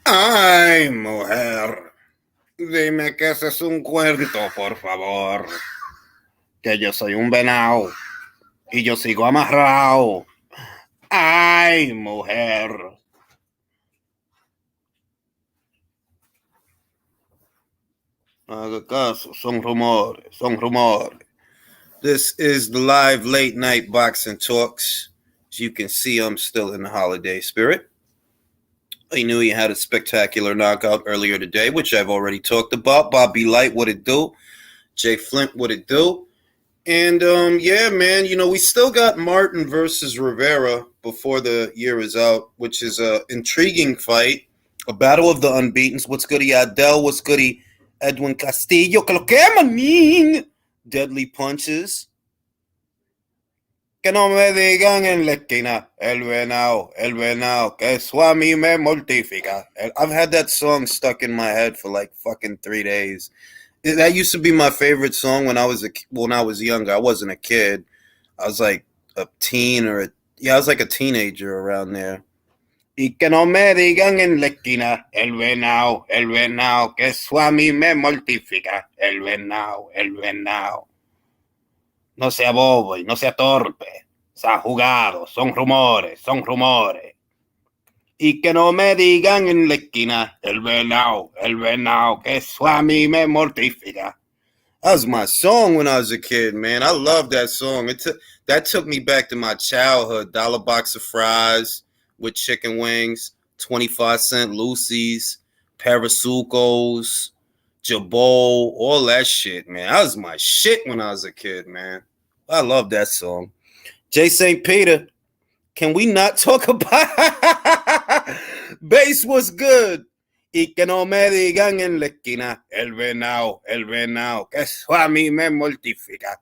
Ay, mujer, dime que ese es un cuento, por favor. Que yo soy un venado y yo sigo amarrado. Ay, mujer. No haga caso, son rumores, son rumores. This is the live late night boxing talks. As you can see, I'm still in the holiday spirit. I knew he had a spectacular knockout earlier today, which I've already talked about. Bobby Light, what it do? Jay Flint, what it do? And yeah, man, we still got Martin versus Rivera before the year is out, which is a intriguing fight. A battle of the unbeatens. What's goody Adele? What's goody Edwin Castillo? Que lo que manín? Deadly punches. Que no me digan en la esquina, el venao, que eso a mí me mortifica. I've had that song stuck in my head for like fucking 3 days. That used to be my favorite song when I was younger. I wasn't a kid. I was like a teen I was like a teenager around there. Y que no me digan en la esquina, el venao, que eso a mí me mortifica, el venao. No sea bobo y no sea torpe. Se ha jugado, son rumores, son rumores. Y que no me digan en la esquina, el venao, que eso a mí me mortifica. That was my song when I was a kid, man. I love that song. That took me back to my childhood. Dollar box of fries with chicken wings, 25-cent Lucy's, Parasucos, Jabot, all that shit, man. That was my shit when I was a kid, man. I love that song. Jay St. Peter, can we not talk about bass was good? Y que no me digan en la esquina, el venao, que eso a mí me mortifica.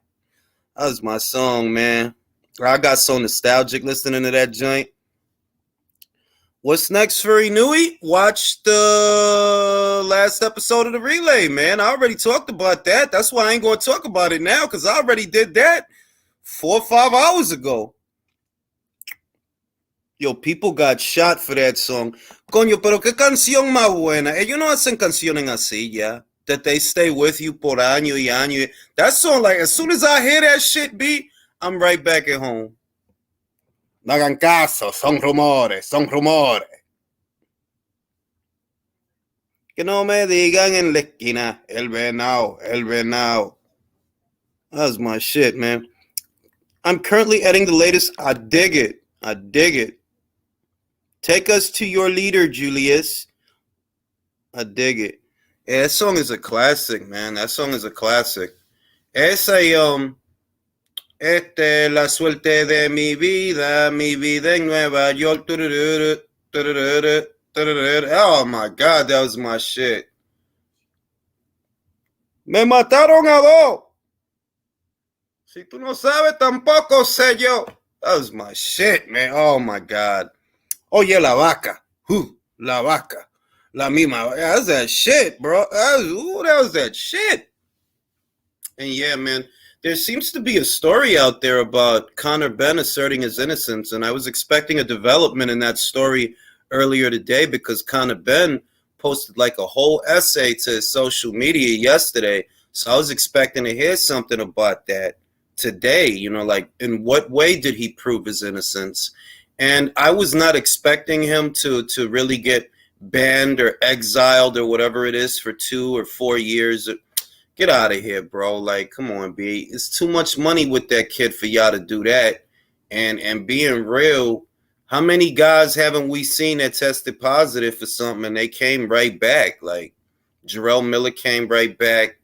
That was my song, man. I got so nostalgic listening to that joint. What's next for Inui? Watch the last episode of the Relay, man. I already talked about that. That's why I ain't going to talk about it now, because I already did that 4 or 5 hours ago. Yo, people got shot for that song. Coño, pero qué canción más buena. Ellos no hacen canciones así, ya. That they stay with you por año y año. That song, like, as soon as I hear that shit beat, I'm right back at home. No hagan caso, son rumores, son rumores. Que no me digan en la esquina, el venao. That was my shit, man. I'm currently editing the latest. I dig it. Take us to your leader, Julius. I dig it. Yeah, that song is a classic, man. That song is a classic. Esa la suerte de mi vida en Nueva York. Oh my God, that was my shit. Me mataron a dos. Si tú no sabes, tampoco sé yo. That was my shit, man. Oh my God. Oye, la vaca. La vaca. La misma. That was that shit, bro. That was that shit. And yeah, man, there seems to be a story out there about Conor Benn asserting his innocence, and I was expecting a development in that story earlier today because Conor Benn posted like a whole essay to his social media yesterday. So I was expecting to hear something about that today, like in what way did he prove his innocence? And I was not expecting him to really get banned or exiled or whatever it is for 2 or 4 years. Get out of here, bro. Like, come on, B. It's too much money with that kid for y'all to do that. And being real, how many guys haven't we seen that tested positive for something and they came right back? Like, Jarrell Miller came right back.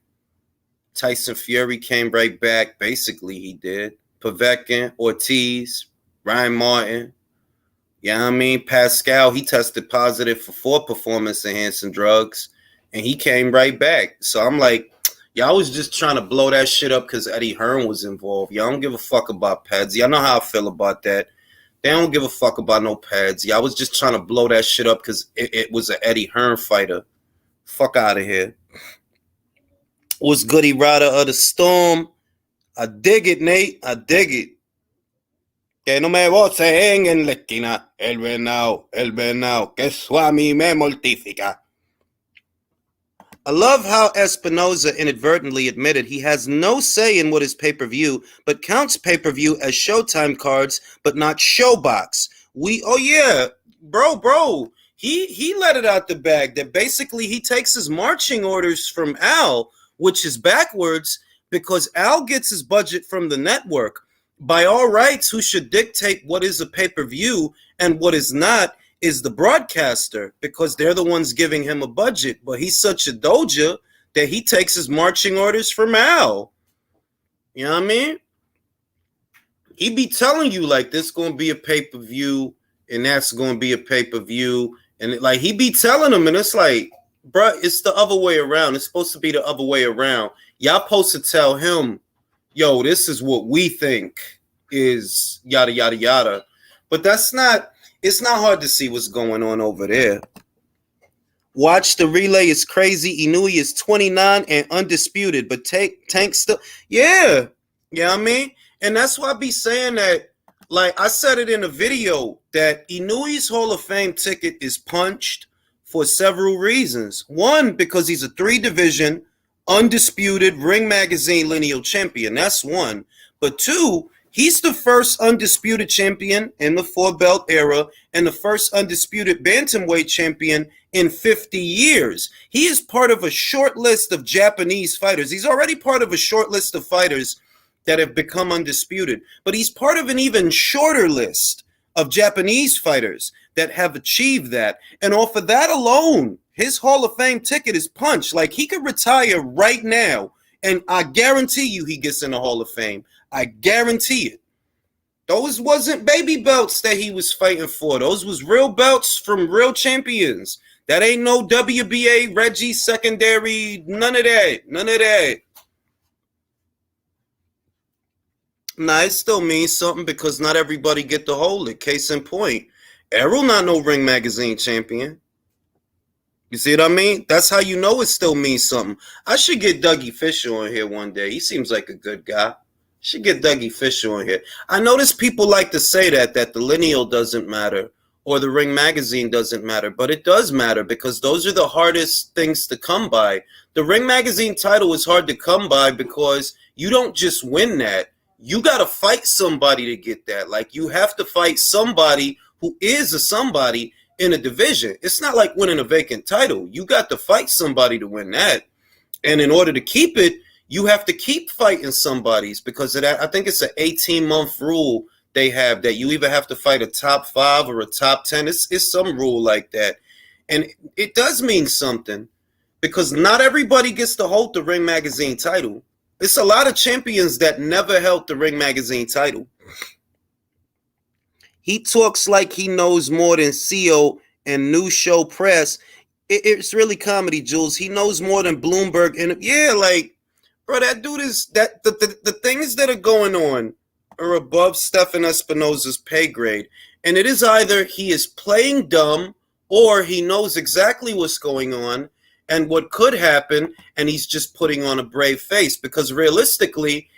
Tyson Fury came right back. Basically, he did. Povetkin, Ortiz, Ryan Martin. Yeah, I mean, Pascal, he tested positive for 4 performance-enhancing drugs, and he came right back. So I'm like, y'all was just trying to blow that shit up because Eddie Hearn was involved. Y'all don't give a fuck about peds. Y'all know how I feel about that. They don't give a fuck about no peds. Y'all was just trying to blow that shit up because it was an Eddie Hearn fighter. Fuck out of here. What's goody rider of the storm? I dig it, Nate. I dig it. Que no me voceen en la esquina. El venao, que eso a mí me mortifica. I love how Espinoza inadvertently admitted he has no say in what is pay-per-view, but counts pay-per-view as Showtime cards, but not Showbox. Oh yeah, bro. He let it out the bag that basically he takes his marching orders from Al, which is backwards because Al gets his budget from the network. By all rights, who should dictate what is a pay-per-view and what is not is the broadcaster, because they're the ones giving him a budget. But he's such a doja that he takes his marching orders from Al. You know what I mean? He be telling you like this going to be a pay-per-view and that's going to be a pay-per-view. And like he be telling them, and it's like, bruh, it's the other way around. It's supposed to be the other way around. Y'all supposed to tell him, yo, this is what we think is yada, yada, yada. But that's not, it's not hard to see what's going on over there. Watch the relay is crazy. Inui is 29 and undisputed, but Tank still, yeah. Yeah, I mean, and that's why I be saying that, like I said it in a video, that Inui's Hall of Fame ticket is punched for several reasons. One, because he's a 3-division, undisputed Ring Magazine lineal champion. That's one. But two, he's the first undisputed champion in the 4-belt era and the first undisputed bantamweight champion in 50 years. He is part of a short list of Japanese fighters. He's already part of a short list of fighters that have become undisputed, but he's part of an even shorter list of Japanese fighters that have achieved that. And off of that alone, his Hall of Fame ticket is punched. Like he could retire right now, and I guarantee you he gets in the Hall of Fame. I guarantee it. Those wasn't baby belts that he was fighting for. Those was real belts from real champions. That ain't no WBA, Reggie, secondary, none of that. None of that. Nah, it still means something because not everybody get to hold it. Case in point, Errol not no Ring Magazine champion. You see what I mean? That's how you know it still means something. I should get Dougie Fisher on here one day. He seems like a good guy. Should get Dougie Fisher on here. I notice people like to say that the lineal doesn't matter or the Ring Magazine doesn't matter, but it does matter because those are the hardest things to come by. The Ring Magazine title is hard to come by because you don't just win that. You got to fight somebody to get that. Like you have to fight somebody who is a somebody in a division. It's not like winning a vacant title. You got to fight somebody to win that. And in order to keep it, you have to keep fighting somebody's because of that. I think it's an 18-month rule they have that you either have to fight a top 5 or a top 10. It's some rule like that. And it does mean something because not everybody gets to hold the Ring Magazine title. It's a lot of champions that never held the Ring Magazine title. He talks like he knows more than CO and New Show Press. It's really comedy, Jules. He knows more than Bloomberg. And yeah, like, bro, that dude is that the things that are going on are above Stephan Espinoza's pay grade. And it is either he is playing dumb or he knows exactly what's going on and what could happen, and he's just putting on a brave face. Because realistically,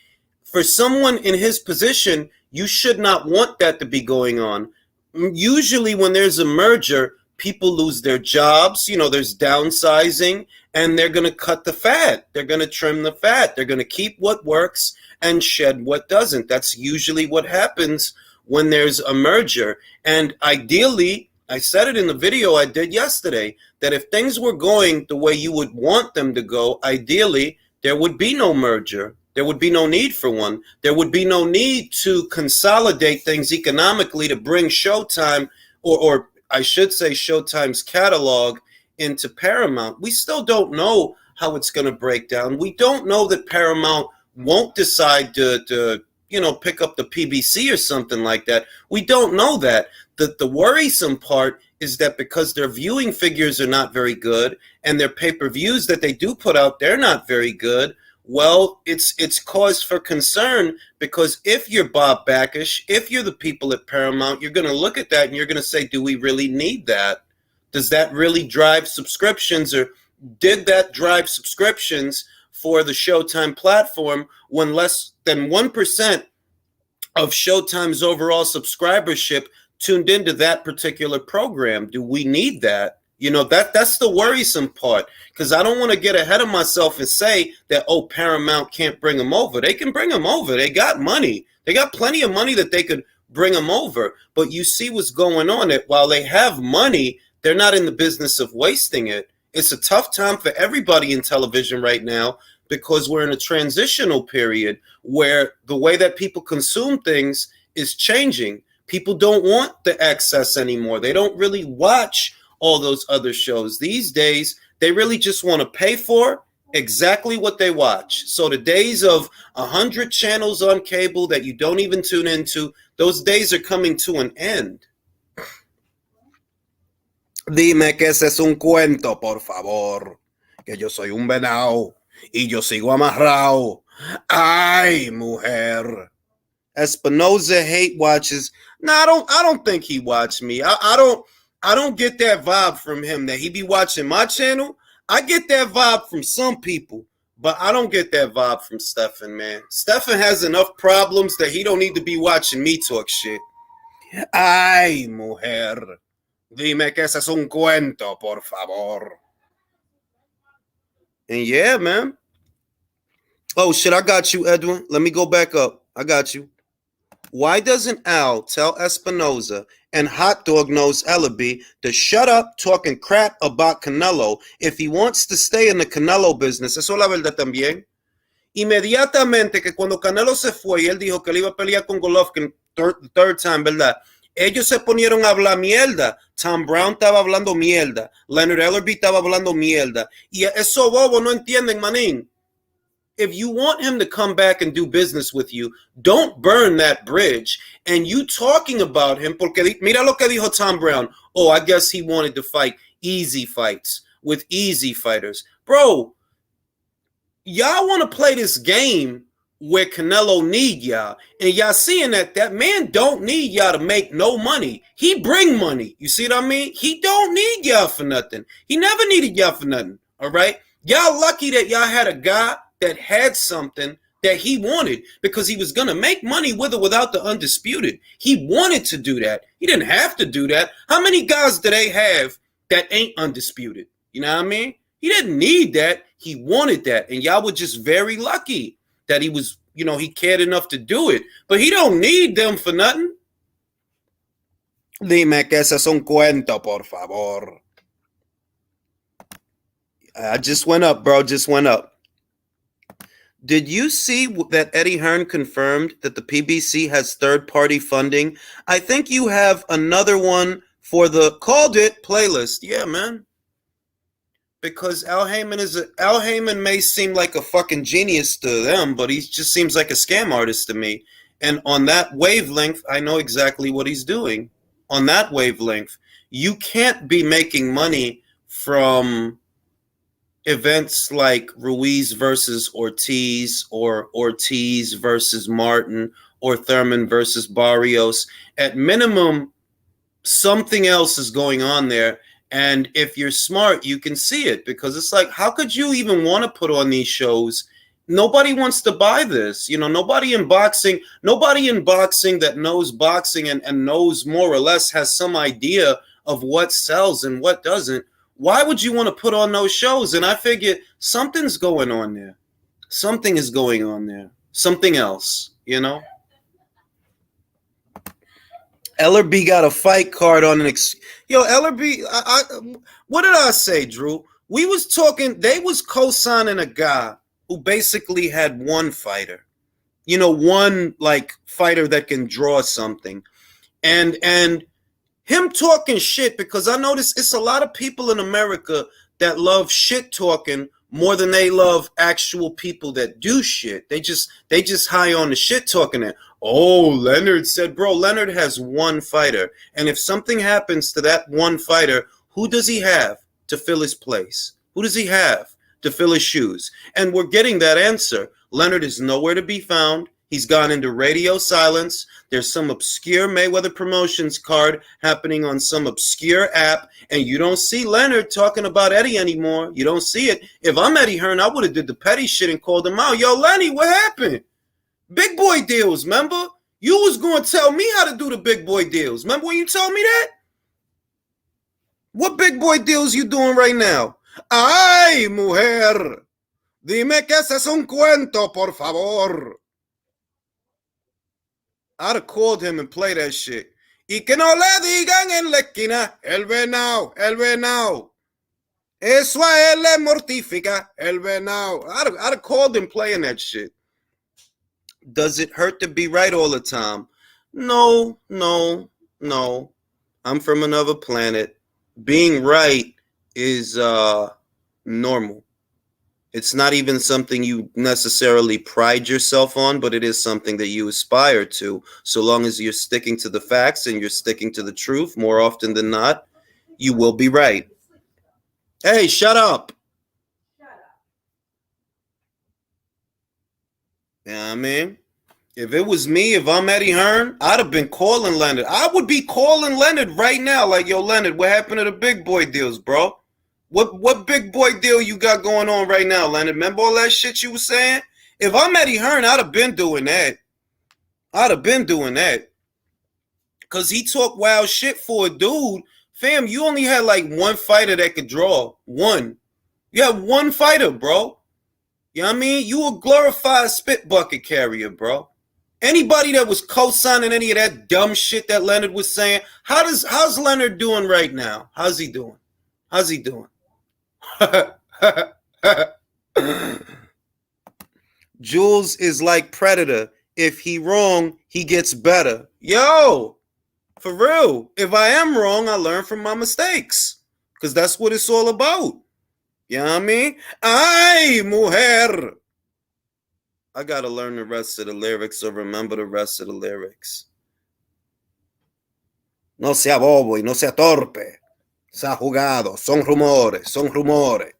for someone in his position, you should not want that to be going on. Usually when there's a merger, people lose their jobs, there's downsizing, and they're going to cut the fat. They're going to trim the fat. They're going to keep what works and shed what doesn't. That's usually what happens when there's a merger. And ideally, I said it in the video I did yesterday, that if things were going the way you would want them to go, ideally, there would be no merger. There would be no need for one. There would be no need to consolidate things economically to bring Showtime, or I should say Showtime's catalog, into Paramount. We still don't know how it's going to break down. We don't know that Paramount won't decide to pick up the PBC or something like that. We don't know that. The worrisome part is that because their viewing figures are not very good and their pay-per-views that they do put out, they're not very good. Well, it's cause for concern because if you're Bob Backish, if you're the people at Paramount, you're going to look at that and you're going to say, do we really need that? Does that really drive subscriptions, or did that drive subscriptions for the Showtime platform when less than 1% of Showtime's overall subscribership tuned into that particular program. Do we need that? You know, that's the worrisome part, because I don't want to get ahead of myself and say that, oh, Paramount can't bring them over. They can bring them over. They got money. They got plenty of money that they could bring them over. But you see what's going on. That while they have money, they're not in the business of wasting it. It's a tough time for everybody in television right now, because we're in a transitional period where the way that people consume things is changing. People don't want the access anymore. They don't really watch all those other shows. These days, they really just want to pay for exactly what they watch. So the days of 100 channels on cable that you don't even tune into, those days are coming to an end. Dime que ese es un cuento, por favor, que yo soy un venado y yo sigo amarrado. Ay, mujer. Espinoza hate watches. No, I don't think he watched me. I don't get that vibe from him that he be watching my channel. I get that vibe from some people, but I don't get that vibe from Stefan, man. Stefan has enough problems that he don't need to be watching me talk shit. Ay, mujer. Dime que ese es un cuento, por favor. And yeah, man. Oh, shit, I got you, Edwin. Let me go back up. I got you. Why doesn't Al tell Espinoza and Hot Dog Nose Ellaby to shut up talking crap about Canelo if he wants to stay in the Canelo business? Eso es la verdad también. Inmediatamente que cuando Canelo se fue y él dijo que él iba a pelear con Golovkin third time, ¿verdad? Ellos se ponieron a hablar mierda. Tom Brown estaba hablando mierda. Leonard Ellerby estaba hablando mierda. Y esos bobos no entienden, manín. If you want him to come back and do business with you, don't burn that bridge. And you talking about him, porque mira lo que dijo Tom Brown. Oh, I guess he wanted to fight easy fights with easy fighters. Bro, y'all want to play this game where Canelo need y'all. And y'all seeing that man don't need y'all to make no money. He bring money. You see what I mean? He don't need y'all for nothing. He never needed y'all for nothing. All right? Y'all lucky that y'all had a guy that had something that he wanted, because he was going to make money with or without the Undisputed. He wanted to do that. He didn't have to do that. How many guys do they have that ain't Undisputed? You know what I mean? He didn't need that. He wanted that. And y'all were just very lucky that he was, you know, he cared enough to do it. But he don't need them for nothing. Dime que ese es un cuento, por favor. I just went up, bro. Just went up. Did you see that Eddie Hearn confirmed that the PBC has third-party funding? I think you have another one for the Called It playlist. Yeah, man. Because Al Heyman may seem like a fucking genius to them, but he just seems like a scam artist to me. And on that wavelength, I know exactly what he's doing. On that wavelength, you can't be making money from events like Ruiz versus Ortiz, or Ortiz versus Martin, or Thurman versus Barrios. At minimum, something else is going on there. And if you're smart, you can see it, because it's like, how could you even want to put on these shows? Nobody wants to buy this. You know, nobody in boxing that knows boxing and knows more or less has some idea of what sells and what doesn't. Why would you want to put on those shows? And I figured something's going on there. Something is going on there. Something else, you know? Ellerby got a fight card on Yo, Ellerby, what did I say, Drew? We was talking, they was co-signing a guy who basically had one fighter. You know, one, like, fighter that can draw something. And him talking shit, because I notice it's a lot of people in America that love shit talking more than they love actual people that do shit. They just high on the shit talking. It. Oh, Leonard said, bro, Leonard has one fighter. And if something happens to that one fighter, who does he have to fill his place? Who does he have to fill his shoes? And we're getting that answer. Leonard is nowhere to be found. He's gone into radio silence. There's some obscure Mayweather Promotions card happening on some obscure app, and you don't see Leonard talking about Eddie anymore. You don't see it. If I'm Eddie Hearn, I would have did the petty shit and called him out. Yo, Lenny, what happened? Big boy deals, remember? You was going to tell me how to do the big boy deals. Remember when you told me that? What big boy deals you doing right now? Ay, mujer, dime que ese es un cuento, por favor. I'd have called him and played that shit. Y que no le digan en la esquina, el venao, el venao. Eso a él le mortifica, el venao. I'd have called him playing that shit. Does it hurt to be right all the time? No, no, no. I'm from another planet. Being right is normal. It's not even something you necessarily pride yourself on, but it is something that you aspire to. So long as you're sticking to the facts and you're sticking to the truth, more often than not, you will be right. Hey, shut up. Yeah, I mean, if it was me, if I'm Eddie Hearn, I'd have been calling Leonard. I would be calling Leonard right now, like, yo, Leonard, what happened to the big boy deals, bro? What big boy deal you got going on right now, Leonard? Remember all that shit you was saying? If I'm Eddie Hearn, I'd have been doing that. I'd have been doing that. Because he talked wild shit for a dude. Fam, you only had like one fighter that could draw. One. You had one fighter, bro. You know what I mean? You a glorified spit bucket carrier, bro. Anybody that was co-signing any of that dumb shit that Leonard was saying, how's Leonard doing right now? How's he doing? How's he doing? Jules is like Predator. If he wrong, he gets better. Yo, for real. If I am wrong, I learn from my mistakes. Because that's what it's all about. You know what I mean? Ay, mujer. I got to learn the rest of the lyrics or remember the rest of the lyrics. No sea bobo y no sea torpe. Se ha jugado. Son rumores. Son rumores.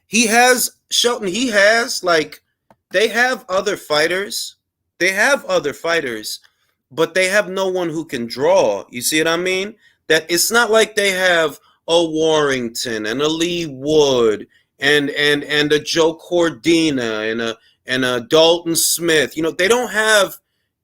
He has, Shelton, he has, like, they have other fighters. They have other fighters, but they have no one who can draw. You see what I mean? That it's not like they have a Warrington and a Lee Wood and a Joe Cordina and a Dalton Smith. You know, they don't have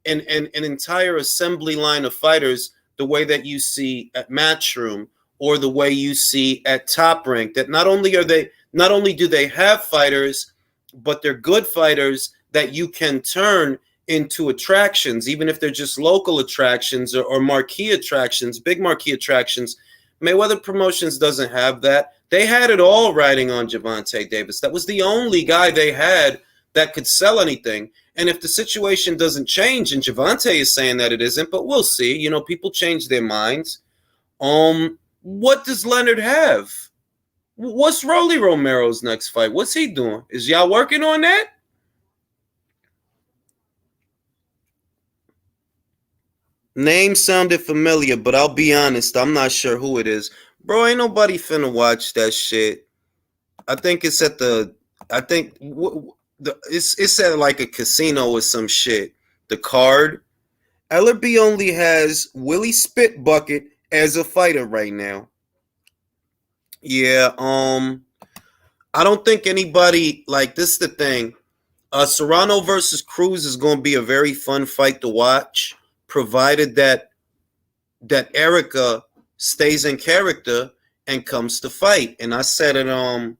an entire assembly line of fighters the way that you see at Matchroom or the way you see at Top Rank. That not only do they have fighters, but they're good fighters that you can turn into attractions, even if they're just local attractions or marquee attractions, big marquee attractions. Mayweather Promotions doesn't have that. They had it all riding on Gervonta Davis. That was the only guy they had that could sell anything. And if the situation doesn't change, and Gervonta is saying that it isn't, but we'll see. You know, people change their minds. What does Leonard have? What's Rolly Romero's next fight? What's he doing? Is y'all working on that? Name sounded familiar, but I'll be honest, I'm not sure who it is. Bro, ain't nobody finna watch that shit. I think it's at it's at like a casino or some shit. The card. Ellerby only has Willie Spit Bucket as a fighter right now. Yeah, I don't think anybody, like, this is the thing. Serrano versus Cruz is going to be a very fun fight to watch, provided that Erica stays in character and comes to fight. And I said it on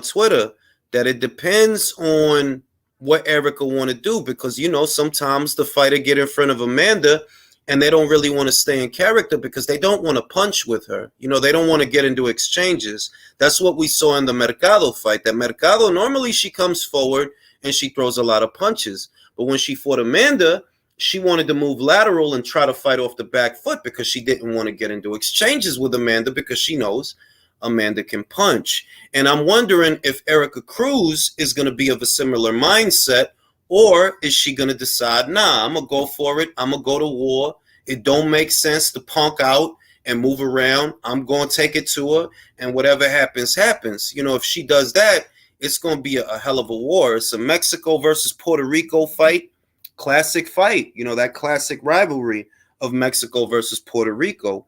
Twitter that it depends on what Erica want to do, because, you know, sometimes the fighter get in front of Amanda and they don't really want to stay in character because they don't want to punch with her. You know, they don't want to get into exchanges. That's what we saw in the Mercado fight. That Mercado, normally she comes forward and she throws a lot of punches. But when she fought Amanda, she wanted to move lateral and try to fight off the back foot because she didn't want to get into exchanges with Amanda because she knows Amanda can punch. And I'm wondering if Erica Cruz is going to be of a similar mindset, or is she going to decide, nah, I'm going to go for it. I'm going to go to war. It don't make sense to punk out and move around. I'm going to take it to her, and whatever happens, happens. You know, if she does that, it's going to be a hell of a war. It's a Mexico versus Puerto Rico fight. Classic fight. You know, that classic rivalry of Mexico versus Puerto Rico.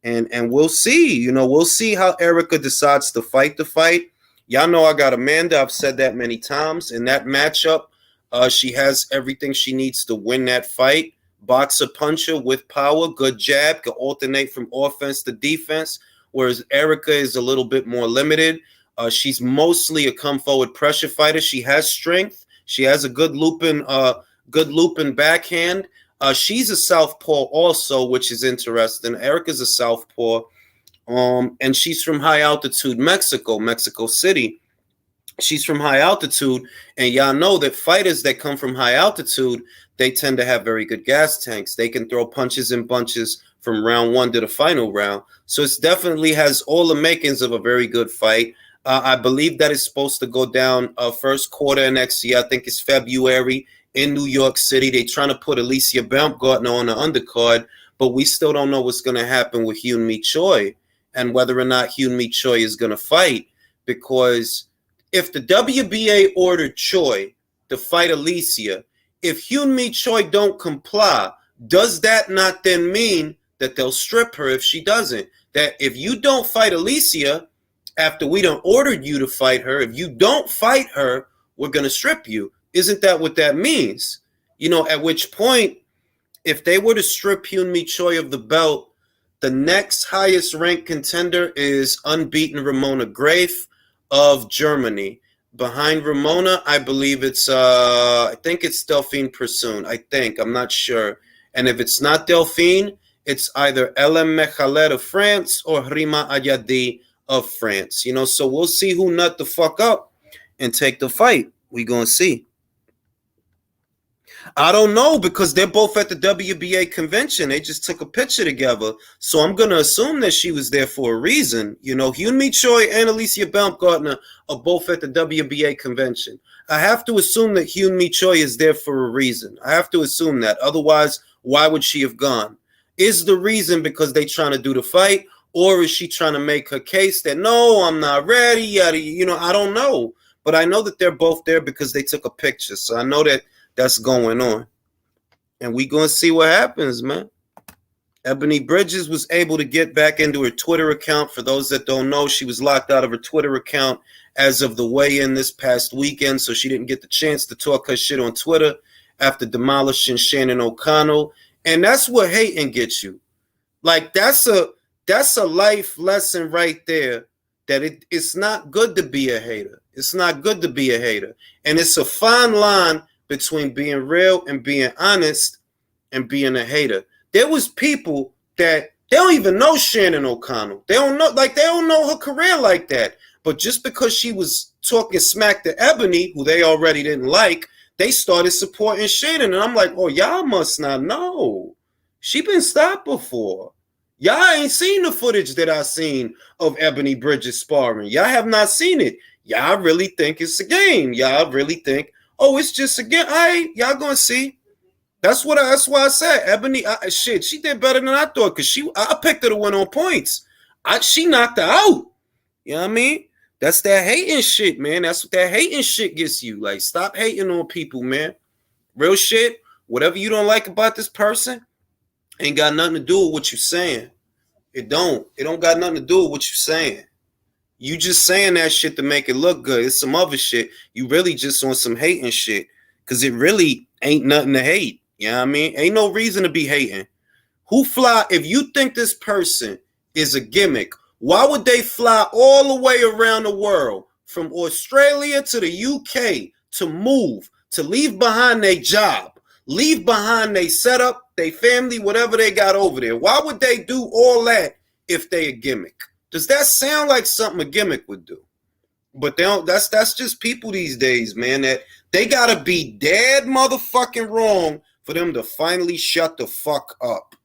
And we'll see. You know, we'll see how Erica decides to fight the fight. Y'all know I got Amanda. I've said that many times. In that matchup, She has everything she needs to win that fight. Boxer puncher with power, good jab, can alternate from offense to defense. Whereas Erica is a little bit more limited. She's mostly a come forward pressure fighter. She has strength. She has a good looping backhand. She's a southpaw also, which is interesting. Erica's a southpaw, and she's from high altitude Mexico City. She's from high altitude, and y'all know that fighters that come from high altitude, they tend to have very good gas tanks. They can throw punches and bunches from round one to the final round. So it definitely has all the makings of a very good fight. I believe that it's supposed to go down first quarter next year. I think it's February in New York City. They're trying to put Alicia Baumgartner on the undercard, but we still don't know what's going to happen with Hyun Mi Choi and whether or not Hyun Mi Choi is going to fight, because if the WBA ordered Choi to fight Alicia, if Hyun Mi Choi don't comply, does that not then mean that they'll strip her if she doesn't? That if you don't fight Alicia after we done ordered you to fight her, if you don't fight her, we're going to strip you. Isn't that what that means? You know, at which point, if they were to strip Hyun Mi Choi of the belt, the next highest ranked contender is unbeaten Ramona Grafe of Germany. Behind Ramona, I believe I think it's Delphine Persoon. I'm not sure. And if it's not Delphine, it's either Ellen Mechalet of France or Rima Ayadi of France. You know, so we'll see who nut the fuck up and take the fight. We gonna see. I don't know, because they're both at the WBA convention. They just took a picture together. So I'm going to assume that she was there for a reason. You know, Hyun Mi Choi and Alicia Baumgartner are both at the WBA convention. I have to assume that Hyun Mi Choi is there for a reason. I have to assume that. Otherwise, why would she have gone? Is the reason because they trying to do the fight, or is she trying to make her case that, no, I'm not ready, yada, you know, I don't know. But I know that they're both there because they took a picture. So I know that that's going on. And we gonna see what happens, man. Ebony Bridges was able to get back into her Twitter account. For those that don't know, she was locked out of her Twitter account as of the weigh-in this past weekend, so she didn't get the chance to talk her shit on Twitter after demolishing Shannon O'Connell. And that's what hating gets you. Like, that's a life lesson right there, that it's not good to be a hater. It's not good to be a hater. And it's a fine line between being real and being honest and being a hater. There was people that they don't even know Shannon O'Connell. They don't know her career like that. But just because she was talking smack to Ebony, who they already didn't like, they started supporting Shannon. And I'm like, oh, y'all must not know. She been stopped before. Y'all ain't seen the footage that I seen of Ebony Bridges sparring. Y'all have not seen it. Y'all really think it's a game. Y'all really think, oh, it's just a game. All right, y'all gonna see. That's why I said Ebony. Shit, she did better than I thought, because I picked her to win on points. She knocked her out. You know what I mean? That's that hating shit, man. That's what that hating shit gets you. Like, stop hating on people, man. Real shit. Whatever you don't like about this person ain't got nothing to do with what you're saying. It don't got nothing to do with what you're saying. You just saying that shit to make it look good. It's some other shit. You really just on some hating shit, because it really ain't nothing to hate. You know what I mean? Ain't no reason to be hating. If you think this person is a gimmick, why would they fly all the way around the world, from Australia to the UK, to move, to leave behind their job, leave behind their setup, their family, whatever they got over there? Why would they do all that if they a gimmick? Does that sound like something a gimmick would do? But they don't. That's just people these days, man. That they gotta be dead motherfucking wrong for them to finally shut the fuck up.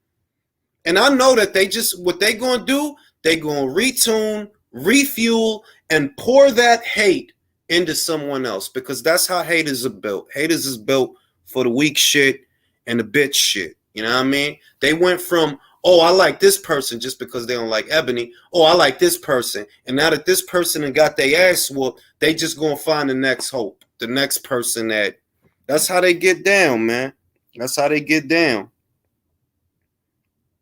And I know that what they gonna do, they gonna retune, refuel, and pour that hate into someone else, because that's how haters are built. Haters is built for the weak shit and the bitch shit. You know what I mean? They went from, oh, I like this person just because they don't like Ebony. Oh, I like this person. And now that this person got their ass whooped, they just gonna find the next hope. The next person that's how they get down, man. That's how they get down.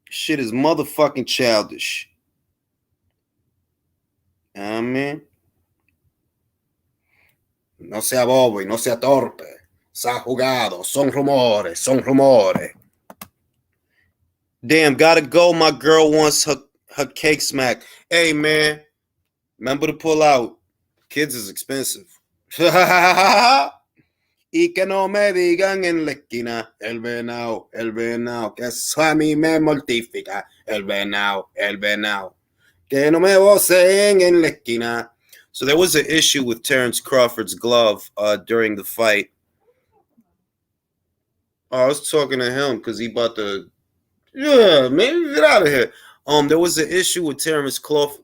Shit is motherfucking childish. You know what I mean? No sea bobo, no sea torpe. Se ha jugado. Son rumores. Son rumores. Damn, gotta go. My girl wants her cake smack. Hey, man. Remember to pull out. Kids is expensive. Y que no me digan en la esquina, el venao, que eso a mí me mortifica, el venao, que no me voceen en la esquina. So there was an issue with Terrence Crawford's glove during the fight. Oh, I was talking to him because he about to, yeah, man, get out of here. There was an issue with Terrence Crawford.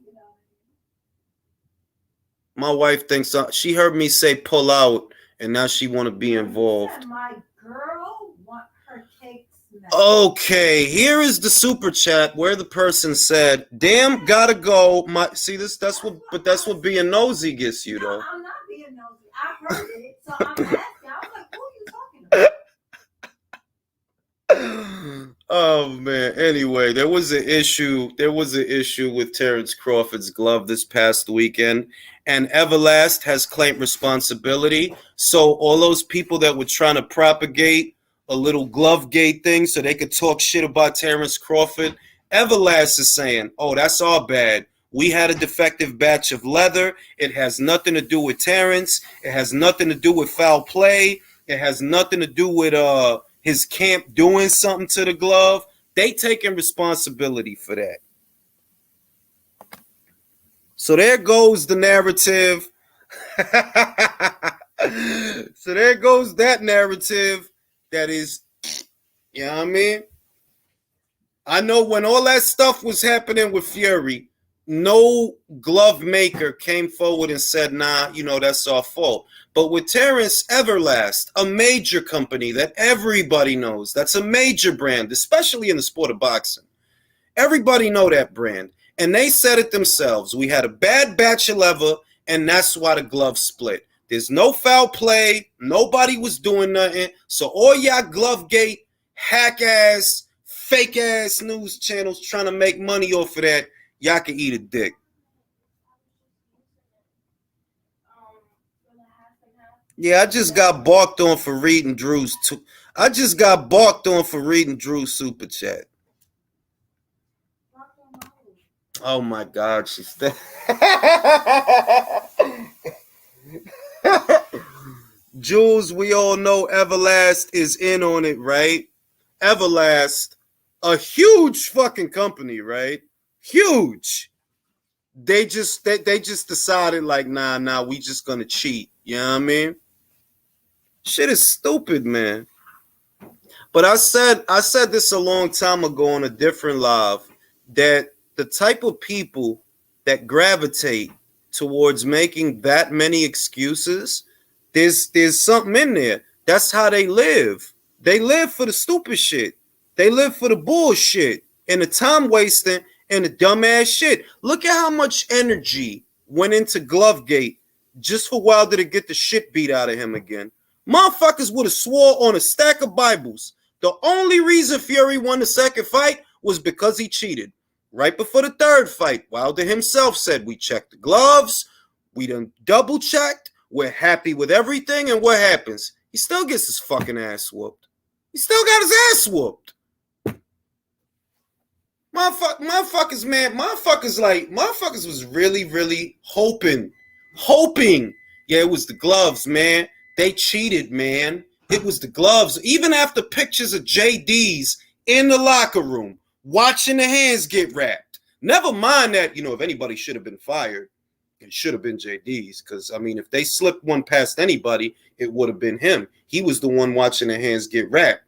My wife thinks she heard me say pull out, and now she want to be involved. My girl want her cake smacked. Okay, here is the super chat where the person said, "Damn, gotta go." That's what being nosy gets you, though. No, I'm not being nosy. I heard it, so I'm asking. I was like, "Who are you talking about?" Oh man. Anyway, there was an issue with Terrence Crawford's glove this past weekend, and Everlast has claimed responsibility. So all those people that were trying to propagate a little glove gate thing so they could talk shit about Terrence Crawford, Everlast is saying, "Oh, that's our bad. We had a defective batch of leather. It has nothing to do with Terrence. It has nothing to do with foul play. It has nothing to do with his camp doing something to the glove." They taking responsibility for that. So there goes the narrative. So there goes that narrative that is, you know what I mean? I know when all that stuff was happening with Fury, no glove maker came forward and said, nah, that's our fault. But with Terrence, Everlast, a major company that everybody knows, that's a major brand, especially in the sport of boxing. Everybody know that brand. And they said it themselves. We had a bad batch of leather, and that's why the glove split. There's no foul play. Nobody was doing nothing. So all y'all Glovegate, hack-ass, fake-ass news channels trying to make money off of that, y'all can eat a dick. Yeah, I just got barked on for reading Drew's. Super chat. Oh my God, she's there. Jules, we all know Everlast is in on it, right? Everlast, a huge fucking company, right? Huge. They just decided like, nah, we just gonna cheat. You know what I mean? Shit is stupid, man. But I said this a long time ago on a different live, that the type of people that gravitate towards making that many excuses, there's something in there. That's how they live. They live for the stupid shit. They live for the bullshit and the time wasting and the dumbass shit. Look at how much energy went into Glovegate just for Wilder to get the shit beat out of him again. Motherfuckers would have swore on a stack of Bibles the only reason Fury won the second fight was because he cheated. Right before the third fight, Wilder himself said, we checked the gloves, we done double checked, we're happy with everything, and what happens? He still gets his fucking ass whooped. He still got his ass whooped. Motherfuckers, man, motherfuckers was really, really hoping. Yeah, it was the gloves, man. They cheated, man. It was the gloves. Even after pictures of JD's in the locker room, watching the hands get wrapped. Never mind that, if anybody should have been fired, it should have been JD's. Because, if they slipped one past anybody, it would have been him. He was the one watching the hands get wrapped.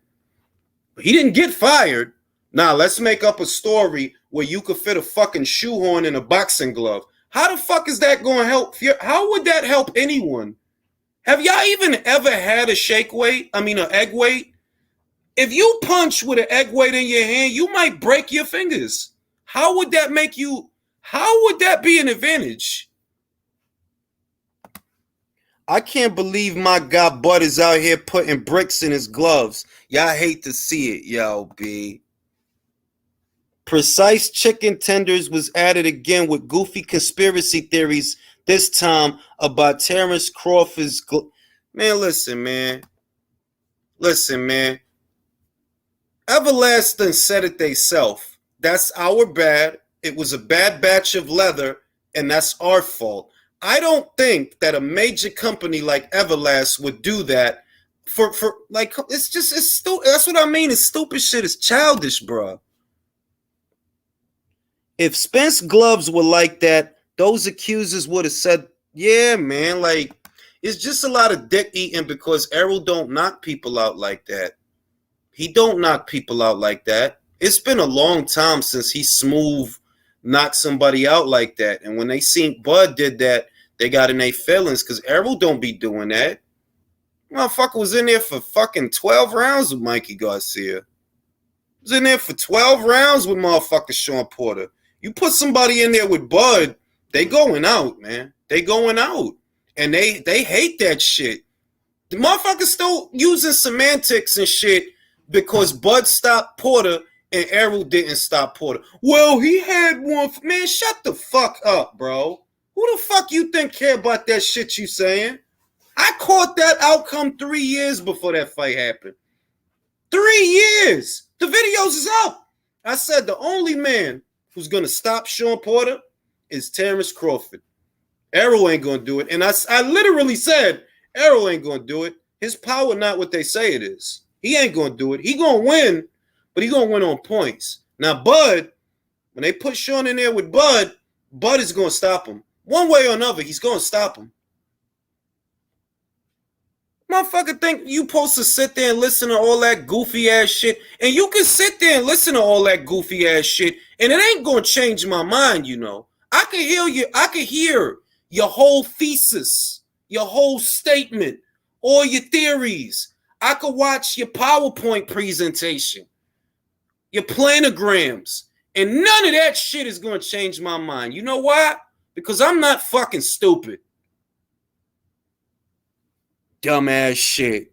But he didn't get fired. Now, let's make up a story where you could fit a fucking shoehorn in a boxing glove. How the fuck is that going to help? How would that help anyone? Have y'all even ever had an egg weight? If you punch with an egg weight in your hand, you might break your fingers. How would that be an advantage? I can't believe my guy Bud is out here putting bricks in his gloves. Y'all hate to see it, yo, B. Precise chicken tenders was added again with goofy conspiracy theories, this time about Terrence Crawford's... Man, listen, man. Listen, man. Everlasting said it theyself. That's our bad. It was a bad batch of leather, and that's our fault. I don't think that a major company like Everlast would do that for like it's stupid. That's what I mean. It's stupid shit. It's childish, bro. If Spence gloves were like that, those accusers would have said, "Yeah, man, like it's just a lot of dick eating because Errol don't knock people out like that. He don't knock people out like that. It's been a long time since he smooth knocked somebody out like that. And when they seen Bud did that, they got in their feelings because Errol don't be doing that. Motherfucker was in there for fucking 12 rounds with Mikey Garcia. Was in there for 12 rounds with motherfucker Sean Porter. You put somebody in there with Bud, they going out, man. They going out. And they hate that shit. The motherfuckers still using semantics and shit because Bud stopped Porter and Errol didn't stop Porter. Well, he had one. Man, shut the fuck up, bro. Who the fuck you think care about that shit you saying? I caught that outcome 3 years before that fight happened. 3 years. The videos is out. I said the only man who's going to stop Sean Porter is Terrence Crawford. Errol ain't going to do it. And I literally said, Errol ain't going to do it. His power not what they say it is. He ain't going to do it. He going to win, but he going to win on points. Now, Bud, when they put Sean in there with Bud, Bud is going to stop him. One way or another, he's going to stop him. Motherfucker think you supposed to sit there and listen to all that goofy ass shit. And you can sit there and listen to all that goofy ass shit, and it ain't going to change my mind, you know. I can hear your whole thesis, your whole statement, all your theories. I could watch your PowerPoint presentation, your planograms, and none of that shit is going to change my mind. You know why? Because I'm not fucking stupid. Dumbass shit.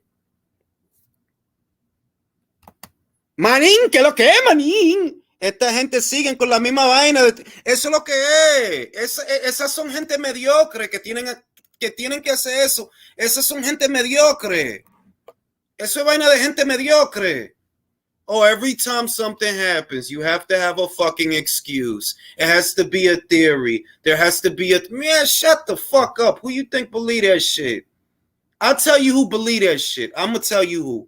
Manín, ¿qué es lo que es, manín? Esta gente siguen con la misma vaina. Eso es lo que es. Esas son gente mediocre que tienen que hacer eso. Esas son gente mediocre. Eso es vaina de gente mediocre. Oh, every time something happens, you have to have a fucking excuse. It has to be a theory. There has to be a... Man, shut the fuck up. Who you think believe that shit? I'll tell you who believe that shit. I'm going to tell you who.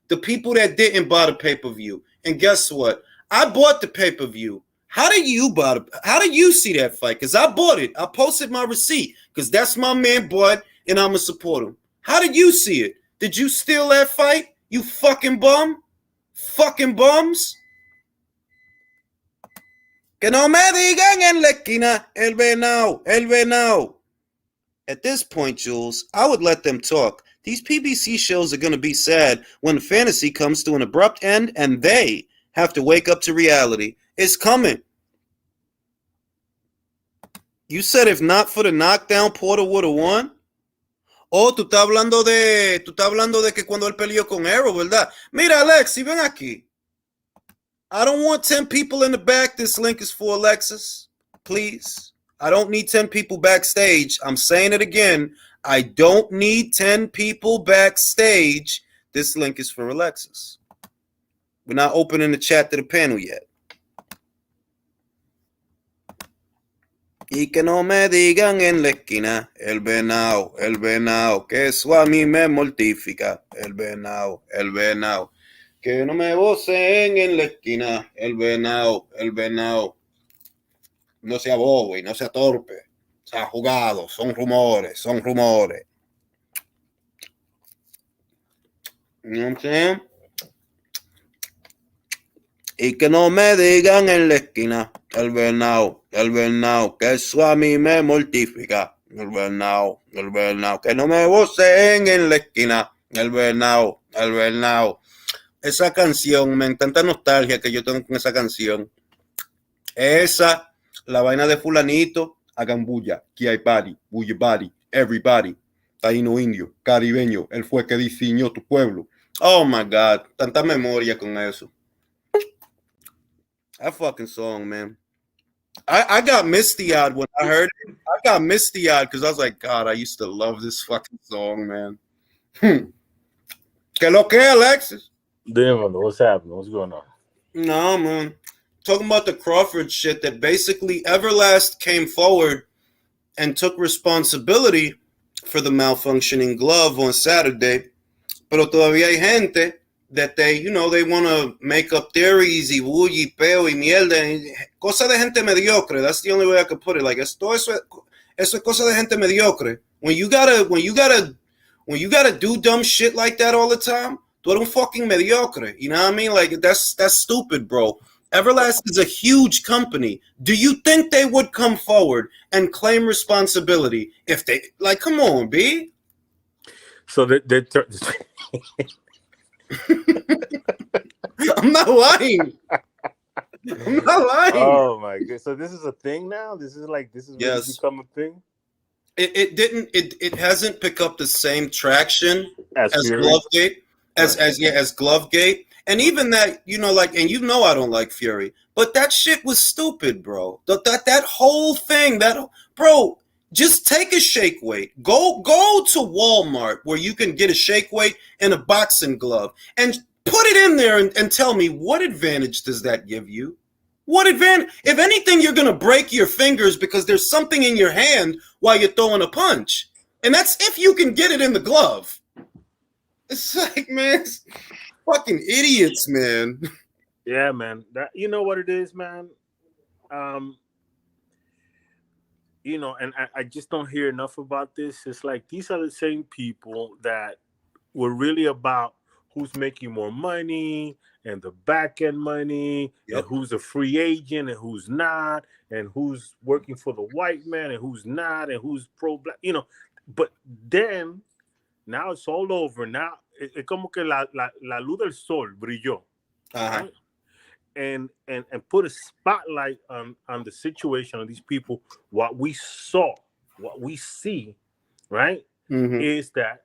The people that didn't buy the pay-per-view. And guess what? I bought the pay-per-view. How do you see that fight? Because I bought it. I posted my receipt. Because that's my man, Bud, and I'm going to support him. How did you see it? Did you steal that fight? You fucking bum? Fucking bums? Que no me digan en la esquina, el venao. At this point, Jules, I would let them talk. These PBC shows are going to be sad when the fantasy comes to an abrupt end and they have to wake up to reality. It's coming. You said if not for the knockdown, Porter would have won? Oh, tú estás hablando de que cuando él peleó con Errol, ¿verdad? Mira, Alexi, ven aquí. I don't want 10 people in the back. This link is for Alexis. Please. I don't need 10 people backstage. I'm saying it again. I don't need 10 people backstage. This link is for Alexis. We're not opening the chat to the panel yet. Y que no me digan en la esquina, el venao, que eso a mí me mortifica, el venao. Que no me vocen en la esquina, el venao. No sea bobo y no sea torpe, sea jugado, son rumores. You know what I'm saying? Y que no me digan en la esquina, el venao, que eso a mí me mortifica, el venao, que no me voceen en la esquina, el venao. Esa canción, me encanta nostalgia que yo tengo con esa canción. Esa, la vaina de fulanito, hagan bulla, que hay party, bulle body, everybody, taíno indio, caribeño, él fue que diseñó tu pueblo. Oh my God, tanta memoria con eso. That fucking song, man. I got misty-eyed when I heard it. I got misty-eyed because I was like, God, I used to love this fucking song, man. ¿Qué lo que, Alexis? Dímelo, what's happening? What's going on? No, man. Talking about the Crawford shit that basically Everlast came forward and took responsibility for the malfunctioning glove on Saturday. Pero todavía hay gente that they want to make up theories y bulla y peo y mierda. Cosa de gente mediocre. That's the only way I could put it. Like, eso es cosa de gente mediocre. When you gotta do dumb shit like that all the time, tú eres un fucking mediocre. You know what I mean? Like, that's stupid, bro. Everlast is a huge company. Do you think they would come forward and claim responsibility if they, like, come on, B? So they I'm not lying. I'm not lying. Oh my god! So this is a thing now. This is really become a thing. It hasn't picked up the same traction as Fury? Glovegate, as Glovegate, and even that, like, and I don't like Fury, but that shit was stupid, bro. That whole thing, bro. Just take a shake weight. Go to Walmart where you can get a shake weight and a boxing glove and put it in there and tell me, what advantage does that give you? What advantage? If anything, you're going to break your fingers because there's something in your hand while you're throwing a punch. And that's if you can get it in the glove. It's like, man, it's fucking idiots, man. Yeah, man. You know what it is, man? And I just don't hear enough about this. It's like these are the same people that were really about who's making more money and the back end money, Yep. and who's a free agent and who's not, and who's working for the white man and who's not, and who's pro-black, But then, now it's all over. Now, es como que la luz del sol brilló. Uh-huh. Right? And put a spotlight on the situation of these people. What we see, right, Mm-hmm. is that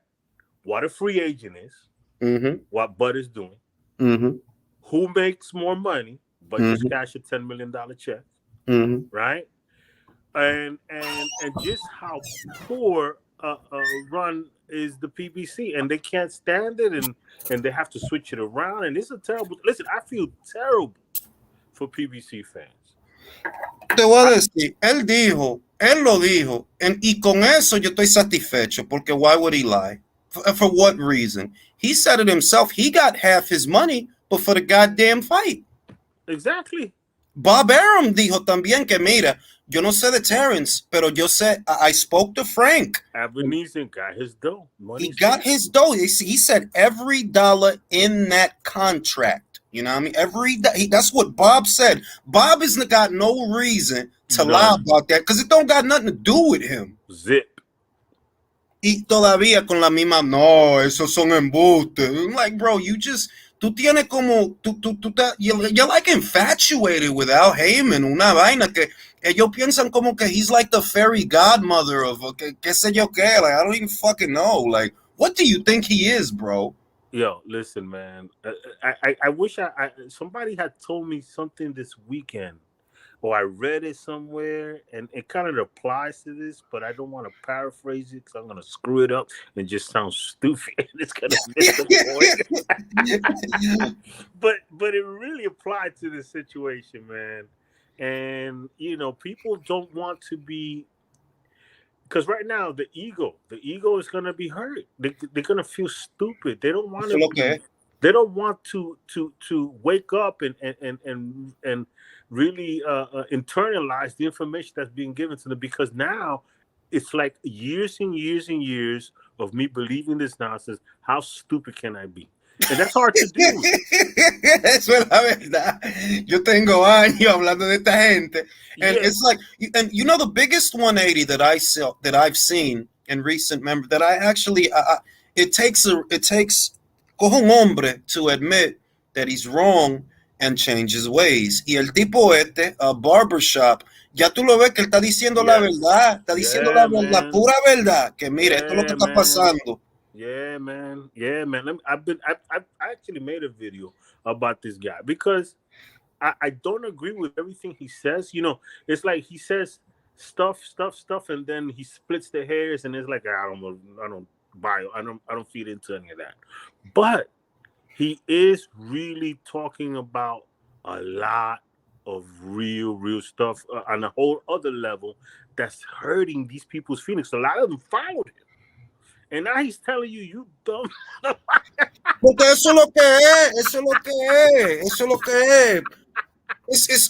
what a free agent is, Mm-hmm. what Bud is doing, mm-hmm. who makes more money, but just cash a $10 million check, right, and just how poor a run is the PBC, and they can't stand it, and they have to switch it around, and it's a terrible. Listen, I feel terrible for PBC fans. Te voy a decir, él lo dijo, y con eso yo estoy satisfecho, porque why would he lie? For what reason? He said it himself. He got half his money, but for the goddamn fight. Exactly. Bob Arum dijo también que, mira, yo no sé de Terrence, pero yo sé, I spoke to Frank. Ebenezer got his dough. He got his dough. He said every dollar in that contract. You know what I mean? That's what Bob said. Bob has got no reason to lie about that because it don't got nothing to do with him. Zip. Y todavía con la misma, no, esos son embustes. I'm like, bro, tú tienes como, you're like infatuated with Al Heyman, una vaina que ellos piensan como que he's like the fairy godmother of, qué sé yo qué, like, I don't even fucking know. Like, what do you think he is, bro? Yo, listen, man. I wish somebody had told me something this weekend, or I read it somewhere, and it kind of applies to this, but I don't want to paraphrase it because I'm going to screw it up and just sound stupid. It's going to miss the point. But it really applied to this situation, man. And, people don't want to be, because right now the ego is going to be hurt. They're going to feel stupid. They don't want to. They don't want to wake up and really internalize the information that's being given to them, because now it's like years and years and years of me believing this nonsense. How stupid can I be? And that's hard to do. Eso es la verdad. Yo tengo años hablando de esta gente, and it's like, and the biggest 180 that I've seen in recent memory, that I actually, it takes cojo un hombre to admit that he's wrong and change his ways. Y el tipo Barbershop, ya tú lo ves que él está diciendo la verdad, está diciendo la pura verdad, que mira, esto es lo que está pasando. Yeah, man. I actually made a video about this guy because I don't agree with everything he says. It's like he says stuff, and then he splits the hairs, and it's like I don't bio. I don't feed into any of that. But he is really talking about a lot of real stuff on a whole other level that's hurting these people's feelings. A lot of them followed him. And now he's telling you, you dumb. Porque eso es lo que es, eso es lo que es, eso es lo que es. It's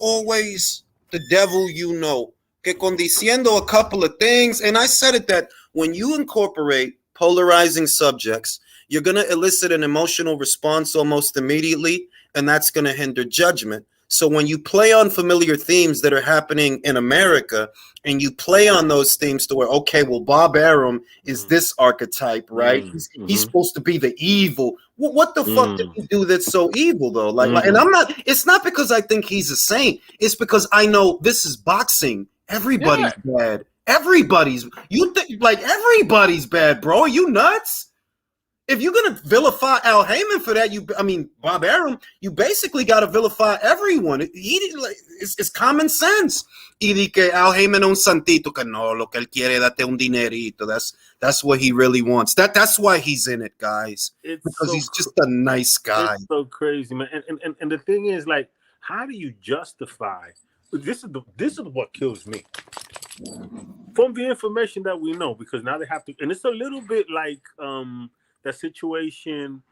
always the devil you know. Que condiciendo a couple of things, and I said it that when you incorporate polarizing subjects, you're going to elicit an emotional response almost immediately, and that's going to hinder judgment. So when you play on familiar themes that are happening in America, and you play on those themes to where, okay, well, Bob Arum is this archetype, right? He's supposed to be the evil. What the fuck did he do that's so evil, though? Like, and I'm not. It's not because I think he's a saint. It's because I know this is boxing. Everybody's bad. Everybody's. You think like everybody's bad, bro? Are you nuts? If you're gonna vilify Al Heyman for that, Bob Arum, you basically got to vilify everyone. It's common sense. Y di que Al Heyman un santito que no, lo que él quiere date un dinerito. That's what he really wants. That's why he's in it, guys. Because he's just a nice guy. It's so crazy, man. And the thing is, like, how do you justify? This is what kills me. From the information that we know, because now they have to, and it's a little bit like that situation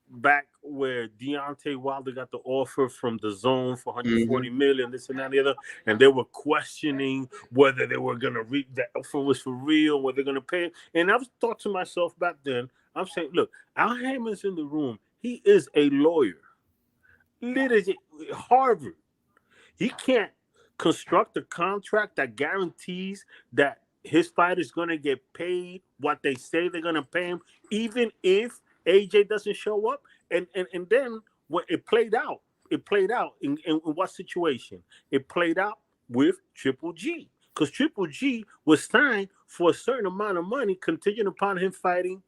back where Deontay Wilder got the offer from the Zone for 140 million, this and that and the other, and they were questioning whether they were going to read that offer was for real, whether they're going to pay it. And I've thought to myself back then, I'm saying, look, Al Heyman's in the room. He is a lawyer, literally Harvard. He can't construct a contract that guarantees that his fight is going to get paid what they say they're going to pay him, even if AJ doesn't show up. And then when it played out in what situation? It played out with Triple G, because Triple G was signed for a certain amount of money contingent upon him fighting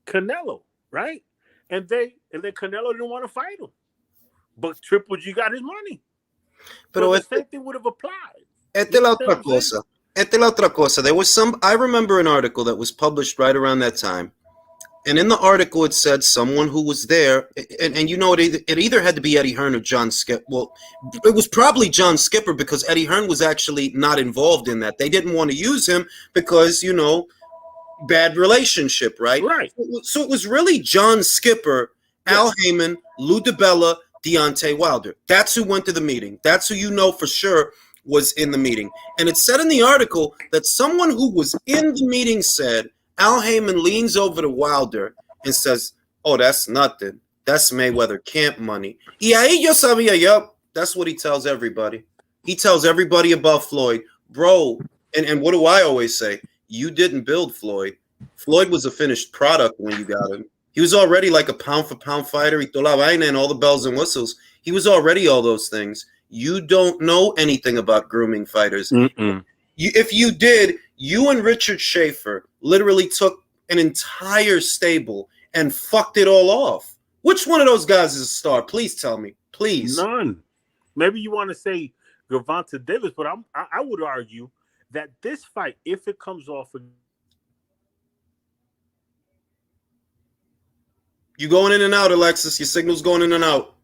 Canelo, right? And then Canelo didn't want to fight him, but Triple G got his money. But so the same thing would have applied. Esta es la otra cosa. There was I remember an article that was published right around that time. And in the article, it said someone who was there, and you know, it either had to be Eddie Hearn or John Skipper. Well, it was probably John Skipper, because Eddie Hearn was actually not involved in that. They didn't want to use him because, you know, bad relationship, right? Right. So it was really John Skipper, Al Heyman, Lou DiBella, Deontay Wilder. That's who went to the meeting. That's who you know for sure was in the meeting. And it said in the article that someone who was in the meeting said, Al Heyman leans over to Wilder and says, oh, that's nothing. That's Mayweather camp money. Y ahí yo sabía, yup, that's what he tells everybody. He tells everybody about Floyd. Bro, and what do I always say? You didn't build Floyd. Floyd was a finished product when you got him. He was already like a pound-for-pound fighter. Y toda la vaina and all the bells and whistles. He was already all those things. You don't know anything about grooming fighters. If you did, you and Richard Schaefer literally took an entire stable and fucked it all off. Which one of those guys is a star? Please tell me. Please. None. Maybe you want to say Gervonta Davis, but I would argue that this fight, if it comes off, you going in and out, Alexis. Your signal's going in and out.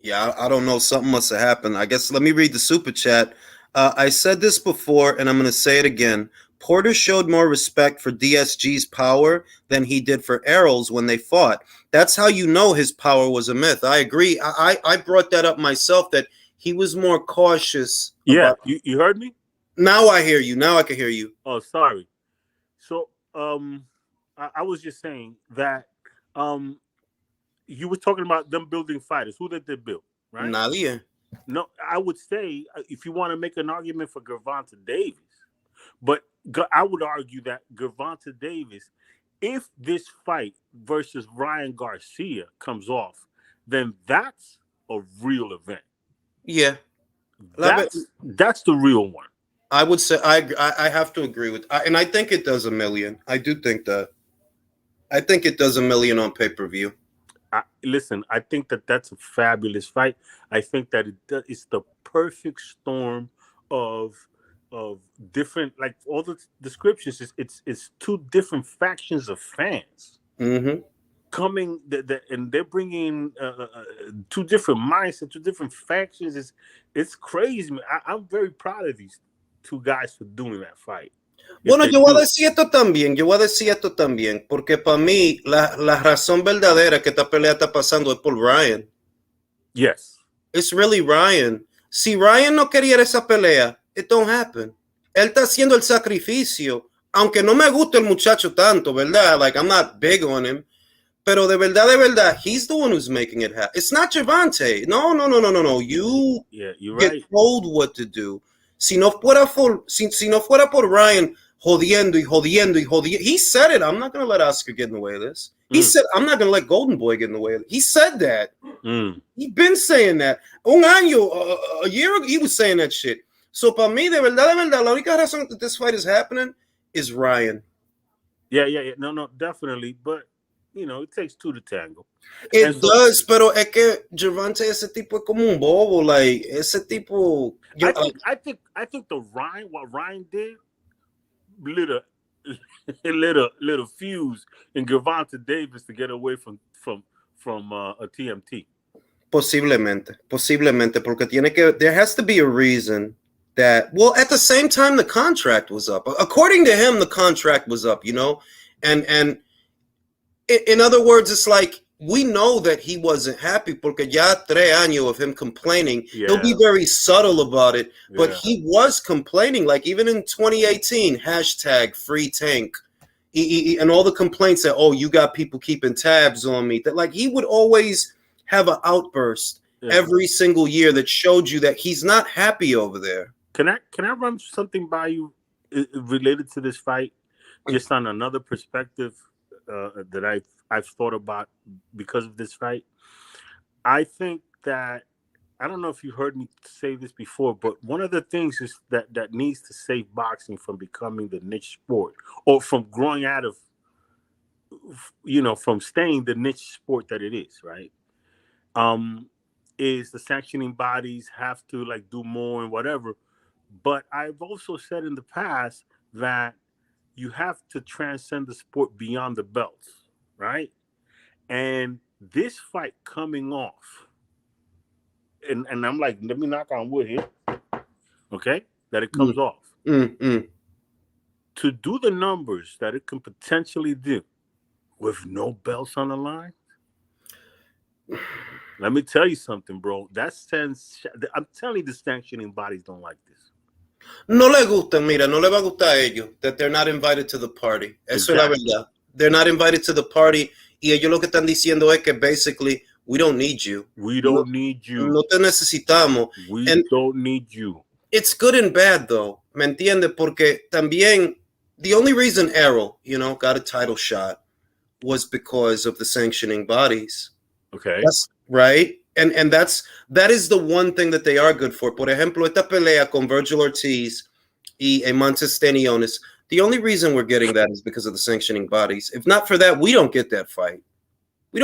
Yeah, I don't know. Something must have happened. I guess let me read the super chat. I said this before, and I'm going to say it again. Porter showed more respect for DSG's power than he did for Errol's when they fought. That's how you know his power was a myth. I agree. I brought that up myself, that he was more cautious. Yeah, you heard me? Now I hear you. Now I can hear you. Oh, sorry. So I was just saying that you were talking about them building fighters. Who did they build, right? Nadie. No, I would say if you want to make an argument for Gervonta Davis, but I would argue that Gervonta Davis, if this fight versus Ryan Garcia comes off, then that's a real event. Yeah. That's the real one. I would say I have to agree with, and I think it does $1 million. I do think that. I think it does $1 million on pay-per-view. Listen, I think that that's a fabulous fight. I think that it's the perfect storm of different, like all the descriptions. It's two different factions of fans Mm-hmm. coming, and they're bringing two different mindsets, two different factions. It's crazy, man. I'm very proud of these two guys for doing that fight. Bueno, yo voy a decir esto también, porque para mí la razón verdadera que esta pelea está pasando es por Ryan. Yes. It's really Ryan. Si Ryan no quería esa pelea, it don't happen. Él está haciendo el sacrificio, aunque no me gusta el muchacho tanto, ¿verdad? Like, I'm not big on him. Pero de verdad, he's the one who's making it happen. It's not Gervonta. No. You you're get right. told what to do. Si no fuera por Ryan jodiendo, he said it. I'm not going to let Oscar get in the way of this. He said, I'm not going to let Golden Boy get in the way of it. He said that. He's been saying that. Un año, a year ago, he was saying that shit. So para mí, de verdad, la única razón that this fight is happening is Ryan. Yeah. No, definitely. But, it takes two to tango. It does, pero es que Gervonta ese tipo es como un bobo, like ese tipo. I think what Ryan did lit a fuse in Gervonta Davis to get away from a TMT. Posiblemente, porque there has to be a reason that. Well, at the same time, the contract was up. According to him, the contract was up. And in other words, it's like we know that he wasn't happy porque ya 3 años of him complaining. Yeah. He'll be very subtle about it, but he was complaining. Like even in 2018, #free Tank, and all the complaints that you got people keeping tabs on me. That like he would always have an outburst every single year that showed you that he's not happy over there. Can I run something by you related to this fight, just on another perspective? That I've thought about because of this fight. I think that, I don't know if you heard me say this before, but one of the things is that needs to save boxing from becoming the niche sport, or from growing out of, from staying the niche sport that it is, right? Is the sanctioning bodies have to like do more and whatever. But I've also said in the past that you have to transcend the sport beyond the belts, right? And this fight coming off, and I'm like, let me knock on wood here, okay? That it comes off. To do the numbers that it can potentially do with no belts on the line, let me tell you something, bro. I'm telling you, the sanctioning bodies don't like this. No le gustan, mira, no le va a gustar a ellos that they're not invited to the party. Eso es la verdad. They're not invited to the party. Y ellos lo que están diciendo es que basically, we don't need you. We don't need you. No te necesitamos. We don't need you. It's good and bad, though. ¿Me entiendes? Porque también, the only reason Errol, got a title shot was because of the sanctioning bodies. Okay. That's right. And that is the one thing that they are good for. Por ejemplo, esta pelea con Virgil Ortiz y Montes Stenionis, the only reason we're getting that is because of the sanctioning bodies. If not for that, we don't get that fight. We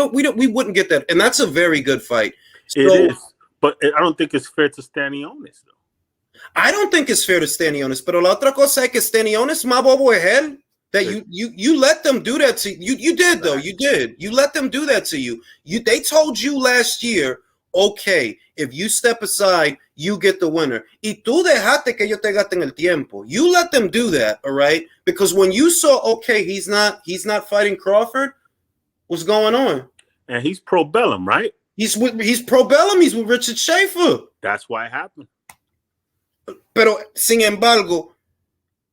wouldn't get that. And that's a very good fight. It is. But I don't think it's fair to Stenionis, though. I don't think it's fair to Stenionis, pero la otra cosa es que Stenionis más bobo es él. That you let them do that to you. You did, though. You did. You let them do that to you. They told you last year, okay, if you step aside, you get the winner. Y tú dejaste que ellos te gasten el tiempo. You let them do that, all right? Because when you saw, okay, he's not fighting Crawford, what's going on? And he's pro Bellum, right? He's pro Bellum. He's with Richard Schaefer. That's why it happened. Pero, sin embargo,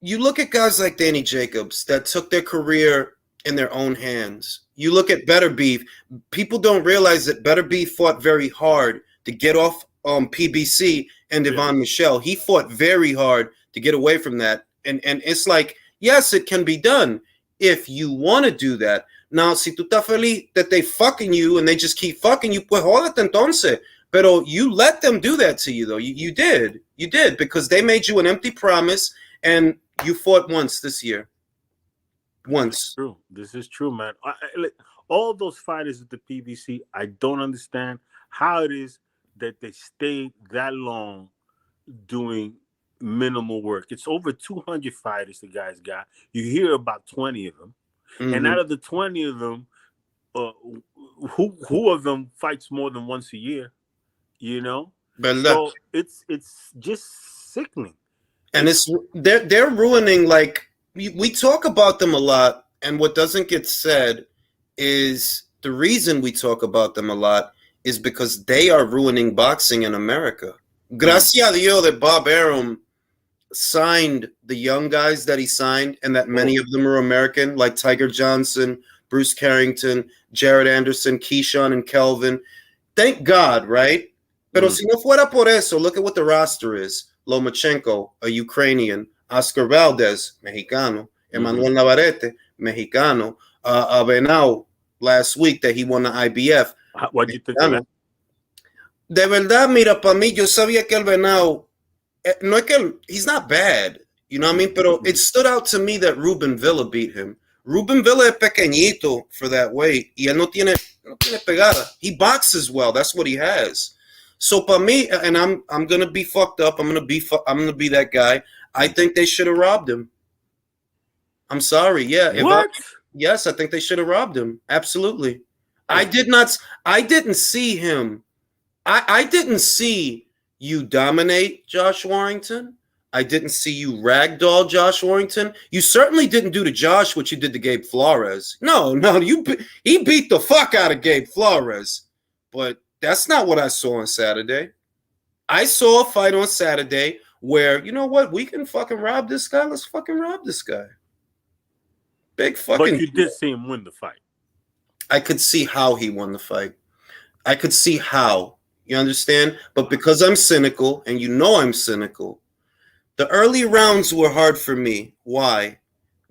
you look at guys like Danny Jacobs that took their career in their own hands. You look at Better Beef. People don't realize that Better Beef fought very hard to get off PBC and Devon Michelle. He fought very hard to get away from that. And it's like, yes, it can be done if you want to do that. Now, si tú estás feliz that they fucking you and they just keep fucking you, pues jódete entonces. Pero you let them do that to you, though. You did. You did, because they made you an empty promise, and you fought once this year. once. True. This is true, man. All those fighters at the PBC, I don't understand how it is that they stayed that long doing minimal work. It's over 200 fighters the guys got. You hear about 20 of them. And out of the 20 of them, who of them fights more than once a year? You know? ¿Verdad? So it's just sickening. And they're ruining, like, we talk about them a lot, and what doesn't get said is the reason we talk about them a lot is because they are ruining boxing in America. Gracias a Dios that Bob Arum signed the young guys that he signed, and that many of them are American, like Tiger Johnson, Bruce Carrington, Jared Anderson, Keyshawn, and Kelvin. Thank God, right? Pero si no fuera por eso, look at what the roster is. Lomachenko, a Ukrainian. Oscar Valdez, Mexicano. Emmanuel Navarrete, Mexicano. Benau, last week that he won the IBF. What do you think of that? De verdad, mira, para mí, yo sabía que el Benau, no es que he's not bad, you know what I mean? Pero it stood out to me that Ruben Villa beat him. Ruben Villa es pequeñito for that weight. Y él no tiene pegada. He boxes well. That's what he has. So para mí, and I'm gonna be fucked up. I'm gonna be that guy. I think they should have robbed him. I'm sorry. Yeah. What? Yes, I think they should have robbed him. Absolutely. I didn't see him. I didn't see you dominate Josh Warrington. I didn't see you ragdoll Josh Warrington. You certainly didn't do to Josh what you did to Gabe Flores. No, he beat the fuck out of Gabe Flores. But that's not what I saw on Saturday. I saw a fight on Saturday where, you know what, we can fucking rob this guy. Let's fucking rob this guy. Big fucking. But you did see him win the fight. I could see how he won the fight. I could see how. You understand? But because I'm cynical, and you know I'm cynical, the early rounds were hard for me. Why?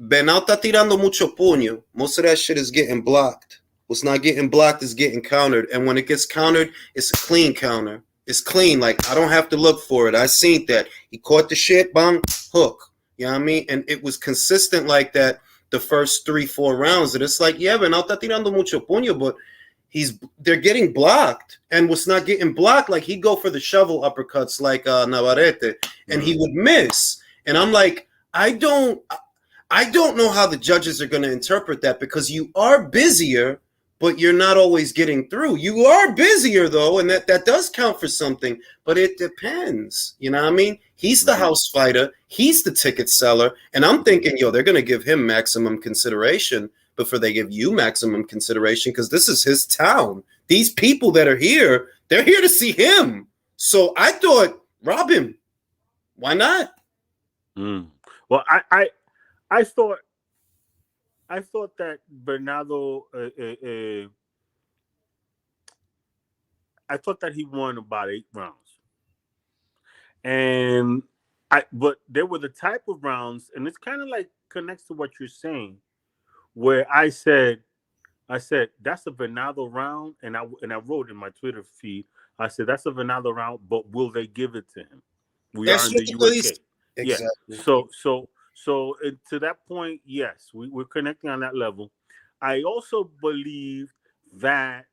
Benau está tirando mucho puño. Most of that shit is getting blocked. What's not getting blocked is getting countered. And when it gets countered, it's a clean counter. It's clean. Like, I don't have to look for it. I seen that. He caught the shit, bang, hook. You know what I mean? And it was consistent like that the first 3-4 rounds. And it's like, yeah, Benau está tirando mucho puño, but they're getting blocked. And what's not getting blocked, like, he'd go for the shovel uppercuts like Navarrete, and he would miss. And I'm like, I don't know how the judges are going to interpret that, because you are busier, but you're not always getting through. You are busier, though, and that does count for something, but it depends. You know what I mean? He's the house fighter. He's the ticket seller. And I'm thinking, they're going to give him maximum consideration before they give you maximum consideration, because this is his town. These people that are here, they're here to see him. So I thought, rob him. Why not? Well, I thought that Bernardo, I thought that he won about 8 rounds, but there were the type of rounds, and it's kind of like connects to what you're saying, where I said that's a Bernardo round, and I wrote in my Twitter feed, I said that's a Bernardo round, but will they give it to him? We are in the UK. Exactly. Yeah. So to that point, yes, we're connecting on that level. I also believed that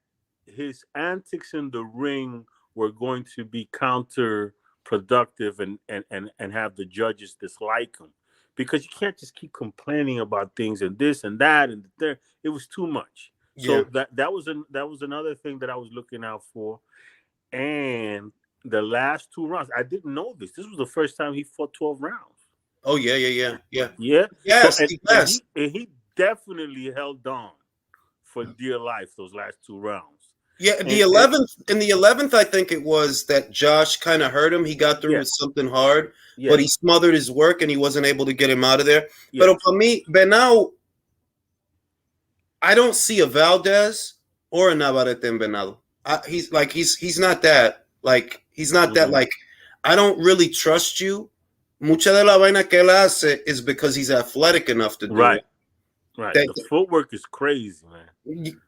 his antics in the ring were going to be counterproductive and have the judges dislike him, because you can't just keep complaining about things and this and that and there. It was too much. So that was another thing that I was looking out for. And the last 2 rounds, I didn't know this. This was the first time he fought 12 rounds. Oh, yeah. Yes, so, and he definitely held on for dear life those last 2 rounds. Yeah, in the 11th, I think it was that Josh kind of hurt him. He got through with something hard, but he smothered hhis work and he wasn't able to get him out of there. But for me, Benau, I don't see a Valdez or a Navarrete in Benau. He's not that. Like, he's not that. Like, I don't really trust you. Mucha de la vaina que él hace is because he's athletic enough to do it. Right. The footwork is crazy, man.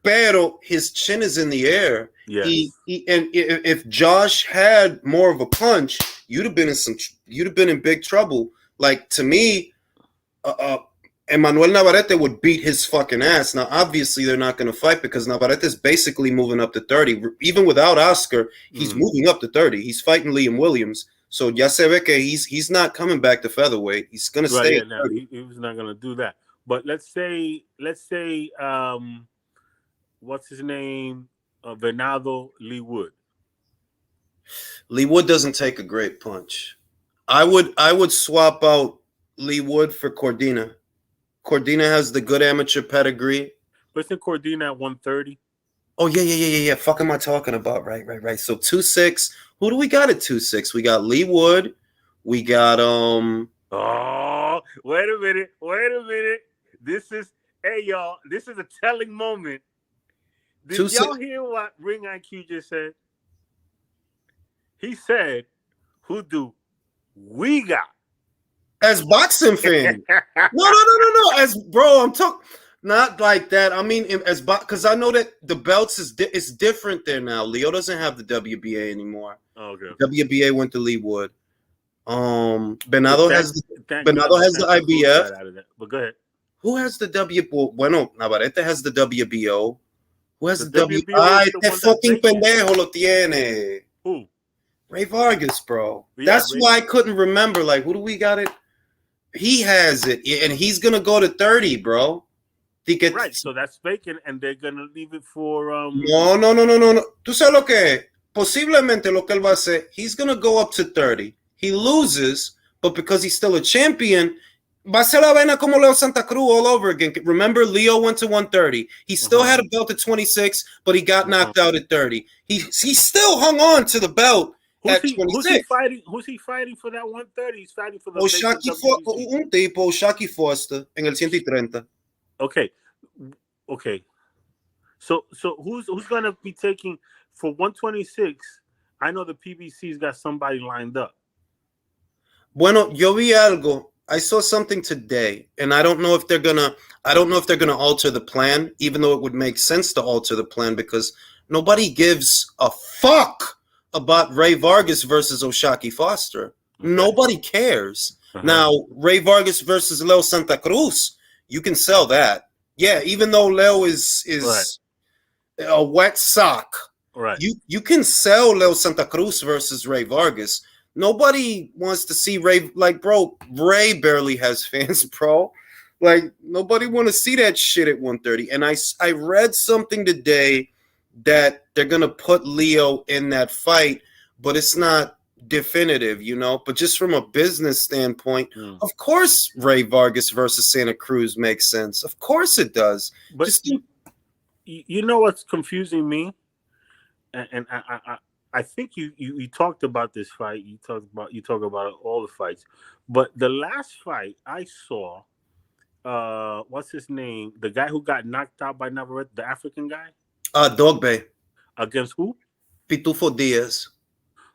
Pero his chin is in the air. Yes. And if Josh had more of a punch, you'd have been in big trouble. Like, to me, Emmanuel Navarrete would beat his fucking ass. Now, obviously, they're not going to fight because Navarrete is basically moving up to 30. Even without Oscar, he's moving up to 30. He's fighting Liam Williams. So ya se ve que he's not coming back to featherweight. He's going to stay. Yeah, no, he was not going to do that. But let's say, what's his name? Venado Lee Wood. Lee Wood doesn't take a great punch. I would swap out Lee Wood for Cordina. Cordina has the good amateur pedigree. But isn't Cordina at 130? Oh, yeah. Fuck am I talking about? Right. So 2-6. Who do we got at 2-6? We got Lee Wood. We got Oh, wait a minute. This is a telling moment. Did y'all hear what Ring IQ just said? He said, "Who do we got?" As boxing fan. No. As bro, I'm talking not like that. I mean, as because I know that the belts is different there now. Leo doesn't have the WBA anymore. Okay. WBA went to Lee Wood. Venado has the IBF. But go ahead. Who has the Bueno, Navarrete has the WBO. Who has the WBO? Este fucking pendejo lo tiene. Who? Ray Vargas, bro. Yeah, That's why I couldn't remember. Like, who do we got it? He has it, and he's gonna go to 30, bro. Right, so that's vacant, and they're gonna leave it for No. Tú sabes lo que posiblemente lo que él va a hacer. He's gonna go up to 30. He loses, but because he's still a champion, va a ser la vena como Leo Santa Cruz all over again. Remember, Leo went to 130. He still had a belt at 26, but he got knocked out at 30. He still hung on to the belt. At 26. Who's he fighting for that 130? He's fighting for the un tipo, Shaki Foster, en el 130. Okay. So who's gonna be taking for 126? I know the PBC's got somebody lined up. Bueno, yo vi algo. I saw something today, and I don't know if they're gonna alter the plan, even though it would make sense to alter the plan because nobody gives a fuck about Ray Vargas versus Oshaki Foster. Okay. Nobody cares. Now, Ray Vargas versus Leo Santa Cruz, you can sell that. Yeah, even though Leo is right. A wet sock, right? You can sell Leo Santa Cruz versus Ray Vargas. Nobody wants to see Ray. Like, bro, Ray barely has fans, bro. Like, nobody want to see that shit at 130. And I read something today that they're going to put Leo in that fight, but it's not definitive, you know? But just from a business standpoint, of course Ray Vargas versus Santa Cruz makes sense. Of course it does. But you know what's confusing me? And I think you talked about this fight. You talk about all the fights. But the last fight I saw, what's his name? The guy who got knocked out by Navarrete, the African guy? Dogbe. Against who? Pitufo Diaz.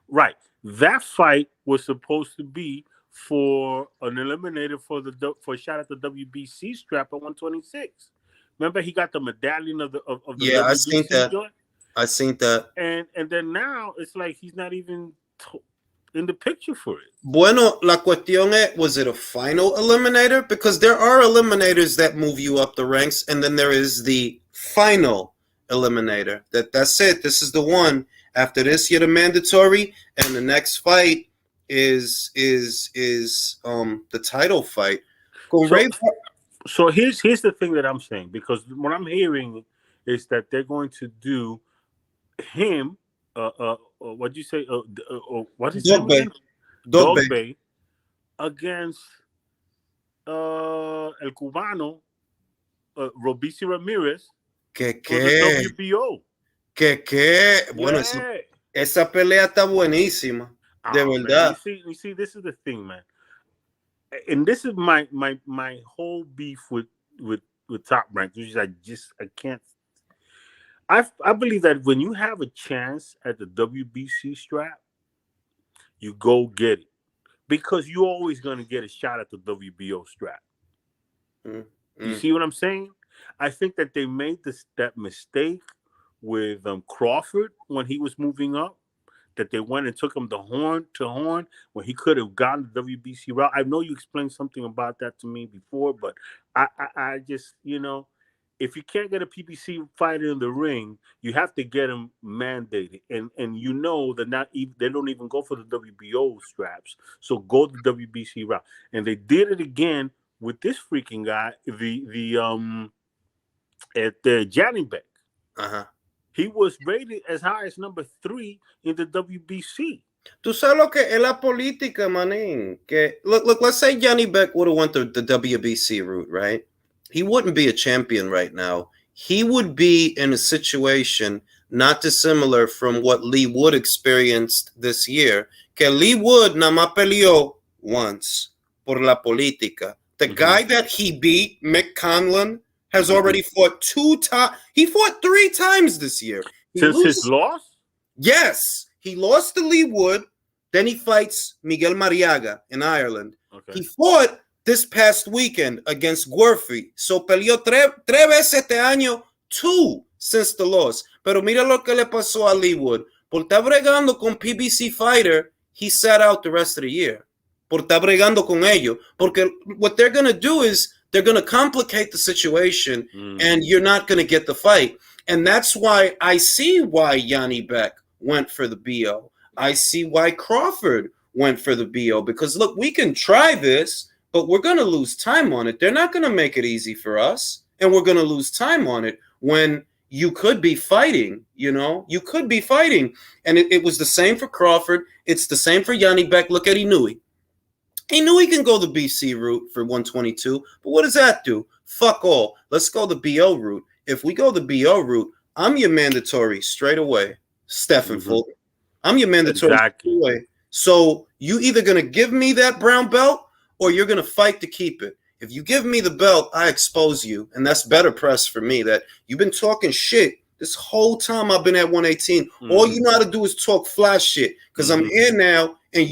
Right. That fight was supposed to be for an eliminator for a shot at the WBC strap at 126. Remember, he got the medallion of the yeah, WBC I seen that. joint? I seen that. And then now it's like he's not even in the picture for it. Bueno, la cuestión es, was it a final eliminator? Because there are eliminators that move you up the ranks, and then there is the final eliminator. That's it. This is the one. After this, you're the mandatory, and the next fight is the title fight. So here's the thing that I'm saying, because what I'm hearing is that they're going to do him. What do you say? What is it? Dogbe against el cubano Robici Ramirez. ¿Qué? WBO. ¿Qué? Bueno, esa pelea está buenísima. De verdad. You see, this is the thing, man. And this is my whole beef with Top Rank, which is I can't. I believe that when you have a chance at the WBC strap, you go get it, because you're always going to get a shot at the WBO strap. You see what I'm saying? I think that they made that mistake with Crawford when he was moving up. that they went and took him the horn to horn when he could have gotten the WBC route. I know you explained something about that to me before, but I just, if you can't get a PBC fighter in the ring, you have to get him mandated. And that they don't even go for the WBO straps. So go the WBC route. And they did it again with this freaking guy, at Johnny Beck. Uh-huh. He was rated as high as number 3 in the WBC. Tú sabes lo que es la política, manín. Que, look, let's say Johnny Beck would have went the WBC route, right? He wouldn't be a champion right now. He would be in a situation not dissimilar from what Lee Wood experienced this year. Que Lee Wood nada más peleó once por la política. The guy that he beat, Mick Conlon, has already fought 2 times. He fought 3 times this year. Since his loss? Yes. He lost to Lee Wood. Then he fights Miguel Mariaga in Ireland. Okay. He fought this past weekend against Guerfi. So peleó 3 veces este año, 2 since the loss. Pero mira lo que le pasó a Lee Wood. Por estar bregando con PBC fighter, he sat out the rest of the year. Por estar bregando con ellos. Porque what they're going to do is they're going to complicate the situation and you're not going to get the fight. And that's why I see why Yanni Beck went for the BO. I see why Crawford went for the BO. Because, look, we can try this, but we're going to lose time on it. They're not going to make it easy for us. And we're going to lose time on it when you could be fighting, You could be fighting. And it was the same for Crawford. It's the same for Yanni Beck. Look at Inoue. He knew he can go the BC route for 122, but what does that do? Fuck all. Let's go the BO route. If we go the BO route, I'm your mandatory straight away, Stephen Fulton. I'm your mandatory straight away. So you either going to give me that brown belt or you're going to fight to keep it. If you give me the belt, I expose you, and that's better press for me that you've been talking shit this whole time I've been at 118. All you know how to do is talk fly shit because I'm here now. And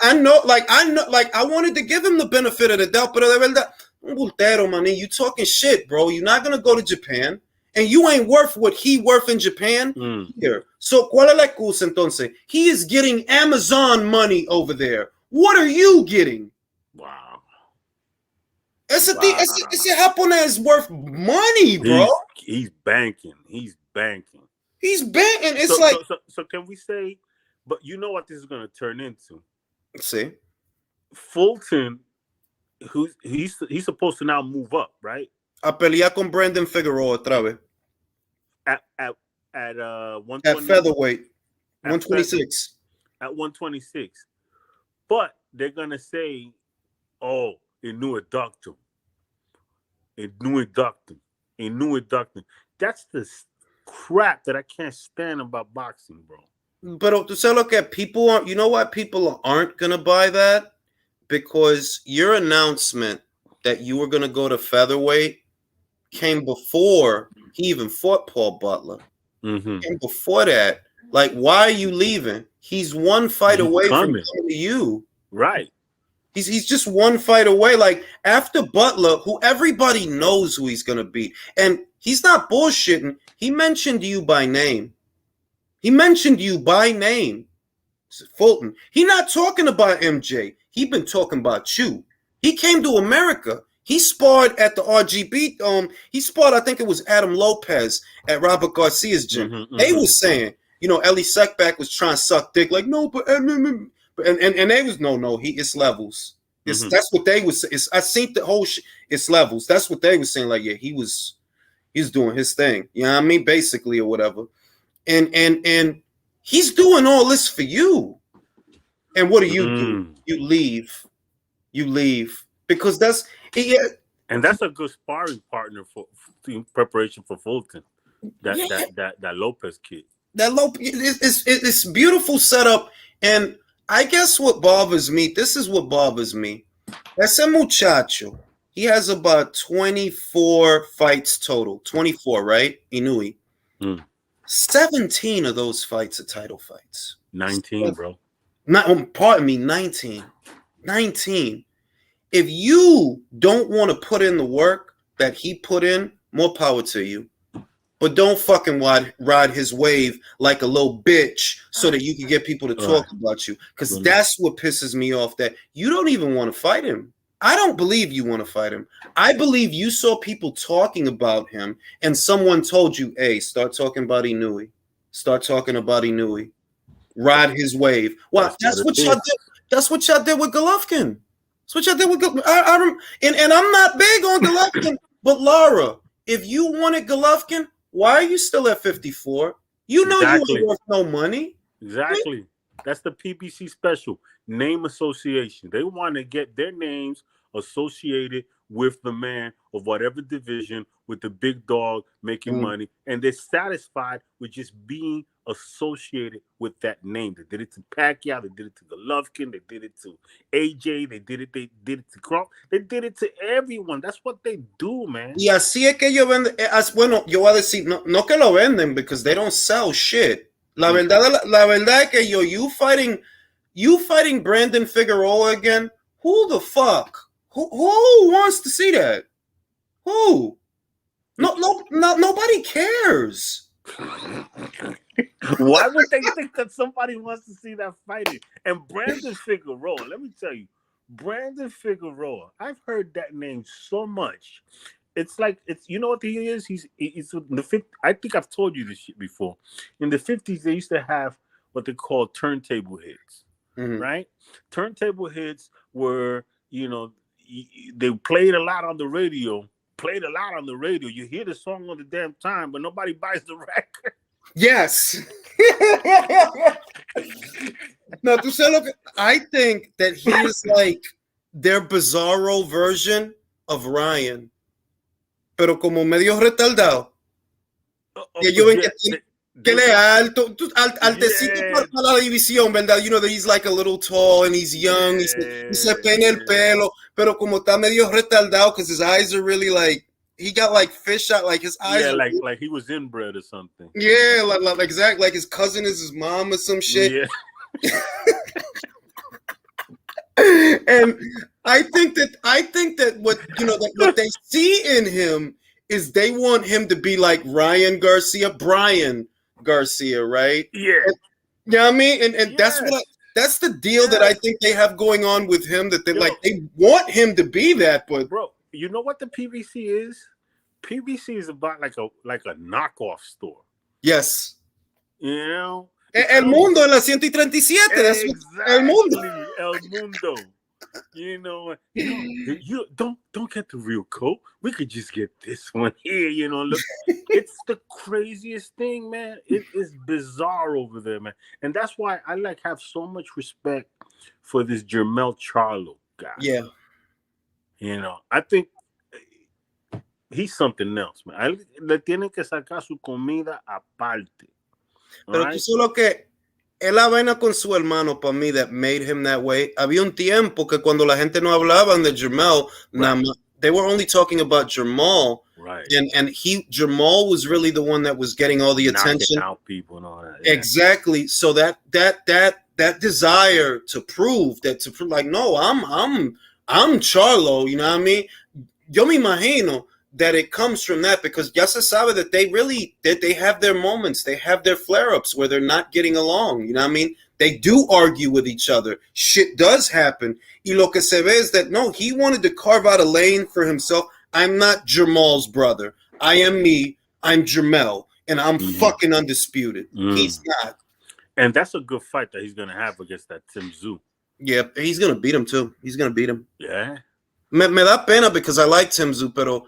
I wanted to give him the benefit of the doubt, but de verdad, un bultero, maní, you talking shit, bro. You're not going to go to Japan, and you ain't worth what he worth in Japan here. So, ¿cuál es la excusa entonces? He is getting Amazon money over there. What are you getting? Wow. Ese japonés worth money, bro. He's banking. He's banking. So can we say, but you know what this is going to turn into? See, Fulton, he's supposed to now move up, right? A pelear con Brandon Figueroa otra vez. At 120, at featherweight, 126. At 126, but they're gonna say, "Oh, a new inductor, a new inductor, a new inductor." That's the crap that I can't stand about boxing, bro. But to say, look at people aren't. You know what? People aren't gonna buy that because your announcement that you were gonna go to featherweight came before he even fought Paul Butler. And before that, like, why are you leaving? He's one fight away from coming to you, right? He's just one fight away. Like after Butler, who everybody knows who he's gonna beat, and he's not bullshitting. He mentioned you by name. He mentioned you by name, Fulton. He not talking about MJ. He been talking about you. He came to America. He sparred at the RGB. He sparred, I think it was Adam Lopez at Robert Garcia's gym. They was saying, Ellie Seckback was trying to suck dick. Like, no, but and they was no. It's levels. That's what they was. I seen the whole shit. It's levels. That's what they was saying. Like, yeah, he's doing his thing. You know what I mean? Basically, or whatever. And he's doing all this for you. And what do? You leave because that's. Yeah. And that's a good sparring partner for in preparation for Fulton. That Lopez kid. That Lopez, it's beautiful setup. And I guess what bothers me. This is what bothers me. Ese muchacho. He has about 24 fights total. 24, right? Inoue. 17 of those fights are title fights. 19, bro. Pardon me, 19. 19. If you don't want to put in the work that he put in, more power to you. but don't fucking ride his wave like a little bitch so that you can get people to talk about you. Because that's what pisses me off, that you don't even want to fight him. I don't believe you want to fight him. I believe you saw people talking about him and someone told you, hey, start talking about Inui. Start talking about Inui. Ride his wave. Well, that's what y'all did. That's what y'all did with Golovkin. That's what y'all did with Golovkin. And I'm not big on Golovkin, but Laura, if you wanted Golovkin, why are you still at 54? You know you ain't worth no money. Exactly. That's the PBC special. Name association. They want to get their names associated with the man of whatever division, with the big dog making money. And they're satisfied with just being associated with that name. They did it to Pacquiao. They did it to Golovkin. They did it to AJ. They did it to Crawford. They did it to everyone. That's what they do, man. Y así es que ellos venden. Bueno, yo voy a decir, no que lo venden, because they don't sell shit. La verdad es que you fighting Brandon Figueroa again? Who the fuck? Who wants to see that? Who? No, nobody cares. Why would they think that somebody wants to see that fighting? And Brandon Figueroa, let me tell you, Brandon Figueroa, I've heard that name so much. It's like, you know what he is? He's in the 50s. I think I've told you this shit before. In the 50s, they used to have what they call turntable hits, right? Turntable hits were, they played a lot on the radio. You hear the song all the damn time, but nobody buys the record. Yes. No, tú sabes lo que, I think that he is like their bizarro version of Ryan, pero como medio retardado. Que yo ven que le alto, altecito para la división, ¿verdad? You know that he's like a little tall and he's young, y se peina el pelo, pero como está medio retardado because his eyes are really like, he got like fish out, like his eyes. Yeah, like he was inbred or something. Yeah, like exactly, like his cousin is his mom or some shit. Yeah. And I think that what they see in him is they want him to be like Brian Garcia, right? Yeah. You know what I mean? And that's the deal that I think they have going on with him, that they they want him to be that, but bro, you know what the PBC is? PBC is about like a knockoff store. Yes. You know? El Mundo en la 137. That's exactly. El Mundo. El Mundo. You don't get the real coat. We could just get this one here. Look, it's the craziest thing, man. It is bizarre over there, man. And that's why I have so much respect for this Jermell Charlo guy. Yeah. I think he's something else, man. Le tienen que sacar su comida aparte. Pero tú sabes que es la vaina con su hermano, para mí, that made him that way. Había un tiempo que cuando la gente no hablaban de Jermell, they were only talking about Jermall. Right. And Jermall was really the one that was getting all the attention. Out people and all that. Yeah. Exactly. So that desire to prove like, no, I'm Charlo, you know what I mean? Yo me imagino that it comes from that, because ya se sabe that they have their moments, they have their flare-ups where they're not getting along, you know what I mean? They do argue with each other. Shit does happen. Y lo que se ve is that, no, he wanted to carve out a lane for himself. I'm not Jermall's brother. I am me. I'm Jermell, and I'm fucking undisputed. He's not. And that's a good fight that he's going to have against that Tim Tszyu. Yeah, he's going to beat him, too. He's going to beat him. Yeah. Me da pena because I like Tim Tszyu, pero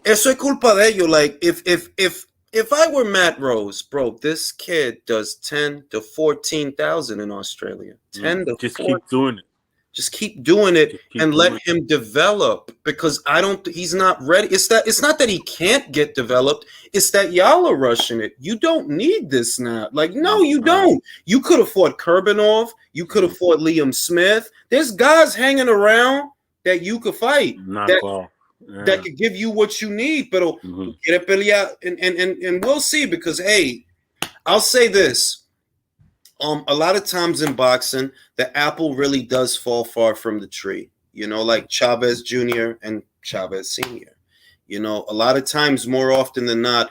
eso es culpa de ellos. Like, if I were Matt Rose, bro, this kid does 10 to 14,000 in Australia. 10 to just 14. Keep doing it. Just keep doing it and let him develop, because he's not ready. It's not that he can't get developed. It's that y'all are rushing it. You don't need this now. Like, no, you don't. You could have fought Kurbanov. You could have fought Liam Smith. There's guys hanging around that you could fight. That could give you what you need. Pero quiere pelear, and we'll see, because, hey, I'll say this. A lot of times in boxing, the apple really does fall far from the tree. Like Chavez Jr. and Chavez Sr. A lot of times, more often than not,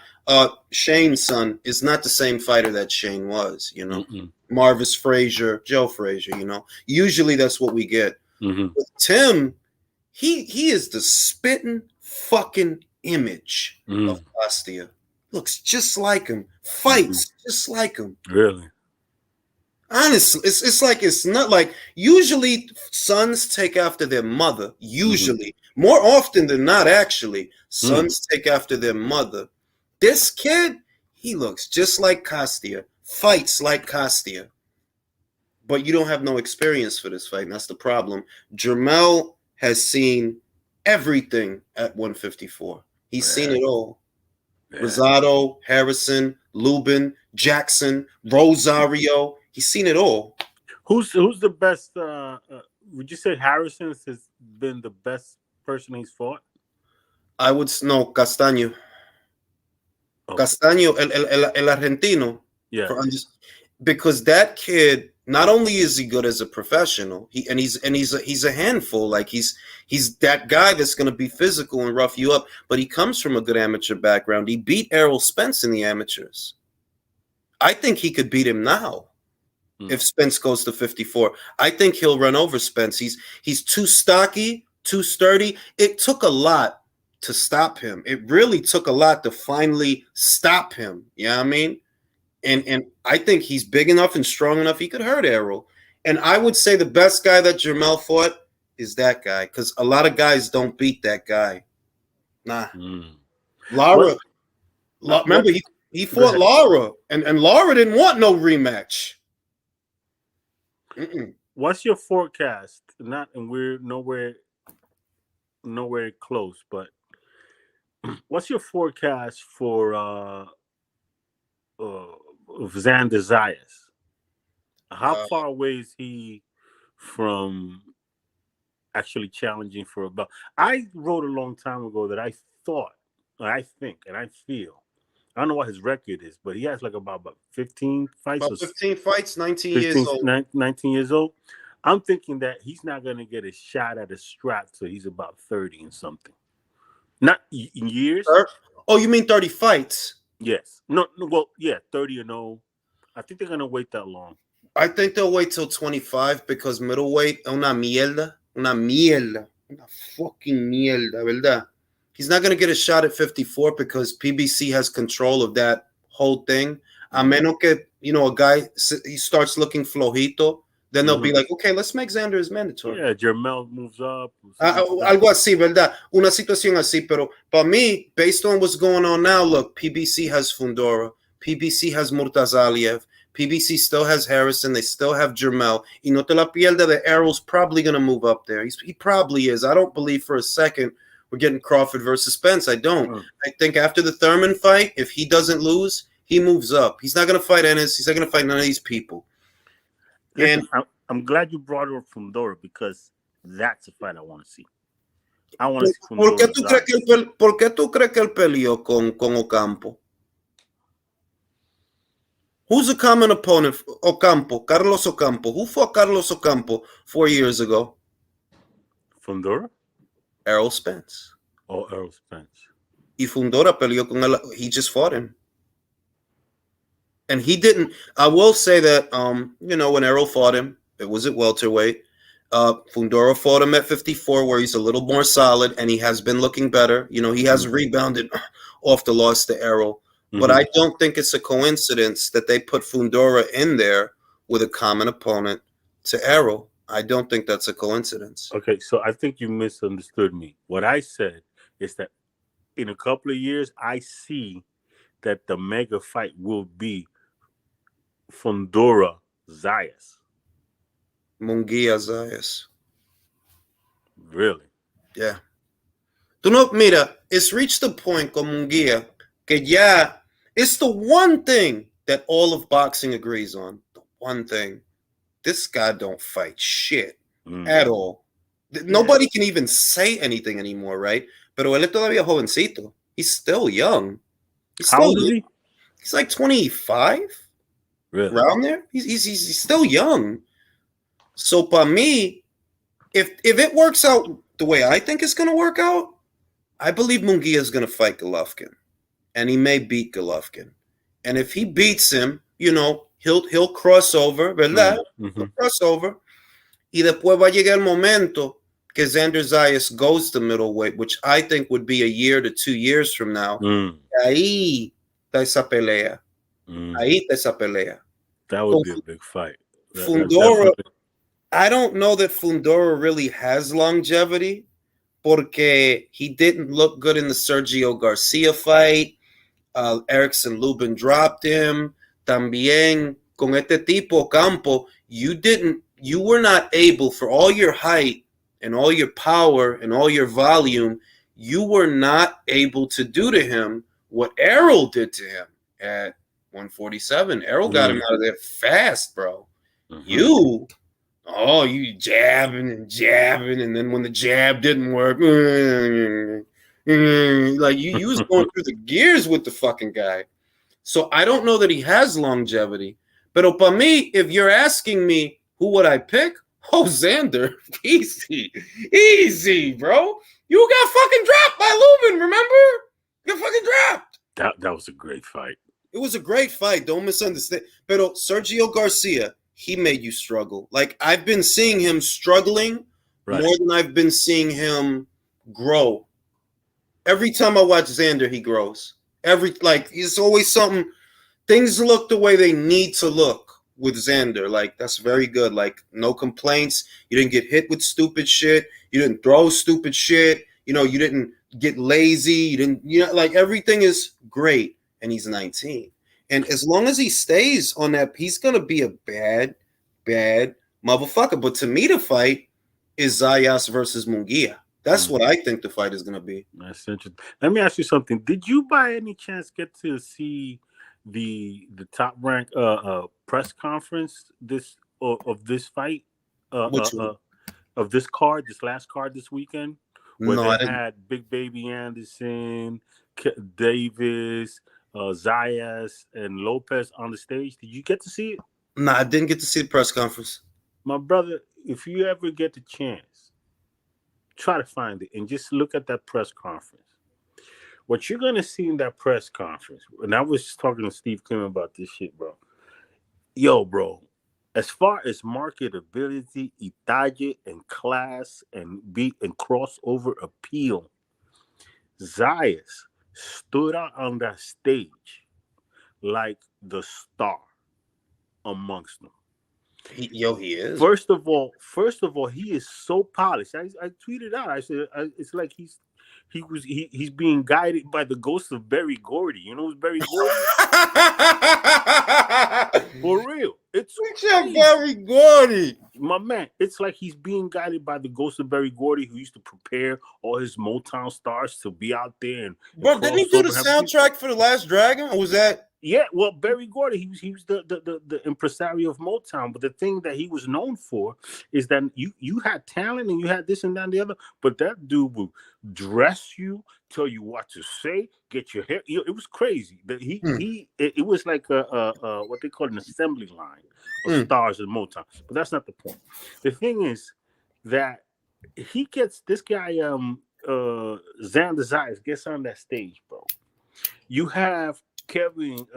Shane's son is not the same fighter that Shane was, you know. Mm-mm. Marvis Frazier, Joe Frazier, you know. Usually that's what we get. Mm-hmm. With Tim, he is the spitting fucking image of Bastia. Looks just like him. Fights just like him. Really? Honestly, it's like it's not like usually sons take after their mother. Usually, more often than not, actually, sons take after their mother. This kid, he looks just like Costia, fights like Costia, but you don't have no experience for this fight. And that's the problem. Jermel has seen everything at 154. He's seen it all. Yeah. Rosado, Harrison, Lubin, Jackson, Rosario. He's seen it all. Who's the best? Would you say Harrison has been the best person he's fought? I would no Castaño. Oh. Castaño, el argentino. Yeah. Because that kid, not only is he good as a professional, he's a handful. Like he's that guy that's going to be physical and rough you up. But he comes from a good amateur background. He beat Errol Spence in the amateurs. I think he could beat him now. If Spence goes to 54, I think he'll run over Spence. He's too stocky, too sturdy. It took a lot to stop him. It really took a lot to finally stop him. You know what I mean? And I think he's big enough and strong enough he could hurt Errol. And I would say the best guy that Jermel fought is that guy, because a lot of guys don't beat that guy. Nah. Lara, remember he fought Lara, and Lara didn't want no rematch. What's your forecast? And we're nowhere close, but what's your forecast for Xander Zayas? How far away is he from actually challenging for a belt? I wrote a long time ago that I think, and I feel, I don't know what his record is, but he has like about 15 fights. About 15 fights, 19 years old. 19 years old. I'm thinking that he's not going to get a shot at a strap till he's about 30 and something. Not in years. Oh, you mean 30 fights? Yes. No, well, yeah, 30 and 0. I think they're going to wait that long. I think they'll wait till 25 because middleweight, una mierda, una fucking mierda, ¿verdad? He's not going to get a shot at 54 because PBC has control of that whole thing. A menos que, a guy, he starts looking flojito, then they'll be like, okay, let's make Xander as mandatory. Yeah, Jermel moves up. Algo así, ¿verdad? Una situación así, pero para mí, based on what's going on now, look, PBC has Fundora, PBC has Murtazaliev, PBC still has Harrison, they still have Jermel. Y no te la pierda, the Errol's probably going to move up there. He probably is. I don't believe for a second we're getting Crawford versus Spence. I don't. I think after the Thurman fight, if he doesn't lose, he moves up. He's not going to fight Ennis. He's not going to fight none of these people. Listen, and I'm glad you brought up Fundora because that's a fight I want to see. I want to see Fundora. ¿Por qué tú crees que él peleó con Ocampo? Who's a common opponent? Ocampo, Carlos Ocampo. Who fought Carlos Ocampo 4 years ago? Fundora? Errol Spence. Oh, Errol Spence. Y Fundora peleó con él. He just fought him. And he didn't. I will say that, when Errol fought him, it was at welterweight. Fundora fought him at 54, where he's a little more solid, and he has been looking better. He has rebounded off the loss to Errol. But I don't think it's a coincidence that they put Fundora in there with a common opponent to Errol. I don't think that's a coincidence. Okay, so I think you misunderstood me. What I said is that in a couple of years, I see that the mega fight will be Fundora Zayas. Munguia Zayas. Really? Yeah. Mira, it's reached the point con Munguia que ya, it's the one thing that all of boxing agrees on. The one thing. This guy don't fight shit at all. Nobody can even say anything anymore, right? Pero él es todavía jovencito. He's still young. How old is he? He's like 25. Really? Around there. He's still young. So para me, if it works out the way I think it's going to work out, I believe Munguia is going to fight Golovkin. and he may beat Golovkin. And if he beats him, he'll cross over, ¿verdad? He'll cross over. Y después va a llegar el momento que Xander Zayas goes to middleweight, which I think would be a year to 2 years from now. Ahí está esa pelea. Ahí está esa pelea. That would be a big fight. Fundora, I don't know that Fundora really has longevity porque he didn't look good in the Sergio Garcia fight. Erickson Lubin dropped him. También con este tipo Campo, you were not able, for all your height and all your power and all your volume, you were not able to do to him what Errol did to him at 147. Errol got him out of there fast, bro. You jabbing, and then when the jab didn't work, like you was going through the gears with the fucking guy. So I don't know that he has longevity. But para mí, if you're asking me who would I pick, Xander, easy, bro. You got fucking dropped by Lubin, remember? You got fucking dropped. That was a great fight. It was a great fight. Don't misunderstand. But Sergio Garcia, he made you struggle. Like, I've been seeing him struggling more than I've been seeing him grow. Every time I watch Xander, he grows. It's always something. Things look the way they need to look with Xander. Like, that's very good. Like, no complaints. You didn't get hit with stupid shit. You didn't throw stupid shit. You didn't get lazy. You didn't, like, everything is great. And he's 19. And as long as he stays on that, he's going to be a bad, bad motherfucker. But to me, the fight is Zayas versus Munguia. That's what I think the fight is going to be. That's interesting. Let me ask you something. Did you by any chance get to see the Top Rank press conference of this fight? Of this card, this last card this weekend? Where they had Big Baby Anderson, Davis, Zayas, and Lopez on the stage. Did you get to see it? No, I didn't get to see the press conference. My brother, if you ever get the chance, try to find it and just look at that press conference. What you're going to see in that press conference, and I was just talking to Steve Kim about this shit, bro. Yo, bro, as far as marketability, italle, and class, and crossover appeal, Zayas stood out on that stage like the star amongst them. He is. First of all, he is so polished. I tweeted out. I said it's like he's being guided by the ghost of Berry Gordy. You know who's Berry Gordy? For real. It's Berry Gordy. My man, it's like he's being guided by the ghost of Berry Gordy, who used to prepare all his Motown stars to be out there. Bro, didn't he do the soundtrack for The Last Dragon? Or was that? Yeah, well, Berry Gordy, he was the impresario of Motown. But the thing that he was known for is that you had talent and you had this and that and the other, but that dude would dress you, tell you what to say, get your hair. It was crazy. That it was like a what they call an assembly line of stars in Motown. But that's not the point. The thing is that he gets this guy Xander Zayas gets on that stage, bro. You have Kevin,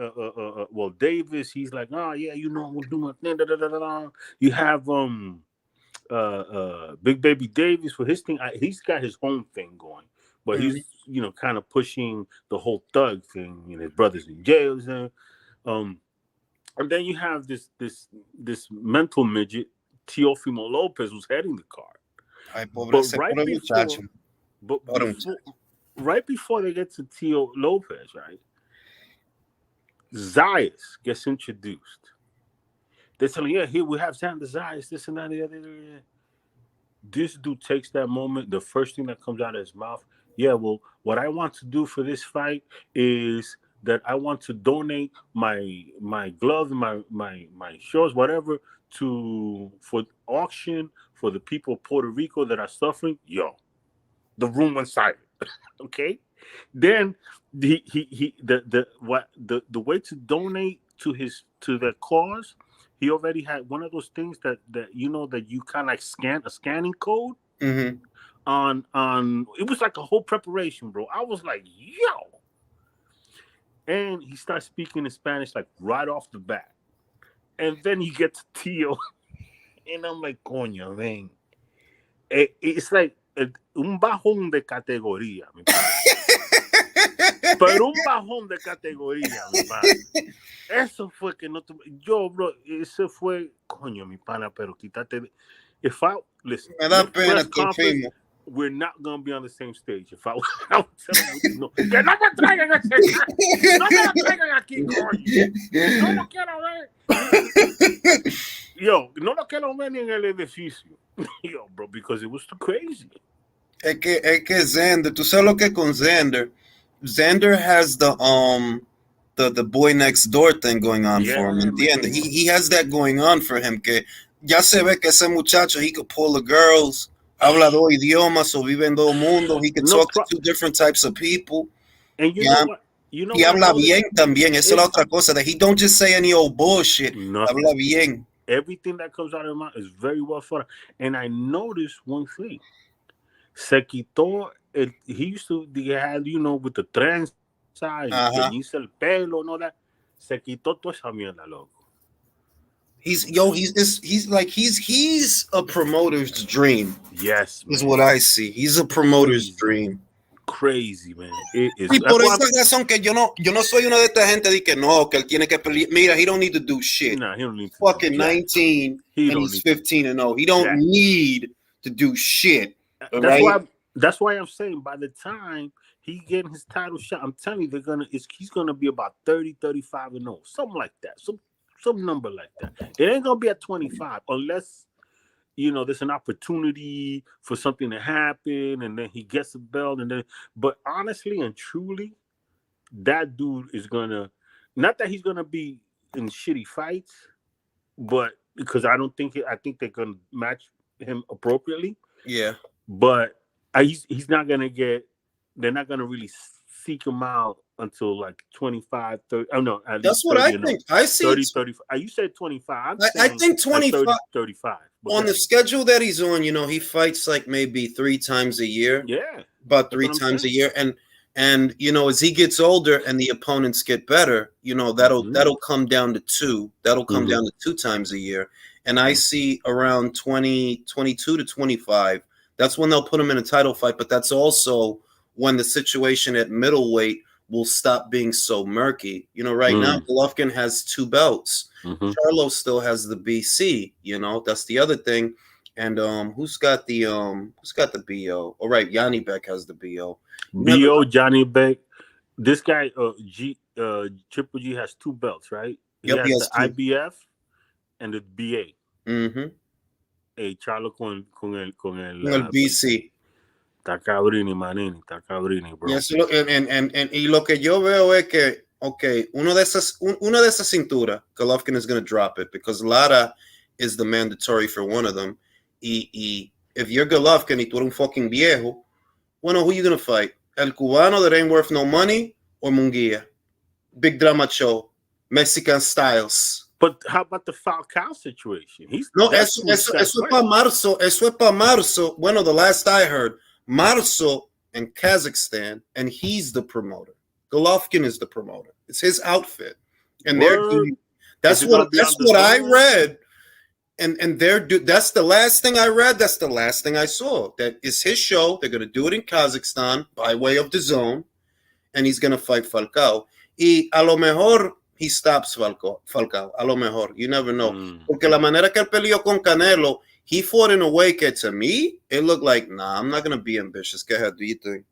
Davis, he's like, oh yeah, I'm gonna do my thing. You have Big Baby Davis for his thing. He's got his own thing going, but he's kind of pushing the whole thug thing. His brother's in jail, and then you have this mental midget, Teofimo Lopez, who's heading the card. Right before they get to Teo Lopez, right? Zayas gets introduced. They're telling you, here we have Xander Zayas, this and that, the other. This dude takes that moment. The first thing that comes out of his mouth, what I want to do for this fight is that I want to donate my gloves, my shorts, whatever, for auction for the people of Puerto Rico that are suffering. The room went silent. Okay. Then the way to donate to that cause, he already had one of those things that you kind of like scan a scanning code on it was like a whole preparation, bro. I was like, and he starts speaking in Spanish like right off the bat. And then he gets Tio, and I'm like, coño, man. It's like un bajón de categoría, mi pana. Pero un bajón de categoría, mi pana. Eso fue que no tuve. Yo, bro, ese fue, coño, mi pana, pero quítate. If I listen, Me da next pena, press conference, Teofimo. we're not gonna be on the same stage. If I was telling you, no, que no me traigan ese, no me lo traigan aquí, coño. No lo quiero ver. Yo, no lo quiero ver ni en el edificio. Yo, bro, because it was too crazy. Es que Xander, tú sabes lo que con Xander. Xander has the boy next door thing going on for him. ¿Entiendes? He has that going on for him. Que ya se ve que ese muchacho, he could pull the girls, habla dos idiomas, o vive en todo mundo. He could talk to two different types of people. And you know what? You know y habla bien también. Esa es la otra cosa. That he don't just say any old bullshit. Nothing. Habla bien. Everything that comes out of his mouth is very well thought out. And I noticed one thing. Se quitó he used to had, with the trenza y teñirse el pelo and all that. Se quitó toda esa mierda, loco. He's a promoter's dream. Yes, man. Is what I see. He's a promoter's dream. Crazy, man. It is. Y por esa razón que yo no soy una de esta gente de que no, que él tiene que pelear. Mira, he don't need to do shit. Nah, he don't need to. Fucking 19 and he's 15-0. He don't need to do shit. That's why I'm saying by the time he getting his title shot, I'm telling you he's gonna be about 30, 35 and 0. Something like that. Some number like that. It ain't gonna be at 25 unless there's an opportunity for something to happen, and then he gets a belt, and then. But honestly and truly, that dude is gonna. Not that he's gonna be in shitty fights, but because I think they're gonna match him appropriately. Yeah. But he's not gonna get. They're not gonna really seek him out until like 25, 30. Oh no, at that's least what 30, I think. I see 30, 35. You said 25. I think 25, 30, 35. On the schedule that he's on, he fights like maybe 3 times a year. Yeah, about 3 times a year, and as he gets older and the opponents get better, that'll come down to 2. That'll come down to 2 times a year, and I see around 22 to 25. That's when they'll put him in a title fight, but that's also when the situation at middleweight will stop being so murky. Right now, Golovkin has 2 belts. Charlo still has the BC. That's the other thing. And who's got the BO? All right, Yanni Beck has the BO. BO Johnny Beck. This guy, Triple G has 2 belts, right? He has the 2. IBF and the BA. Mm-hmm. Hey, Charlo con el BC. Está cabrini, manini, está cabrini, bro. Yes, y lo que yo veo es que, una de esas cinturas, Golovkin is going to drop it because Lara is the mandatory for one of them. Y if you're Golovkin y tú eres un fucking viejo, bueno, who you going to fight? El cubano that ain't worth no money or Munguia? Big drama show, Mexican styles. But how about the Falcao situation? Eso es para marzo. Eso es para marzo. Bueno, the last I heard, marzo in Kazakhstan, and he's the promoter. Golovkin is the promoter. It's his outfit, and that's what I read. And that's the last thing I read. That's the last thing I saw. That is his show. They're going to do it in Kazakhstan by way of the zone, and he's going to fight Falcao. Y a lo mejor he stops Falcao. A lo mejor. You never know. Porque la manera que él peleó con Canelo, he fought in a way that to me, it looked like, nah, I'm not going to be ambitious. Go ahead. Do you think?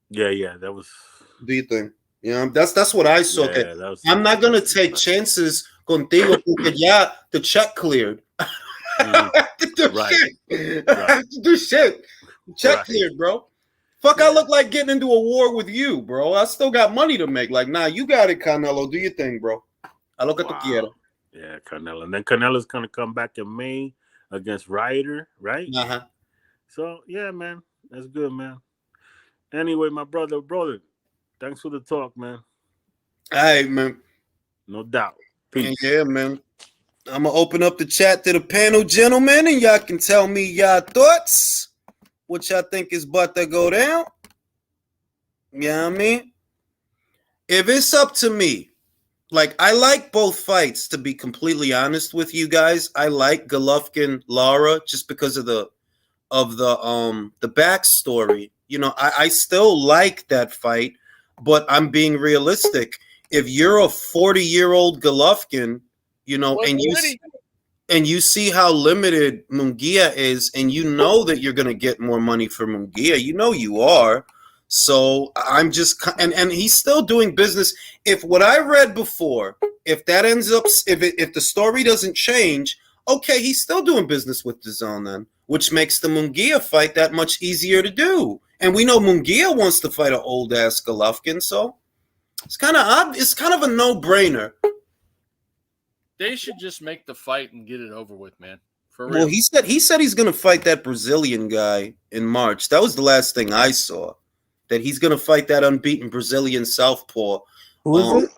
Yeah, that was. Do you think? That's what I saw. Yeah, I'm not going to take chances contigo porque ya the check cleared. Do shit. Check cleared, bro. Fuck, I look like getting into a war with you, bro. I still got money to make. Like, nah, you got it, Canelo. Do your thing, bro. I look at the quiero. Yeah, Canelo. And then Canelo's going to come back in May against Ryder, right? Uh-huh. So, yeah, man. That's good, man. Anyway, my brother, thanks for the talk, man. All right, man. No doubt. Peace. Yeah, man. I'm going to open up the chat to the panel, gentlemen, and y'all can tell me y'all thoughts. What y'all think is about to go down. You know what I mean? If it's up to me, like I like both fights. To be completely honest with you guys, I like Golovkin Lara just because of the backstory. You know, I still like that fight, but I'm being realistic. If you're a 40-year-old Golovkin, you know, and you see how limited Munguia is, and you know that you're going to get more money for Munguia. You know you are. So I'm just and he's still doing business. If what I read before, if that ends up, if the story doesn't change, okay, he's still doing business with DAZN then, which makes the Munguia fight that much easier to do. And we know Munguia wants to fight an old ass Golovkin, so it's kind of odd. It's kind of a no-brainer. They should just make the fight and get it over with, man. For real. Well, he said he's going to fight that Brazilian guy in March. That was the last thing I saw. That he's going to fight that unbeaten Brazilian southpaw. Who is it?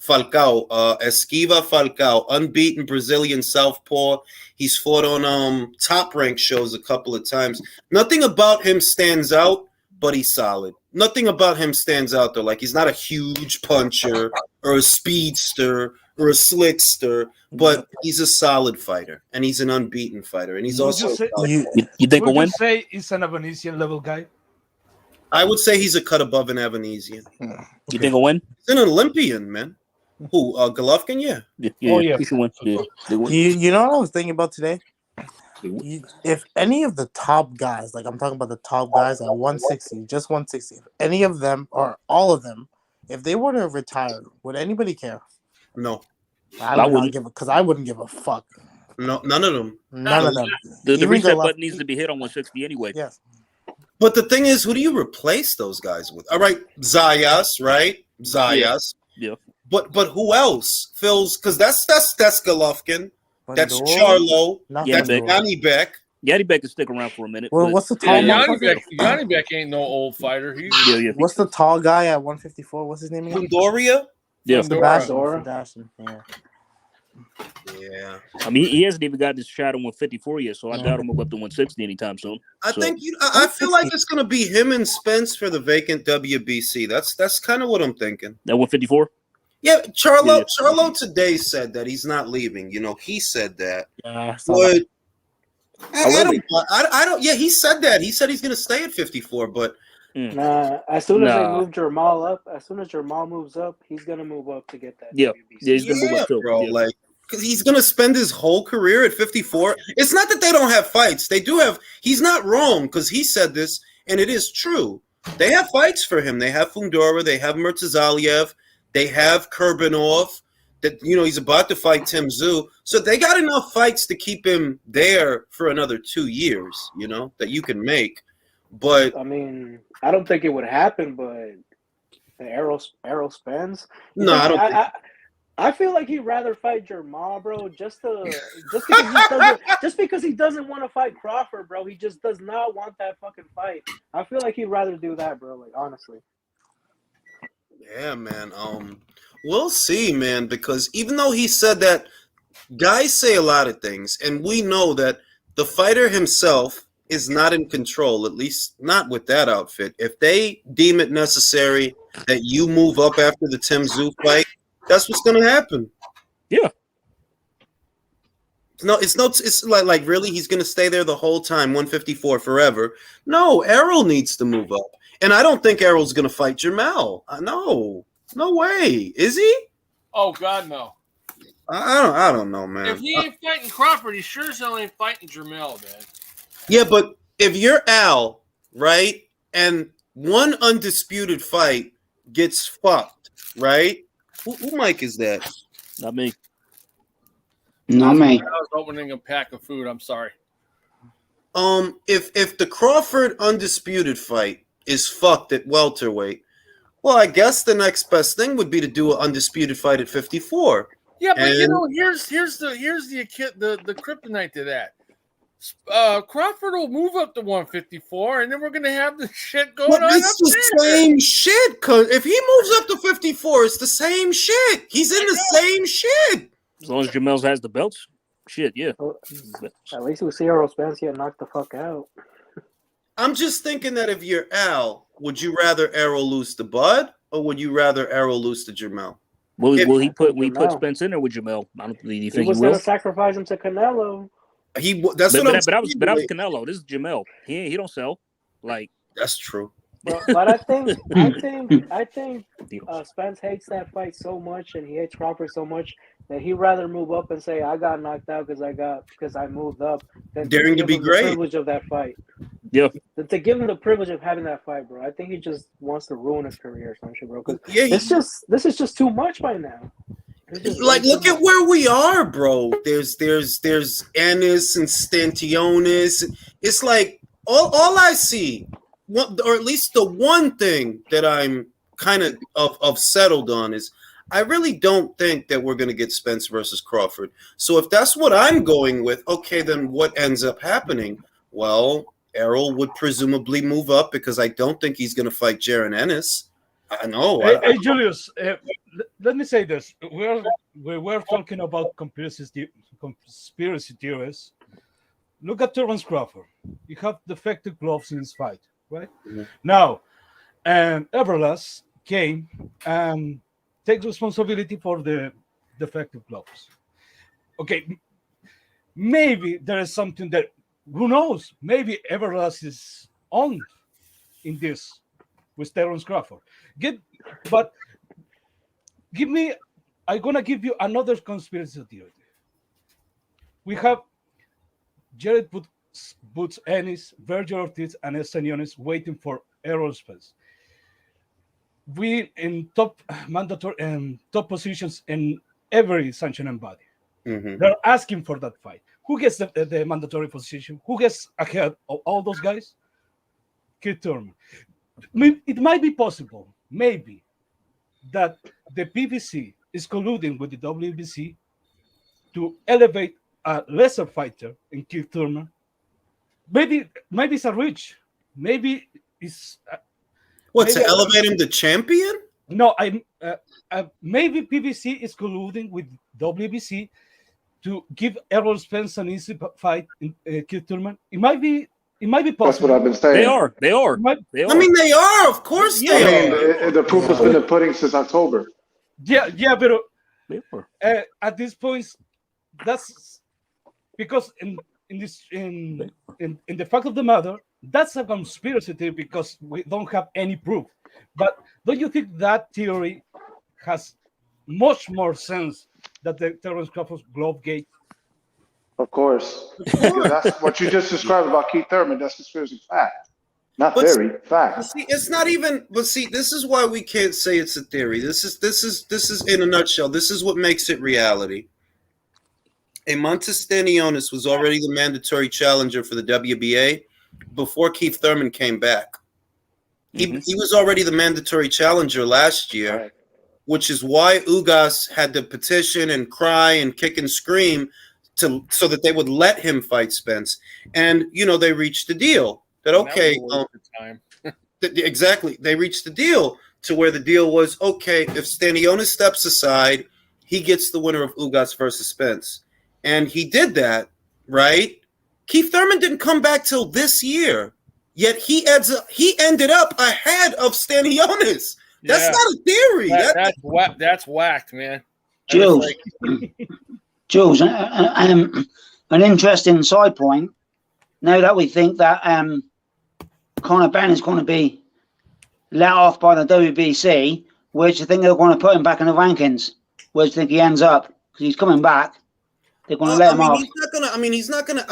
Falcao, Esquiva Falcao, unbeaten Brazilian southpaw. He's fought on top rank shows a couple of times. Nothing about him stands out, but he's solid. Nothing about him stands out though. Like he's not a huge puncher or a speedster or a slickster, but he's a solid fighter and he's an unbeaten fighter, and he's also. You think he'll win? Say he's an Evanesian level guy. I would say he's a cut above an Evanesian. You think he'll win? He's an Olympian, man. Who? Golovkin? Yeah. Yeah. He should win. Yeah. You know what I was thinking about today? If any of the top guys, like I'm talking about the top guys at 160, just 160, if any of them or all of them, if they were to retire, would anybody care? No. I wouldn't give because I wouldn't give a fuck. No, none of them. None of them. The reset button needs to be hit on 160 anyway. Yes. But the thing is, who do you replace those guys with? All right, Zayas, right? Zayas. Yeah. But who else? Phil's because that's Golovkin. That's Charlo. That's Yanni Beck. Yanni Beck can stick around for a minute. Well, what's the tall Yanni Beck ain't no old fighter. What's the tall guy at 154? What's his name again? Fundoria? Yeah. Sebastian. Yeah. I mean, he hasn't even got his shot on 154 yet, so I doubt he'll move up to 160 anytime soon. I feel like it's going to be him and Spence for the vacant WBC. That's kind of what I'm thinking. That 154? Yeah, Charlo today said that he's not leaving. You know, he said that. Yeah. But I don't. Yeah, he said that. He said he's going to stay at 54, but. Nah, as soon as they move Jamal up, as soon as Jamal moves up, he's gonna move up to get that. Yeah, he's gonna move up too, bro. Yeah. Like, because he's gonna spend his whole career at 54. It's not that they don't have fights; they do have. He's not wrong because he said this, and it is true. They have fights for him. They have Fundora, they have Murtazaliev, they have Kurbanov. That he's about to fight Tim Tszyu, so they got enough fights to keep him there for another 2 years. That you can make. But I mean, I don't think it would happen. But Errol Spence. No, I don't. I feel like he'd rather fight Jamal, bro. Just because he doesn't want to fight Crawford, bro. He just does not want that fucking fight. I feel like he'd rather do that, bro. Like honestly. Yeah, man. We'll see, man. Because even though he said that, guys say a lot of things, and we know that the fighter himself is not in control, at least not with that outfit. If they deem it necessary that you move up after the Tim Tszyu fight, that's what's going to happen. Yeah. It's like really he's going to stay there the whole time, 154 forever. No, Errol needs to move up. And I don't think Errol's going to fight Jamal. No way. Is he? Oh, God, no. I don't know, man. If he ain't fighting Crawford, he sure as hell ain't fighting Jamal, man. Yeah, but if you're Al, right, and one undisputed fight gets fucked, right? Who mic is that? Not me. Not me. I was opening a pack of food. I'm sorry. If the Crawford undisputed fight is fucked at welterweight, well, I guess the next best thing would be to do an undisputed fight at 54. Yeah, but here's the kryptonite to that. Crawford will move up to 154, and then we're gonna have the shit going on. It's the same shit. Cause if he moves up to 54, it's the same shit. He's in the same shit. As long as Jamel has the belts, shit, yeah. Well, at least we see Errol Spence get knocked the fuck out. I'm just thinking that if you're Al, would you rather Errol lose to Bud or would you rather Errol lose to Jamel? Will If he put Jamel. Spence in there with Jamel? I don't. Do you He think was he will? gonna sacrifice him to Canelo. that's But, what I'm but, I was saying. Canelo. This is Jamel. He don't sell. Like That's true. But I think Spence hates that fight so much, and he hates Crawford so much that he'd rather move up and say I got knocked out because I moved up than Daring to give be him great. the privilege of that fight. Yeah. To give him the privilege of having that fight, bro. I think he just wants to ruin his career or some shit, bro. Because this is just too much by now. Like, look at where we are, bro. There's Ennis and Stantionis. It's like all I see, or at least the one thing that I'm kind of settled on is I really don't think that we're going to get Spence versus Crawford. So if that's what I'm going with, okay, then what ends up happening? Well, Errol would presumably move up because I don't think he's going to fight Jaron Ennis. I know. Hey, Julius, let me say this. We were talking about conspiracy theories. Look at Terence Crawford. You have defective gloves in his fight, right? Mm-hmm. Now, Everlast came and takes responsibility for the defective gloves. Okay, maybe there is something that, who knows? Maybe Everlast is on in this with Terence Crawford. I'm gonna give you another conspiracy theory. We have Jared Boots Ennis, Virgil Ortiz, and Estañones waiting for Errol Spence. We in top mandatory and top positions in every sanctioning body. Mm-hmm. They're asking for that fight. Who gets the mandatory position? Who gets ahead of all those guys? Keith Thurman. It might be possible, maybe, that the PBC is colluding with the WBC to elevate a lesser fighter in Keith Thurman. Maybe it's a reach. Maybe it's to elevate him to champion? No, maybe PBC is colluding with WBC to give Errol Spence an easy fight in Keith Thurman. It might be possible. That's what I've been saying. They are. They are. I mean, they are. Of course, Yeah. they are. The proof has been in the pudding since October. Yeah, but at this point, that's because in the fact of the matter, that's a conspiracy theory because we don't have any proof. But don't you think that theory has much more sense than the Terence Crawford glove gate? Of course. That's what you just described about Keith Thurman. That's conspiracy fact. Not theory, fact. See, it's not even. But see, this is why we can't say it's a theory. This is in a nutshell. This is what makes it reality. Montes Stanionis was already the mandatory challenger for the WBA before Keith Thurman came back. He was already the mandatory challenger last year, right, which is why Ugas had to petition and cry and kick and scream so that they would let him fight Spence. And they reached a deal. Exactly. They reached the deal to where the deal was, okay, if Stanionis steps aside, he gets the winner of Ugas versus Spence. And he did that, right? Keith Thurman didn't come back till this year, yet he ended up ahead of Stanionis. That's not a theory. That's whacked, man. Jules, Jules, an interesting side point. Now that we think that Conor Benn is going to be let off by the WBC, where do you think they're going to put him back in the rankings? Where do you think he ends up? Because he's coming back. They're going to let him off. He's not gonna.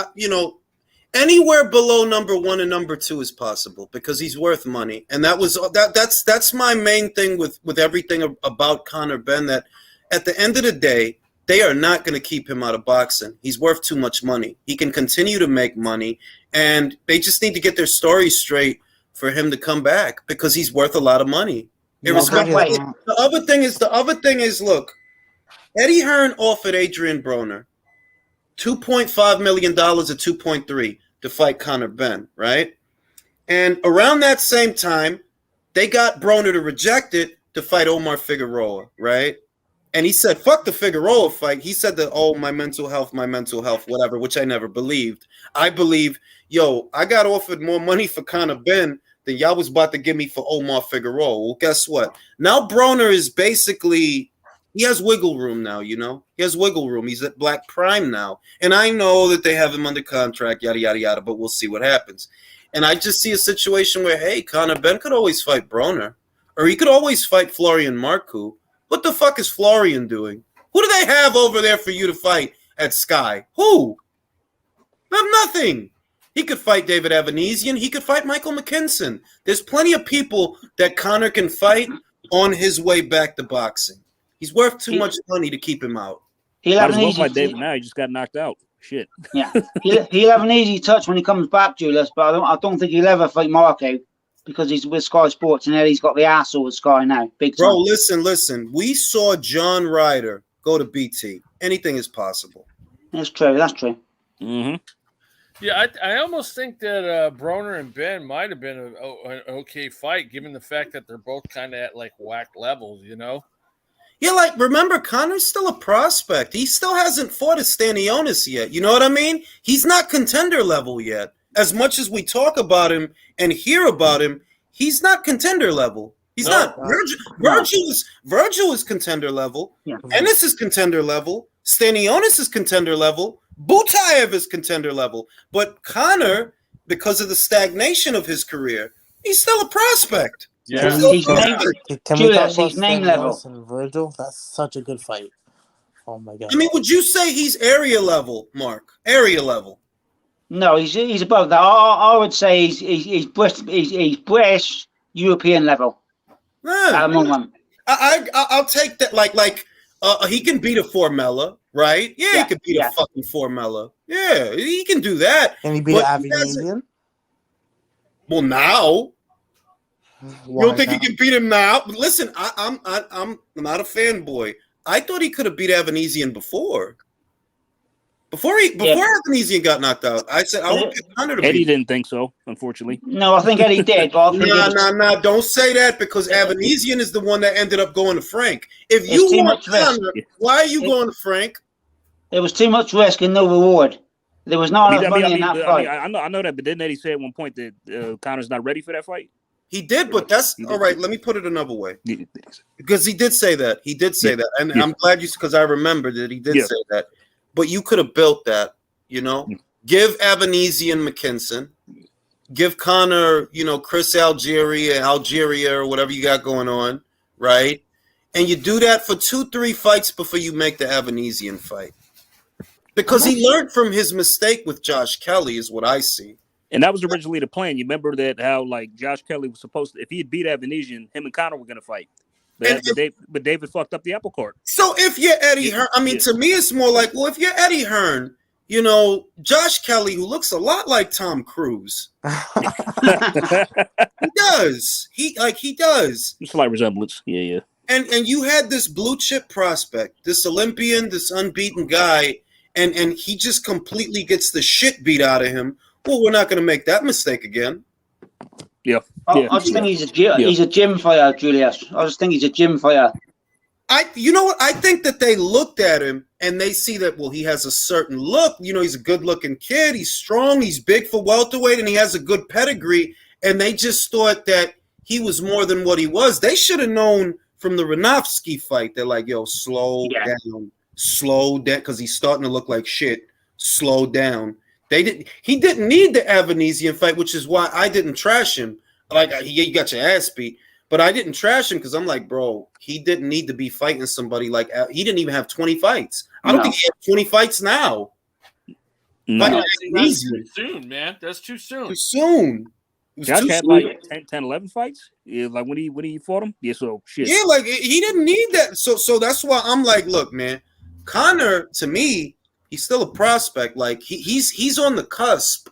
Anywhere below number 1 and number 2 is possible because he's worth money, and that's my main thing with everything about Conor Benn. That at the end of the day, they are not going to keep him out of boxing. He's worth too much money. He can continue to make money, and they just need to get their story straight for him to come back because he's worth a lot of money. The other thing is, look, Eddie Hearn offered Adrian Broner $2.5 million or 2.3 to fight Conor Benn, right? And around that same time, they got Broner to reject it to fight Omar Figueroa, right? And he said, fuck the Figueroa fight. He said that, my mental health, whatever, which I never believed. I believe, I got offered more money for Conor Benn than y'all was about to give me for Omar Figueroa. Well, guess what? Now Broner is basically, he has wiggle room now, you know? He has wiggle room. He's at Black Prime now. And I know that they have him under contract, yada, yada, yada, but we'll see what happens. And I just see a situation where, hey, Conor Benn could always fight Broner. Or he could always fight Florian Marcoux. What the fuck is Florian doing? Who do they have over there for you to fight at Sky? Who? They have nothing. He could fight David Avanesian. He could fight Michael McKinson. There's plenty of people that Conor can fight on his way back to boxing. He's worth too much money to keep him out. He'll Might have as an well easy fight David now. He just got knocked out. Shit. Yeah, he'll have an easy touch when he comes back, Julius. But I don't think he'll ever fight Marco because he's with Sky Sports and he's got the arsehole with Sky now. Big time. Bro, listen. We saw John Ryder go to BT. Anything is possible. That's true. Mm-hmm. Yeah, I almost think that Broner and Ben might have been an okay fight, given the fact that they're both kind of at like whack levels, you know? Yeah, like, remember, Conor's still a prospect. He still hasn't fought a Stanionis yet. You know what I mean? He's not contender level yet. As much as we talk about him and hear about him, he's not contender level. He's not. Virgil is contender level. Yeah. Ennis is contender level. Stanionis is contender level. Butayev is contender level. But Conor, because of the stagnation of his career, he's still a prospect. Yeah. Can we talk Julius, about he's name level. Stanionis and Virgil? That's such a good fight. Oh my god. I mean, would you say he's area level, Mark? Area level. No, he's above that. I would say he's British European level. Yeah. I'll take that. Like he can beat a Formella, right? Yeah, he can beat a fucking Formella. Yeah, he can do that. Can he beat Avanesian? Well, now. Why You don't think not? he can beat him now? But listen, I'm not a fanboy. I thought he could have beat Avanesian before. Before Avanesian got knocked out, I said I would get Conor to Eddie beat him. didn't think so, unfortunately. No, I think Eddie did. But Nah. Don't say that because Avanesian is the one that ended up going to Frank. If you want Conor, why are you going to Frank? There was too much risk and no reward. There was not enough money in that fight. I know that, but didn't Eddie say at one point that Conor's not ready for that fight? He did, but that's all right. Let me put it another way, because he did say that. He did say that, and I'm glad because I remember that he did say that. But you could have built that, you know. Give Avanesian McKinson, give Conor, you know, Chris Algeria or whatever you got going on, right? And you do that for 2-3 fights before you make the Avanesian fight, because he learned from his mistake with Josh Kelly, is what I see. And that was originally the plan. You remember that how like Josh Kelly was supposed to, if he had beat Avanesian, him and Conor were going to fight. But David fucked up the apple cart. So if you're Eddie Hearn, I mean, to me, it's more like, well, if you're Eddie Hearn, you know, Josh Kelly, who looks a lot like Tom Cruise. He does. He does. Slight resemblance. Yeah. And you had this blue chip prospect, this Olympian, this unbeaten guy, and he just completely gets the shit beat out of him. Well, we're not going to make that mistake again. Yeah. I just think he's a gym fighter, Julius. I just think he's a gym fighter. You know what? I think that they looked at him and they see that, well, he has a certain look. You know, he's a good-looking kid. He's strong. He's big for welterweight, and he has a good pedigree. And they just thought that he was more than what he was. They should have known from the Ranofsky fight. They're like, yo, slow down, because he's starting to look like shit. Slow down. He didn't need the Avanesian fight, which is why I didn't trash him. Like, you got your ass beat, but I didn't trash him because I'm like, bro, he didn't need to be fighting somebody like he didn't even have 20 fights. I don't think he had 20 fights now. No, that's too soon, man. That's too soon. Too soon. Josh had like 10, 11 fights. Yeah, like when he fought him. Yeah, so shit. Yeah, like he didn't need that. So that's why I'm like, look, man, Conor, to me, he's still a prospect. Like he's on the cusp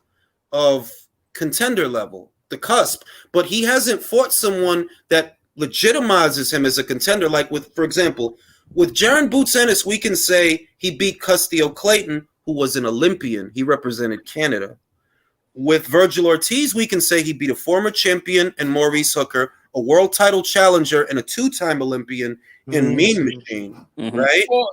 of contender level, the cusp, but he hasn't fought someone that legitimizes him as a contender. Like for example, with Jaron Boots Ennis, we can say he beat Castillo Clayton, who was an Olympian. He represented Canada. With Virgil Ortiz, we can say he beat a former champion and Maurice Hooker, a world title challenger, and a 2-time Olympian in Mean Machine, right? Well,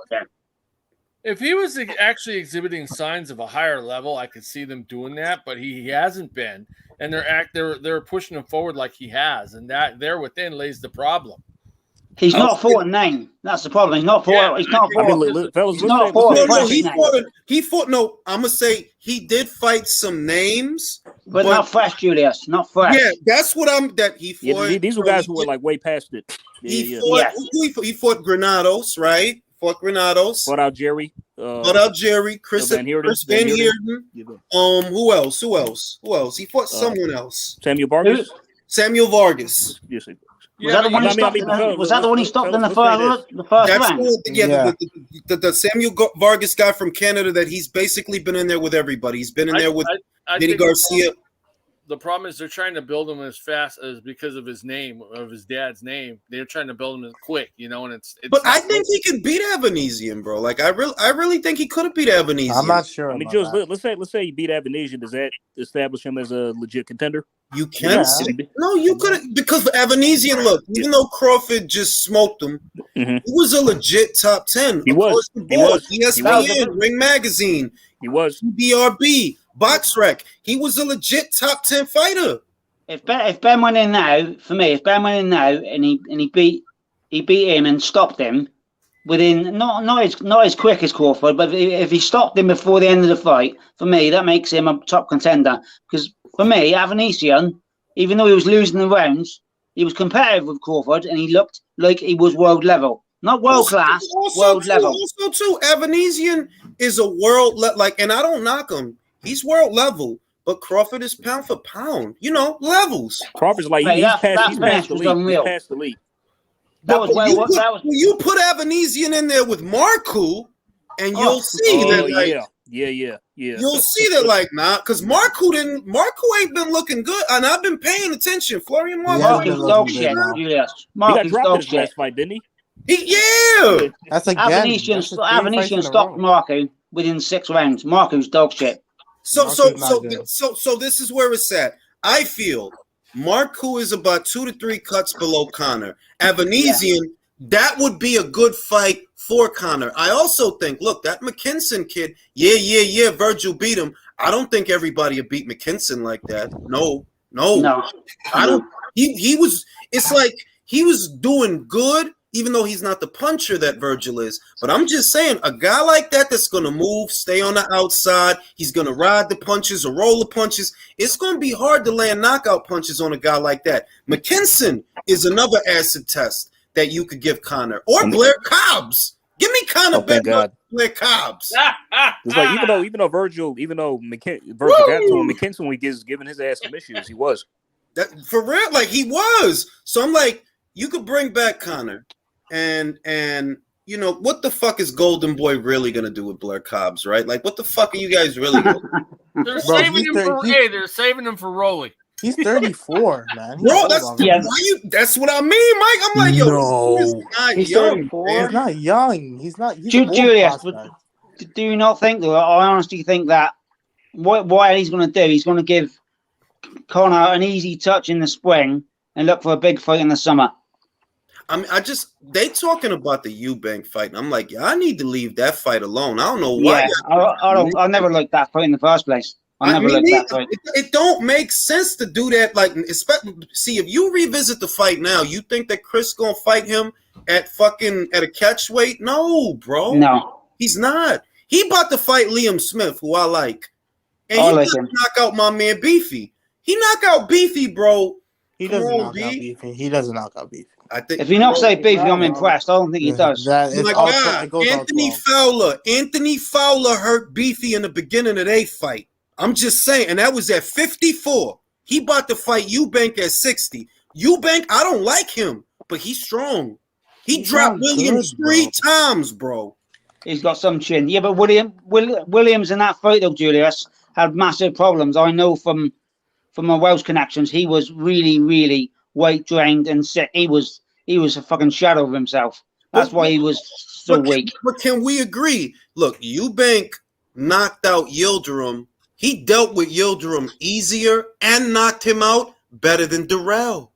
If he was actually exhibiting signs of a higher level, I could see them doing that, but he hasn't been, and they're pushing him forward like he has, and that there within lays the problem. He's not 4-9. That's the problem. He's not 4. Yeah, he's not 4. I mean, fellas, He's let's not say, four- let's No, say, no, he fought. No, I'm gonna say he did fight some names, but not fresh, Julius. Not fresh. Yeah, that's what I'm. That he fought. yeah, these were guys who were like way past it. He fought. He fought Granados, right? Fought Granados. Fought out Jerry. Fought out Jerry. Chris Van Heerden. Who else? Who else? He fought someone else. Samuel Vargas. Samuel Vargas. Yes. Was that the one he stopped? Was that the one he stopped in the first round? The Samuel Vargas guy from Canada that he's basically been in there with everybody. He's been in there with Vinny Garcia. The problem is they're trying to build him as fast as because of his name, of his dad's name. They're trying to build him as quick, and it's. But I think he could beat Evanesian, bro. Like I really think he could have beat Evanesian. I'm not sure. I mean, Jules, let's say he beat Evanesian. Does that establish him as a legit contender? You can no, you could because Evanesian. Look, even though Crawford just smoked him, he was a legit top 10. He was. ESPN, Ring Magazine. He was. BRB, BoxRec. He was a legit top 10 fighter. If Ben went in now, for me, if Ben went in now and he beat him and stopped him within not as quick as Crawford, but if he stopped him before the end of the fight, for me that makes him a top contender. Because for me, Avanesian, even though he was losing the rounds, he was competitive with Crawford and he looked like he was world level. Not world class, world level. Also, too, Evanesian is a world and I don't knock him. He's world level, but Crawford is pound for pound. Levels. Crawford's like he's past the league. He's past the league. You put Evanesian in there with Marku, and you'll see that. Yeah. You'll see that because Marku ain't been looking good, and I've been paying attention. Florian Marku. Dog shit. Yes. He got dropped in his last fight, didn't he? That's Avanesian stopped Marku within 6 rounds. Marku's dog shit. So this is where it's at. I feel Marku is about 2 to 3 cuts below Conor. Evanesian, that would be a good fight for Conor. I also think, look, that McKinson kid, Virgil beat him. I don't think everybody would beat McKinson like that. No. I don't. He was. It's like he was doing good, even though he's not the puncher that Virgil is. But I'm just saying, a guy like that that's going to move, stay on the outside, he's going to ride the punches or roll the punches. It's going to be hard to land knockout punches on a guy like that. McKinson is another acid test that you could give Conor. Or Blair Cobbs. Give me Conor better Blair Cobbs. It's like even though Virgil got to him, McKinson, when he's giving his ass some issues, he was. That, for real, like he was. So I'm like, you could bring back Conor. And what the fuck is Golden Boy really gonna do with Blair Cobbs, right? Like, what the fuck are you guys really doing? They're saving him for Rolly. He's 34, man. Bro, that's what I mean, Mike. I'm like, he's young. 34. He's not young. He's not. Julius, do you not think, though? I honestly think that what he's going to do, he's going to give Conor an easy touch in the spring and look for a big fight in the summer. I mean, they talking about the Eubank fight, and I'm like, I need to leave that fight alone. I don't know why. Yeah, I never liked that fight in the first place. It don't make sense to do that. Like, see, if you revisit the fight now, you think that Chris gonna fight him at a catch weight? No, bro. No, he's not. He about to fight Liam Smith, who I like, and he doesn't knock out my man Beefy. He knock out Beefy, bro. He doesn't knock out Beefy. He doesn't knock out Beefy. I think if he knocks out Beefy, I'm impressed. I don't think he does. Anthony Fowler hurt Beefy in the beginning of their fight. I'm just saying, and that was at 54. He about to fight Eubank at 60. Eubank, I don't like him, but he's strong. He dropped Williams 3 times, bro. He's got some chin. Yeah, but Williams in that fight, though, Julius, had massive problems. I know from my Welsh connections, he was really, really weight drained and sick. He was a fucking shadow of himself. That's why he was so weak. But can we agree? Look, Eubank knocked out Yildirim. He dealt with Yildirim easier and knocked him out better than Durrell.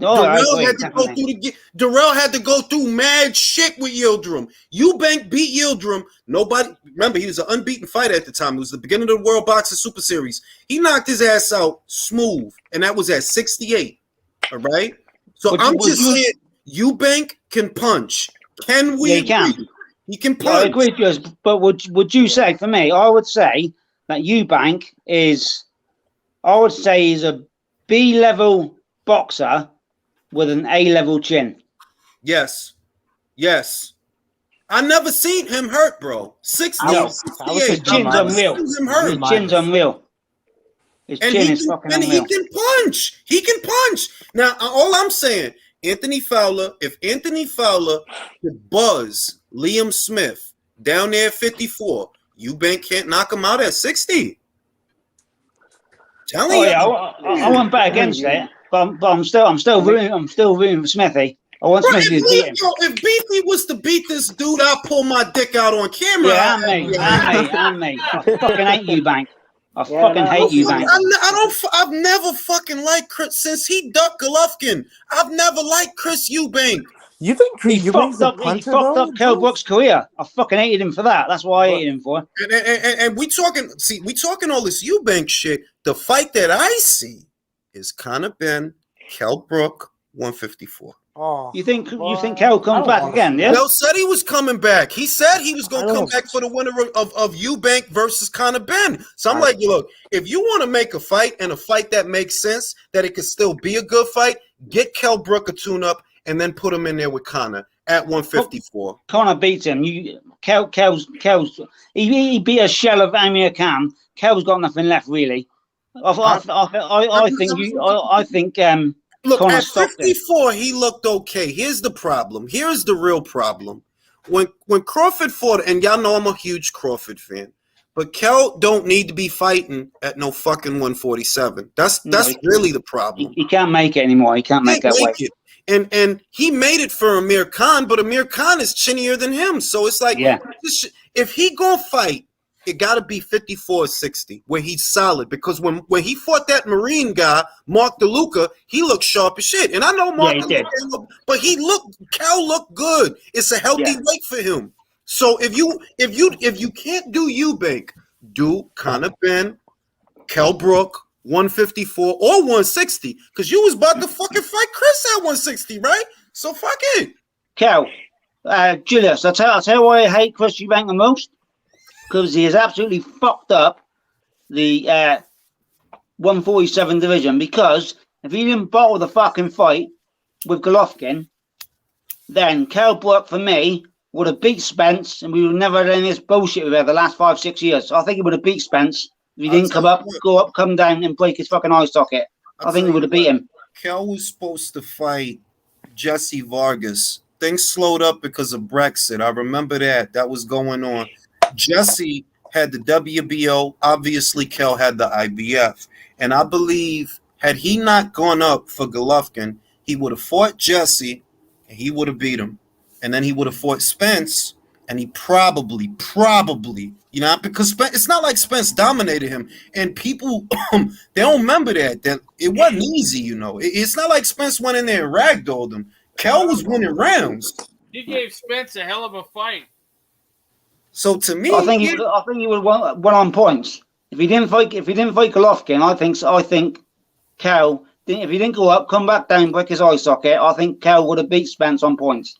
Oh, I Darrell agree, had to go definitely. through Darrell had to go through mad shit with Yildirim. Eubank beat Yildirim. Nobody remember he was an unbeaten fighter at the time. It was the beginning of the World Boxing Super Series. He knocked his ass out smooth, and that was at 68. All right. So But I'm would just you- saying, Eubank can punch. Can we Yeah, he agree? can. He can Yeah, I punch. agree with you. But would you say, for me, I would say that Eubank is, I would say, he's a B-level boxer with an A-level chin. Yes. Yes. I never seen him hurt, bro. 60, No. I would say His 68. I've chin's never unreal. seen him B hurt. His chin's unreal. His And chin he is can, fucking and he unreal. can punch. He can punch. Now, all I'm saying, Anthony Fowler, if Anthony Fowler could buzz Liam Smith down there at 54, Eubank can't knock him out at 60. Telling Oh you. yeah, I won't bet against it, but I'm still rooting for Smithy. I want Bro, Smithy to beat him. if Beefy was to beat this dude, I'll pull my dick out on camera. Yeah, and me. I fucking hate Eubank. I Yeah, fucking no, hate listen, Eubank. I've never fucking liked Chris since he ducked Golovkin. I've never liked Chris Eubank. You think He Eubank's a fucked puncher up though? Kell Brook's career. I fucking hated him for that. That's why I hated him for. And we talking all this Eubank shit. The fight that I see is kind of been Kell Brook 154. Oh, You think Kell comes back again? Yeah. Kell said he was coming back. He said he was going I to come don't- back for the winner of Eubank versus Conor Ben. So I'm like, look, if you want to make a fight and a fight that makes sense, that it could still be a good fight, get Kell Brook a tune-up and then put him in there with Conor at 154. Conor beats him. Kell's he beat a shell of Amir Khan. Kell's got nothing left really. I think Look, Conor at stopped him. 54, he looked okay. Here's the problem. Here's the real problem. When Crawford fought, and y'all know I'm a huge Crawford fan, but Kell don't need to be fighting at no fucking 147. That's really the problem. He can't make it anymore. He can't make that weight. It. And he made it for Amir Khan, but Amir Khan is chinnier than him. So it's like, if he gonna fight, it got to be 54-60, where he's solid. Because when he fought that Marine guy, Mark DeLuca, he looked sharp as shit. And I know Mark DeLuca, but Cal looked good. It's a healthy weight for him. So if you can't do Eubank, do Conor Ben, Kell Brook, 154 or 160, because you was about to fucking fight Chris at 160, right? So fuck it. Cal, Julius, I'll tell you why I hate Chris Eubank the most. Because he has absolutely fucked up the 147 division. Because if he didn't bottle the fucking fight with Golovkin, then Kell Brook, for me, would have beat Spence, and we would have never had any of this bullshit with her the last 5-6 years. So I think he would have beat Spence if he didn't come down and break his fucking eye socket. I think he would have beat him. Kell was supposed to fight Jesse Vargas. Things slowed up because of Brexit. I remember that. That was going on. Jesse had the WBO. Obviously, Kell had the IBF. And I believe had he not gone up for Golovkin, he would have fought Jesse and he would have beat him. And then he would have fought Spence and he probably, because it's not like Spence dominated him. And people, they don't remember that it wasn't easy, It's not like Spence went in there and ragdolled him. Kell was winning rounds. He gave Spence a hell of a fight. So to me, I think he would have won on points if he didn't fight Golovkin. I think Kell, if he didn't go up, come back down, break his eye socket, I think Kell would have beat Spence on points.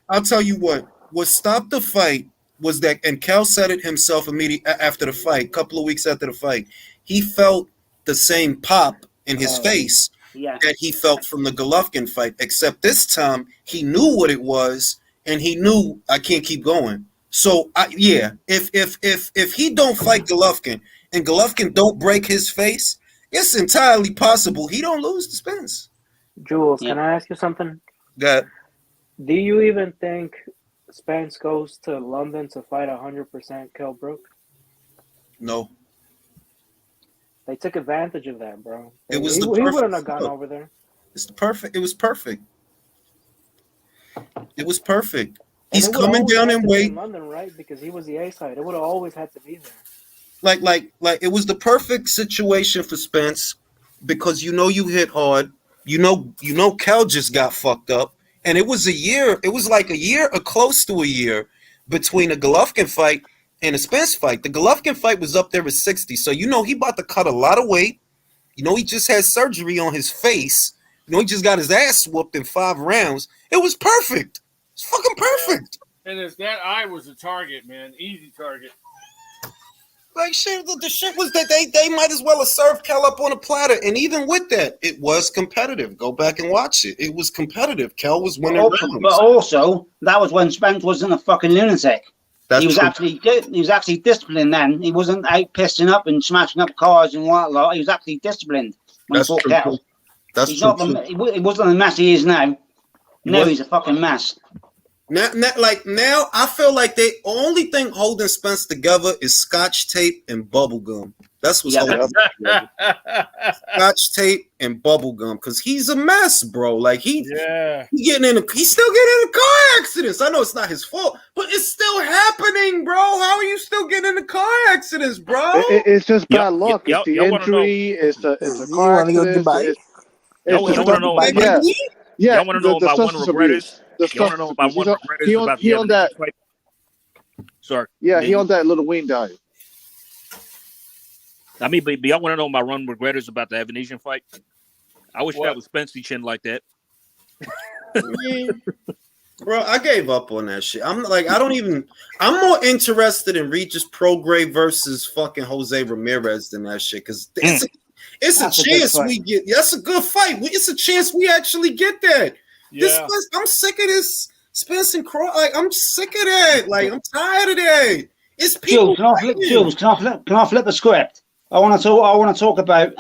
I'll tell you what stopped the fight was that, and Kell said it himself immediately after the fight, a couple of weeks after the fight, he felt the same pop in his face that he felt from the Golovkin fight, except this time he knew what it was and he knew I can't keep going. So if he don't fight Golovkin and Golovkin don't break his face, it's entirely possible he don't lose to Spence. Jules, can I ask you something? That do you even think Spence goes to London to fight 100% Kell Brook? No. They took advantage of that, bro. He wouldn't have gone over there. It was perfect. It was perfect. He's coming down in weight. In London, right? Because he was the A side. It would have always had to be there. Like it was the perfect situation for Spence because you hit hard Kel just got fucked up, and it was a year. It was like a year or close to a year between the Golovkin fight and the Spence fight. The Golovkin fight was up there at 60, so he about to cut a lot of weight. He just had surgery on his face. He just got his ass whooped in 5 rounds. It was perfect. It's fucking perfect. And that eye was a target, man. Easy target. Like shit, the shit was that they might as well have served Kel up on a platter, and even with that, it was competitive. Go back and watch it. It was competitive. Kel was winning rounds. But also, that was when Spence wasn't a fucking lunatic. He was actually disciplined then. He wasn't out pissing up and smashing up cars and whatnot. He was actually disciplined when he fought Kel. He wasn't the mess he is now. He's a fucking mess. Now, I feel like the only thing holding Spence together is Scotch tape and bubble gum. That's what's holding him together. Scotch tape and bubble gum, because he's a mess, bro. Like he's still getting into car accidents. I know it's not his fault, but it's still happening, bro. How are you still getting into car accidents, bro? It's just bad luck. It's the injury. It's the car accident. Y'all want to know about y'all want to know about one regret? You want to know about one regret about the owned that. Fight? Sorry. Yeah, he owned that Little Wayne died. I mean, but y'all want to know my run regret about the Evan fight? I wish that was Spencer chin like that. Bro, I gave up on that shit. I'm more interested in Regis Prograis versus fucking Jose Ramirez than that shit, because it's a chance we get. That's a good fight. It's a chance we actually get that. Yeah. I'm sick of this Spence and Cross. Like, I'm sick of that. Like, I'm tired of that. It's people. Jules, can I flip the script? I want to talk about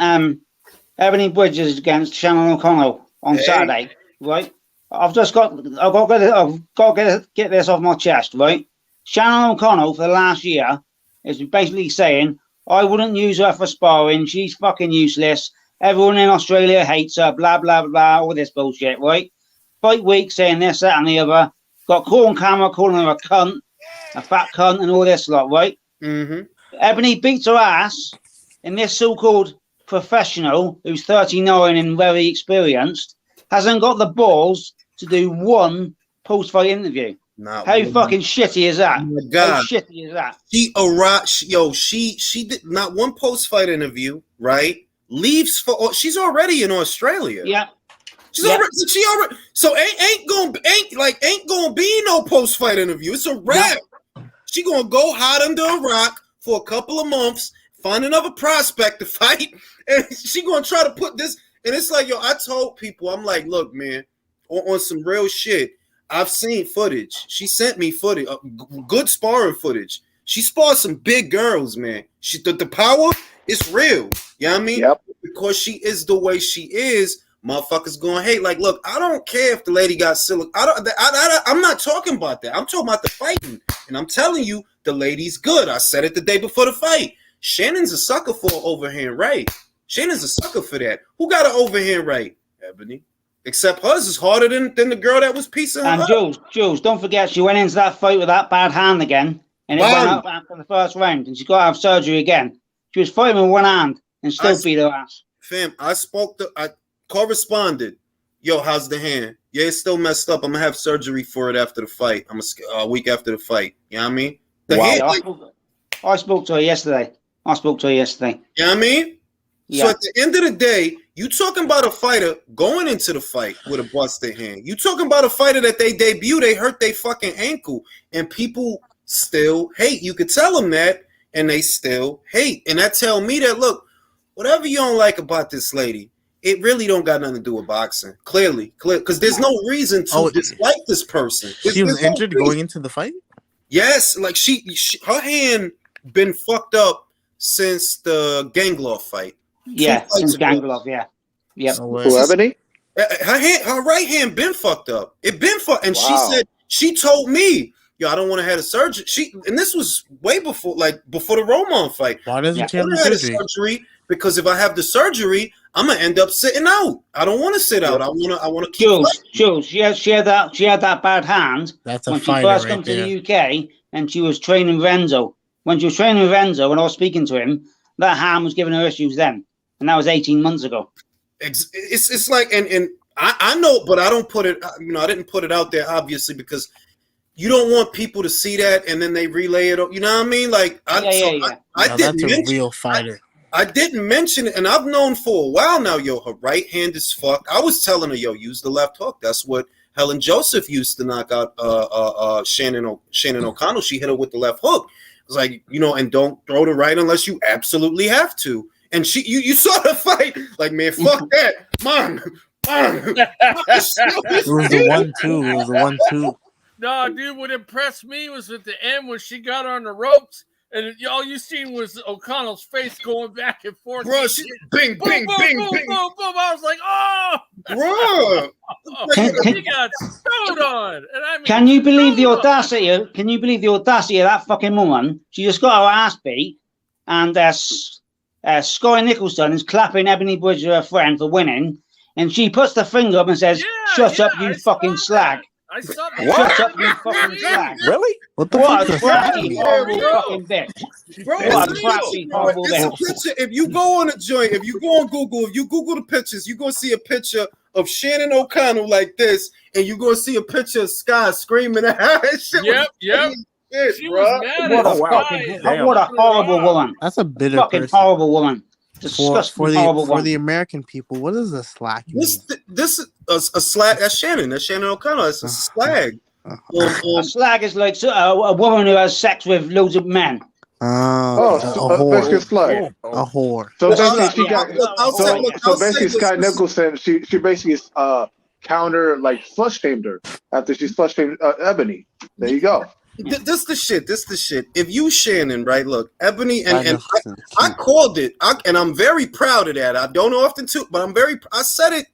Ebony Bridges against Shannon O'Connell on Saturday, right? I've got to get this off my chest, right? Shannon O'Connell for the last year is basically saying, I wouldn't use her for sparring. She's fucking useless. Everyone in Australia hates her, blah, blah, blah, all this bullshit, right? Fight week saying this, that, and the other. Got caught on camera calling her a cunt, a fat cunt, and all this lot, right? Mm-hmm. Ebony beats her ass, and this so-called professional, who's 39 and very experienced, hasn't got the balls to do one post-fight interview. How fucking shitty is that? Oh my God. How shitty is that? She did not one post-fight interview, right? Leaves she's already in Australia. Yeah. She's already so ain't gonna be no post-fight interview. It's a wrap. Yeah. She gonna go hide under a rock for a couple of months, find another prospect to fight, and she gonna try to put this. And it's like, I told people, I'm like, look, man, on some real shit. I've seen footage. She sent me footage, good sparring footage. She sparred some big girls, man. The power is real. You know what I mean? Yep. Because she is the way she is, motherfuckers gonna hate. Like, look, I don't care if the lady got silicone. I'm not talking about that. I'm talking about the fighting. And I'm telling you, the lady's good. I said it the day before the fight. Shannon's a sucker for an overhand right. Shannon's a sucker for that. Who got an overhand right? Ebony. Except hers is harder than the girl that was piecing her up. And Jules, don't forget, she went into that fight with that bad hand again. And it went up after the first round. And she got to have surgery again. She was fighting with one hand and still beat her ass. Fam, I corresponded. Yo, how's the hand? Yeah, it's still messed up. I'm going to have surgery for it after the fight. I'm a week after the fight. You know what I mean? I spoke to her yesterday. You know what I mean? Yeah. So at the end of the day, you talking about a fighter going into the fight with a busted hand. You talking about a fighter that they debut, they hurt their fucking ankle, and people still hate. You could tell them that, and they still hate. And that tell me that, look, whatever you don't like about this lady, it really don't got nothing to do with boxing. Clear, because there's no reason to dislike this person. She was injured going into the fight? Yes, like her hand been fucked up since the Ganglaw fight. Yeah, since Ganglaw, yeah. Yep. Who, Ebony? Her right hand been fucked up. It been fucked, and she told me, yo, I don't want to have a surgery. And this was way before the Roman fight. Why doesn't she have the surgery? Because if I have the surgery, I'm gonna end up sitting out. I don't want to sit out. I want to keep. Jules, she had that bad hand. That's a when she first came to the UK, and she was training Renzo. When she was training Renzo, when I was speaking to him, that hand was giving her issues then. And that was 18 months ago. It's like, and I know, but I don't put it. I didn't put it out there obviously because you don't want people to see that and then they relay it. You know what I mean? Like, I No, didn't that's a mention. real fighter. I didn't mention it, and I've known for a while now. Yo, her right hand is fucked. I was telling her, yo, use the left hook. That's what Helen Joseph used to knock out Shannon O'Connell. She hit her with the left hook. It's like, and don't throw the right unless you absolutely have to. And you saw the fight, like, man, fuck that, mom. It was the 1-2. It was the 1-2. No, dude, what impressed me was at the end when she got on the ropes, and all you seen was O'Connell's face going back and forth. Bro, bing, boom, bing, boom, bing, boom, bing. boom, boom. I was like, oh, bro. He got stowed on. And I mean, can you believe the audacity? Can you believe the audacity of that fucking woman? She just got her ass beat, and Sky Nicholson is clapping Ebony Bridge, her friend, for winning, and she puts the finger up and says, "Shut up, you fucking slag." I saw that. Shut up, you fucking slag. Really? What the What fuck a is that? trashy, horrible fucking bitch. Bro, What a trashy, horrible it's a bitch. picture. If you go on a joint, if you go on Google, if you Google the pictures, you're gonna see a picture of Shannon O'Connell like this, and you're gonna see a picture of Sky screaming at her. Yep. Shit, She bro. was mad What at a what a horrible woman. That's a bitter Fucking person. horrible woman. Disgusting, For horrible the woman. American people, what is a slack mean? This is a slag. That's Shannon. That's Shannon O'Connell. It's a slag. A slag is like a woman who has sex with loads of men. A basically whore. slag. A whore. So basically, she got. I'll say basically, this. Sky Nicholson, she basically counter like flush shamed her after she flush shamed Ebony. There you go. This the shit. If you Shannon, right? Look, Ebony and I called it, and I'm very proud of that. I don't often too, but I said it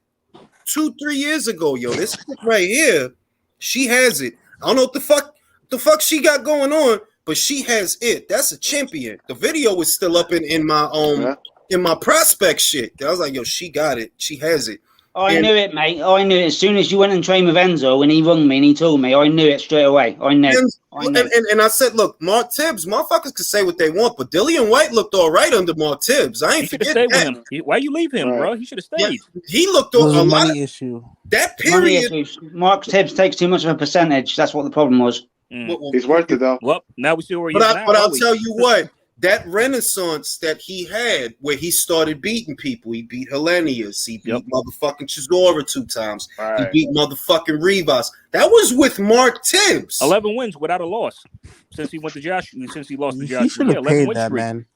2-3 years ago. Yo, this shit right here, she has it. I don't know what the fuck she got going on, but she has it. That's a champion. The video is still up in my prospect shit. I was like, yo, she got it. She has it. I knew it, mate. I knew it. As soon as you went and trained with Enzo and he rung me and he told me, I knew it straight away. I knew. And I said, look, Mark Tibbs, motherfuckers can say what they want, but Dillian White looked all right under Mark Tibbs. I ain't forget that. Why you leave him, bro? He should have stayed. Yeah, he looked It was a a lot. money issue. That period. Mark Tibbs takes too much of a percentage. That's what the problem was. He's worth it though. Well, now we see where he But is now. But I'll tell you what. That renaissance that he had, where he started beating people, he beat Hellenius, he beat motherfucking Chisora 2 times, he beat motherfucking Rivas. That was with Mark Tibbs. 11 wins without a loss since he went to Josh. Since he lost to Josh, He should have paid that man.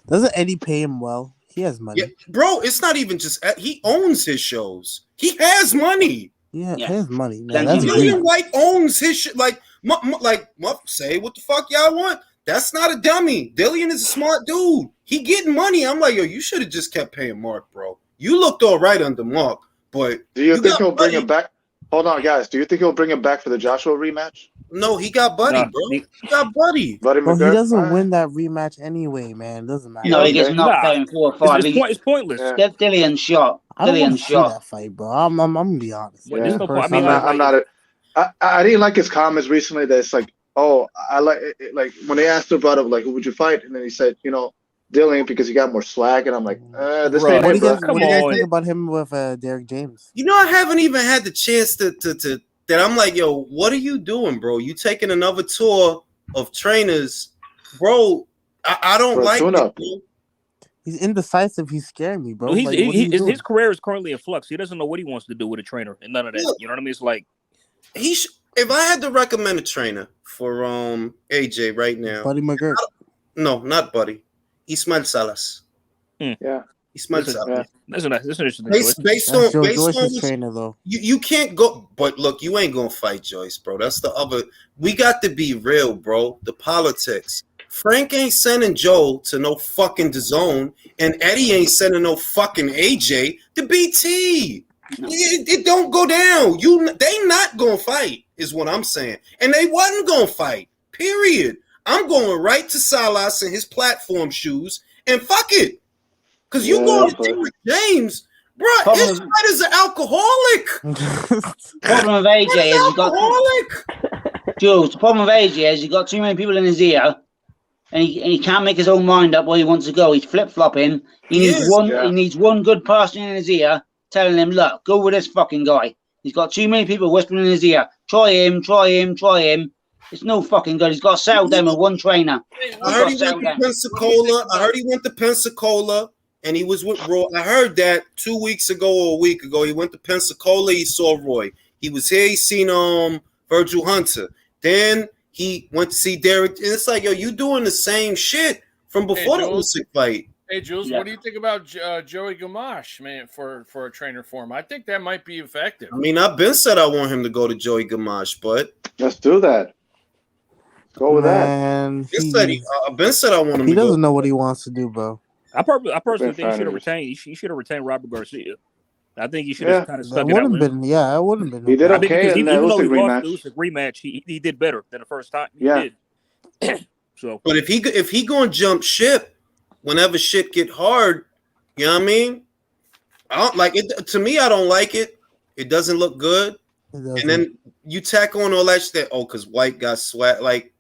Doesn't Eddie pay him well? He has money. Yeah, bro, it's not even just he owns his shows. He has money. Yeah, he has money, man. That's Dillian White owns his shit. Say what the fuck y'all want. That's not a dummy. Dillian is a smart dude. He getting money. I'm like, yo, you should have just kept paying Mark, bro. You looked all right under Mark, but do you think he'll bring him back? Hold on, guys. Do you think he'll bring him back for the Joshua rematch? No, he got Buddy, bro. He got Buddy. Bro, he doesn't win that rematch anyway, man. It doesn't matter. No, he gets knocked out in 4 or 5. It's pointless. Get Dillian shot. I don't want Dillian to see shot. that fight, bro. I'm gonna be honest. Yeah. I didn't like his comments recently. That it's like, oh, I like when they asked him about it, like, who would you fight? And then he said, Dillian because he got more swag. And I'm like, this ain't What it, do you bro. guys think about him with Derek James? I haven't even had the chance to that. I'm like, yo, what are you doing, bro? You taking another tour of trainers, bro? I don't like it, bro. He's indecisive. He's scaring me, bro. Well, his career is currently in flux. He doesn't know what he wants to do with a trainer and none of that. You know what I mean? It's like if I had to recommend a trainer for AJ right now, Buddy McGirt. No, not Buddy. Ismael Salas. Yeah. Ismael Salas. That's an interesting based on Joyce's trainer though. You can't go, but look, you ain't gonna fight Joyce, bro. That's the other. We got to be real, bro. The politics. Frank ain't sending Joe to no fucking DAZN, and Eddie ain't sending no fucking AJ to BT. It don't go down. They not gonna fight, is what I'm saying, and they wasn't gonna fight. Period. I'm going right to Salas and his platform shoes, and fuck it, because you going to Derek James, bro. His fight is an alcoholic. Problem with AJ is he got Jules. The problem with AJ is he got too many people in his ear. And he can't make his own mind up where he wants to go. He's flip flopping. He needs one good person in his ear telling him, look, go with this fucking guy. He's got too many people whispering in his ear. Try him, try him, try him. It's no fucking good. He's got to settle down with one trainer. I heard he went to Pensacola. I heard he went to Pensacola and he was with Roy. I heard that 2 weeks ago or a week ago. He went to Pensacola. He saw Roy. He was here. He seen Virgil Hunter. Then he went to see Derek. And it's like, yo, you doing the same shit from before the Usyk fight. Hey, Jules, what do you think about Joey Gamache, man, for a trainer for him? I think that might be effective. I mean, I've been said I want him to go to Joey Gamache, but let's do that. Go with that. I've been said I want him. He doesn't know what he wants to do, bro. I personally think he should have retained. He should have retained Robert Garcia. I think he should have kind of stuck it out. It wouldn't have been. He did okay in that Usyk rematch. The Usyk rematch, he did better than the first time. He did. So, but if he going to jump ship whenever shit get hard, you know what I mean? I don't like it. To me, I don't like it. It doesn't look good. And then you tack on all that shit. Oh, because White got swag. Like,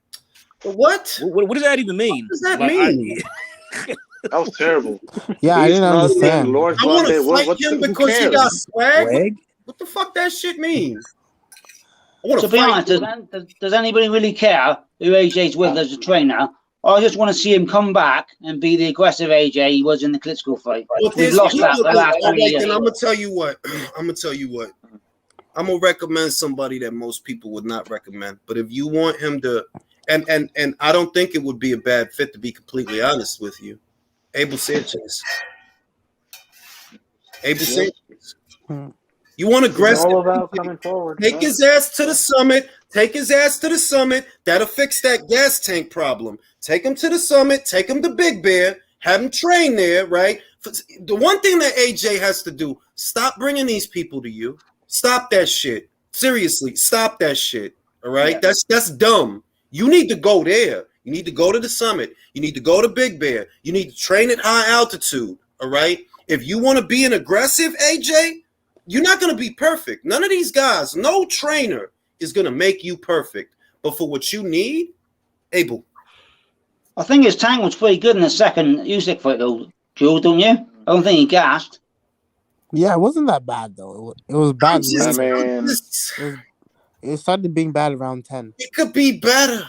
what? What does that even mean? What does that mean? That was terrible. Yeah, I didn't understand. I want to fight him because he got swag. What the fuck that shit mean? To be honest, does anybody really care who AJ's with as a trainer? I just want to see him come back and be the aggressive AJ he was in the Klitschko fight. We've lost that the last 2 years. And I'm gonna tell you what. I'm gonna recommend somebody that most people would not recommend. But if you want him to, and I don't think it would be a bad fit, to be completely honest with you. Abel Sanchez. You want aggressive? All about coming forward. Take his ass to the summit. Take his ass to the summit. That'll fix that gas tank problem. Take him to the summit. Take him to Big Bear. Have him train there, right? The one thing that AJ has to do, stop bringing these people to you. Stop that shit. Seriously, stop that shit. All right? Yeah. That's dumb. You need to go there. You need to go to the summit. You need to go to Big Bear. You need to train at high altitude. All right? If you want to be an aggressive AJ, you're not going to be perfect. None of these guys, no trainer is going to make you perfect. But for what you need, Abel. I think his tank was pretty good in the second Usyk fight, though, Joe, don't you? I don't think he gassed. Yeah, it wasn't that bad, though. It was bad. It started being bad around 10. It could be better.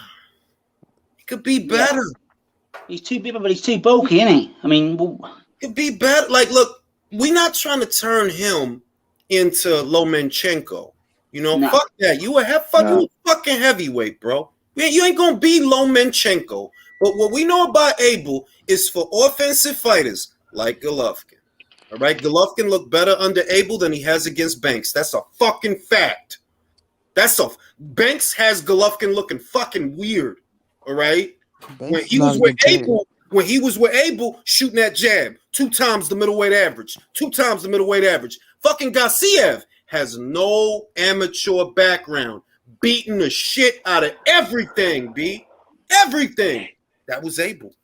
It could be better. Yeah. He's too big, but he's too bulky, isn't he? I mean, it could be better. Like, look, we're not trying to turn him into Lomachenko. You know, fuck that. You a fucking heavyweight, bro. You ain't gonna be Lomachenko. But what we know about Abel is for offensive fighters like Golovkin. All right, Golovkin looked better under Abel than he has against Banks. That's a fucking fact. Banks has Golovkin looking fucking weird. All right, when he was with Abel, shooting that jab 2 times the middleweight average. Fucking Gassiev has no amateur background, beating the shit out of everything. Everything. That was Abel.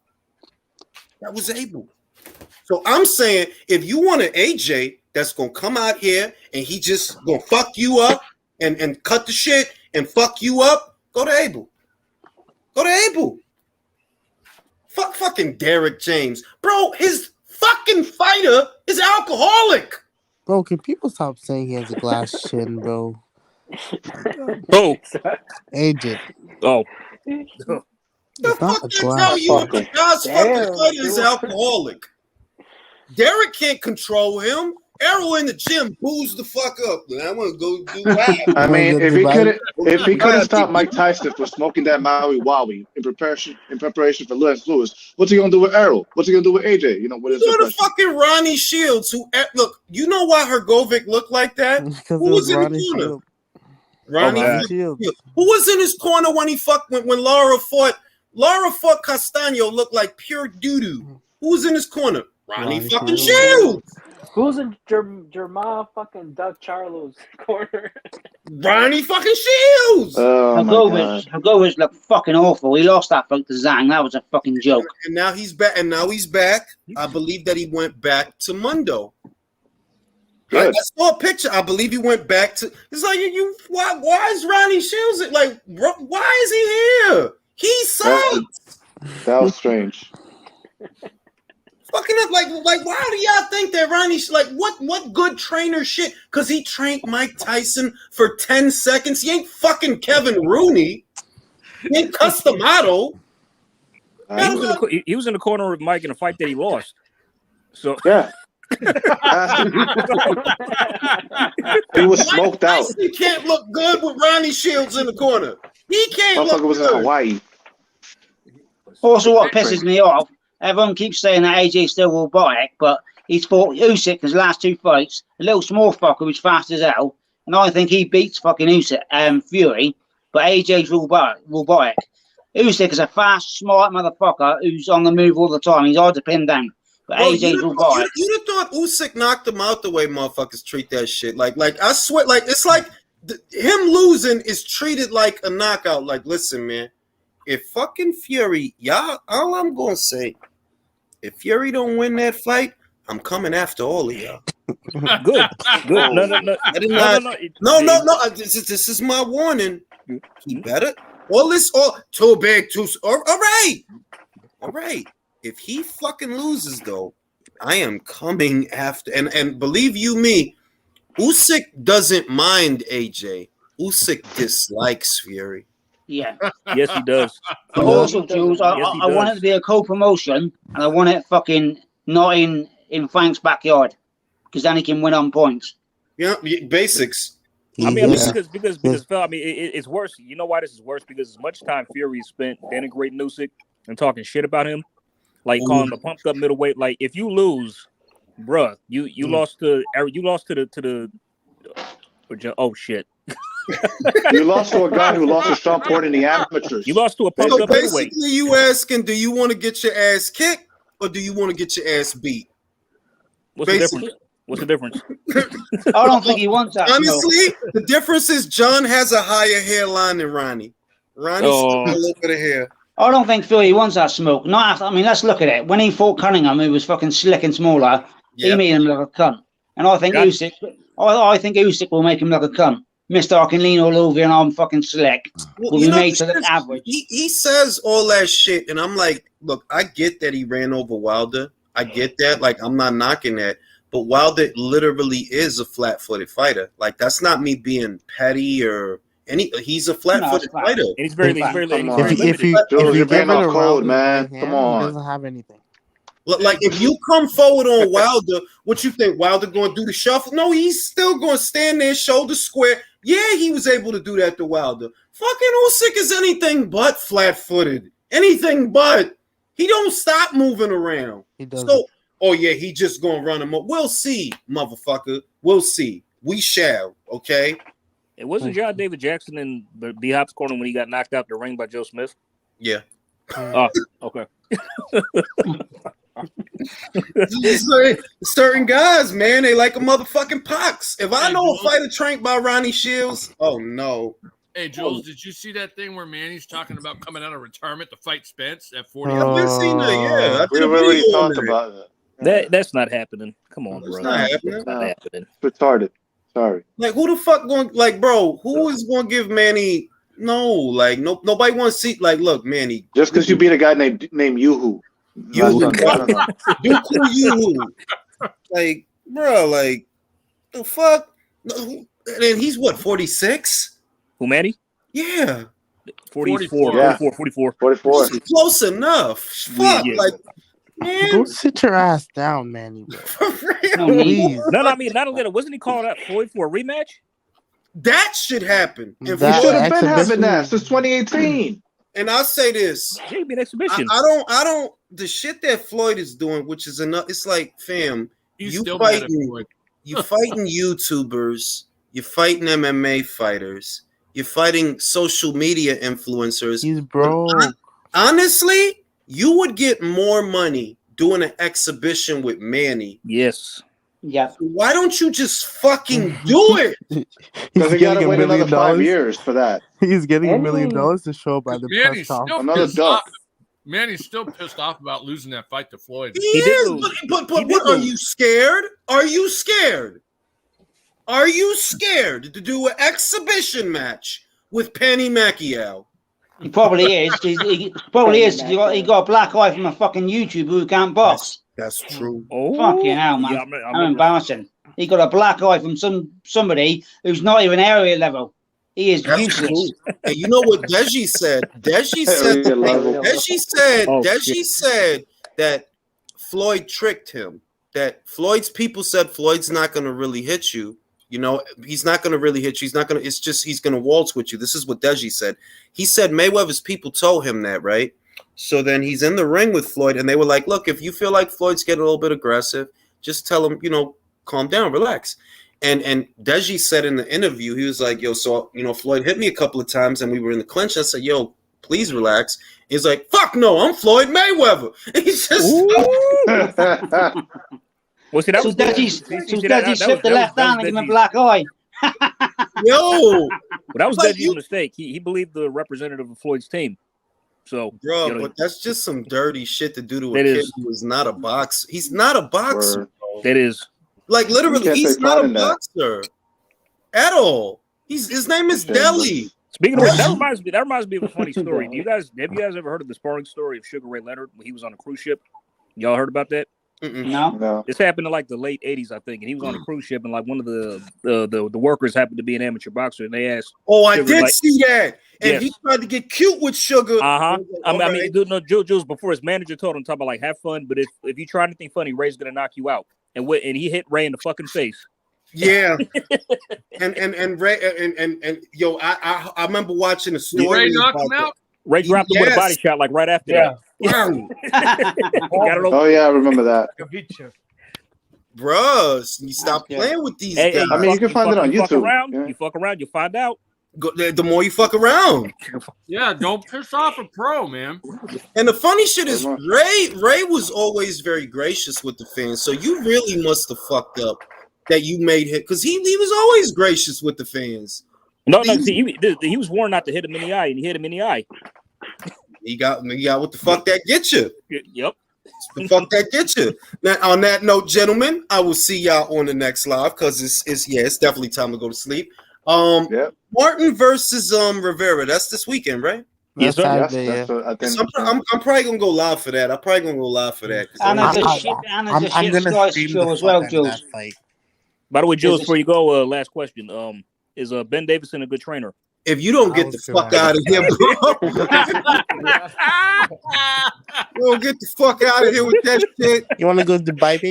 So I'm saying, if you want an AJ that's gonna come out here and he just gonna fuck you up and cut the shit and fuck you up, go to Abel. Fuck fucking Derek James. Bro, his fucking fighter is alcoholic. Bro, can people stop saying he has a glass chin, bro? Oh. AJ. Oh. The fuck can tell you the guy's fucking fighter is alcoholic? Derek can't control him. Errol in the gym booze the fuck up. Man, I want to go do that. I mean, if he couldn't stop Mike Tyson from smoking that Maui Wowie in preparation for Lewis, what's he gonna do with Errol? What's he gonna do with AJ? You know, what is the fucking Ronnie Shields? Look, you know why Hergovic looked like that? Who was in the corner? Ronnie Shields. Who was in his corner when he fucked when Lara fought? Lara fought Castaño, looked like pure doo-doo. Who was in his corner? Ronnie fucking Shields. Who's in Jerma fucking Doug Charlo's corner? Ronnie fucking Shields. Hergovic looked fucking awful. He lost that fight to Zhang. That was a fucking joke. And now he's back. I believe that he went back to Mundo. I saw a picture. I believe he went back to. It's like why is Ronnie Shields like? Why is he here? He sucks. That was strange. Fucking up, like, why do y'all think that Ronnie's like what good trainer shit? Because he trained Mike Tyson for 10 seconds. He ain't fucking Kevin Rooney. He ain't Customato. He was in the corner with Mike in a fight that he lost. So yeah, he was smoked out. He can't look good with Ronnie Shields in the corner. He can't look Motherfucker was in good. Hawaii. Also, what pisses me off, everyone keeps saying that AJ's still robotic, but he's fought Usyk his last 2 fights, a little small fucker who's fast as hell, and I think he beats fucking Usyk and Fury, but AJ's robotic. Usyk is a fast, smart motherfucker who's on the move all the time. He's hard to pin down. But Bro, AJ's robotic. You'd have thought Usyk knocked him out the way motherfuckers treat that shit. Like I swear, like it's like him losing is treated like a knockout. Like, listen, man, if fucking Fury, y'all, all I'm gonna say, if Fury don't win that fight, I'm coming after all of y'all. Good. No. This is my warning. He better. Too big, all right. If he fucking loses, though, I am coming after. And believe you me, Usyk doesn't mind AJ. Usyk dislikes Fury. Yeah. Yes, he does. But also, Jules, I want it to be a co-promotion, and I want it fucking not in Frank's backyard, because then he can win on points. Yeah, basics. Because Phil, I mean, it's worse. You know why this is worse? Because as much time Fury spent denigrating Usyk and talking shit about him, like calling him a pumped up middleweight. Like, if you lose, bruh, you lost to the oh shit. You lost to a guy who lost to Sean Porter in the amateurs. You lost to a pumped up middleweight. Basically, you asking, do you want to get your ass kicked or do you want to get your ass beat? What's the difference? What's the difference? I don't think he wants that. Honestly, the difference is John has a higher hairline than Ronnie. Ronnie's a little bit of hair. I don't think Fury wants that smoke. I mean, let's look at it. When he fought Cunningham, who was fucking slick and smaller, he made him look a cunt. And I think Usyk, I think Usyk will make him look a cunt. Mister, I can lean all over you and I'm fucking slick. Will be made to the average. He says all that shit, and I'm like, look, I get that he ran over Wilder. I get that. Like, I'm not knocking that. But Wilder literally is a flat-footed fighter. Like, that's not me being petty or any. He's a flat-footed fighter. And he's very limited. If you give it a cold, man. Come on. He doesn't have anything. Like, if you come forward on Wilder, what you think? Wilder going to do the shuffle? No, he's still going to stand there, shoulder square. Yeah, he was able to do that to Wilder. Fucking Usyk is anything but flat-footed. Anything but. He don't stop moving around. He doesn't. So, oh yeah, he just gonna run him up. We'll see, motherfucker. We'll see. We shall. Okay. It wasn't John David Jackson in the D-Hop's corner when he got knocked out the ring by Joe Smith. Yeah. Oh, okay. Certain guys, man, they like a motherfucking pox. If I know a fighter trained by Ronnie Shields, oh no. Hey, Jules, did you see that thing where Manny's talking about coming out of retirement to fight Spence at 40? I've been seeing that, yeah. We already talked about that. That's not happening. Come on, bro. It's not happening. It's not happening. Retarded. Sorry. Like, who the fuck going, like, bro, who is going to give Manny, nobody wants to see, like, look, Manny. Just because you beat a guy named Yuhu. Yuhu. Like, bro, like, the fuck? And he's what, 46? Who, Manny? Yeah. 44. Yeah. 44. Close enough. Fuck. Yeah. Like, man. Go sit your ass down, Manny, bro. Please. No, I mean, not only that, wasn't he calling out Floyd for a rematch? That should happen. He should have been having that since 2018. And I'll say this. Maybe an exhibition. I don't, the shit that Floyd is doing, which is enough, it's like, fam, you fighting YouTubers, you're fighting MMA fighters, you're fighting social media influencers. He's broke. Honestly, you would get more money doing an exhibition with Manny. Yes. Yeah. Why don't you just fucking do it? Because he got to wait another 5 years for that. He's getting $1 million to show by the Manny's press still Another pissed duck. off. Manny's still pissed off about losing that fight to Floyd. He is, but what, are you scared? Are you scared? Are you scared to do an exhibition match with Penny Pacquiao? He probably is. He probably is. He got a black eye from a fucking YouTuber who can't box. That's true. Oh, Fucking hell, man. yeah, I I'm remember. embarrassing. He got a black eye from somebody who's not even area level. He is That's useless. true. And you know what Deji said? Deji said Area level. Oh, Deji said that Floyd tricked him. That Floyd's people said Floyd's not going to really hit you. You know, he's not going to really hit you. He's not going to. It's just he's going to waltz with you. This is what Deji said. He said Mayweather's people told him that, right? So then he's in the ring with Floyd, and they were like, "Look, if you feel like Floyd's getting a little bit aggressive, just tell him, calm down, relax." And Deji said in the interview, he was like, "Yo, so Floyd hit me a couple of times, and we were in the clinch. I said, yo, please relax." He's like, "Fuck no, I'm Floyd Mayweather." He's just. Well, see, that So was Deji slipped the left hand and gave him a black eye. Yo, that was Like Deji's mistake. He believed the representative of Floyd's team. So, bro, but that's just some dirty shit to do to a It kid is. who is not a boxer. He's not a boxer. That is. Like You literally, can't he's take not pride a in that. boxer at all. His name is Deli. Speaking of which, that reminds me of a funny story. Have you guys ever heard of the sparring story of Sugar Ray Leonard when he was on a cruise ship? Y'all heard about that? No. No. This happened in like the late '80s, I think, and he was on a cruise ship, and like one of the workers happened to be an amateur boxer, and they asked, Oh, I Sugar, did like- see that. And Yes. he tried to get cute with Sugar. I mean, Alright. dude, no, Jules, before his manager told him, talk about like have fun, but if you try anything funny, Ray's gonna knock you out, and he hit Ray in the fucking face. Yeah, and Ray and yo, I remember watching a story. Ray knocked about him out. Ray dropped him with a body shot like right after Yeah. that. Got it over. Oh yeah, I remember that. Bruh, you stop That's good. playing with these Hey, guys. I mean, you can find it on fuck YouTube. Around, Yeah. You fuck around, you find out. The more you fuck around. Yeah, don't piss off a pro, man. And the funny shit is Ray was always very gracious with the fans. So you really must have fucked up that you made him, because he was always gracious with the fans. No, see, he was warned not to hit him in the eye, and he hit him in the eye. He got what the fuck that get you. Yep. The fuck that get you. Now, on that note, gentlemen, I will see y'all on the next live because it's definitely time to go to sleep. Yep. Martin versus Rivera. That's this weekend, right? Yes, sir. Yes, Saturday, yeah. that's what I think. So I'm probably gonna go live for that. I'm probably gonna go live for that. And I'm- there's a I'm- shit I'm gonna Sky stream show the as well, fuck out of Jules. that fight. By the way, Jules, Yes, before you go, last question. Is Ben Davison a good trainer? If you don't I get was the gonna fuck out of here, bro. You don't get the fuck out of here with that shit. You want to go to Dubai, baby?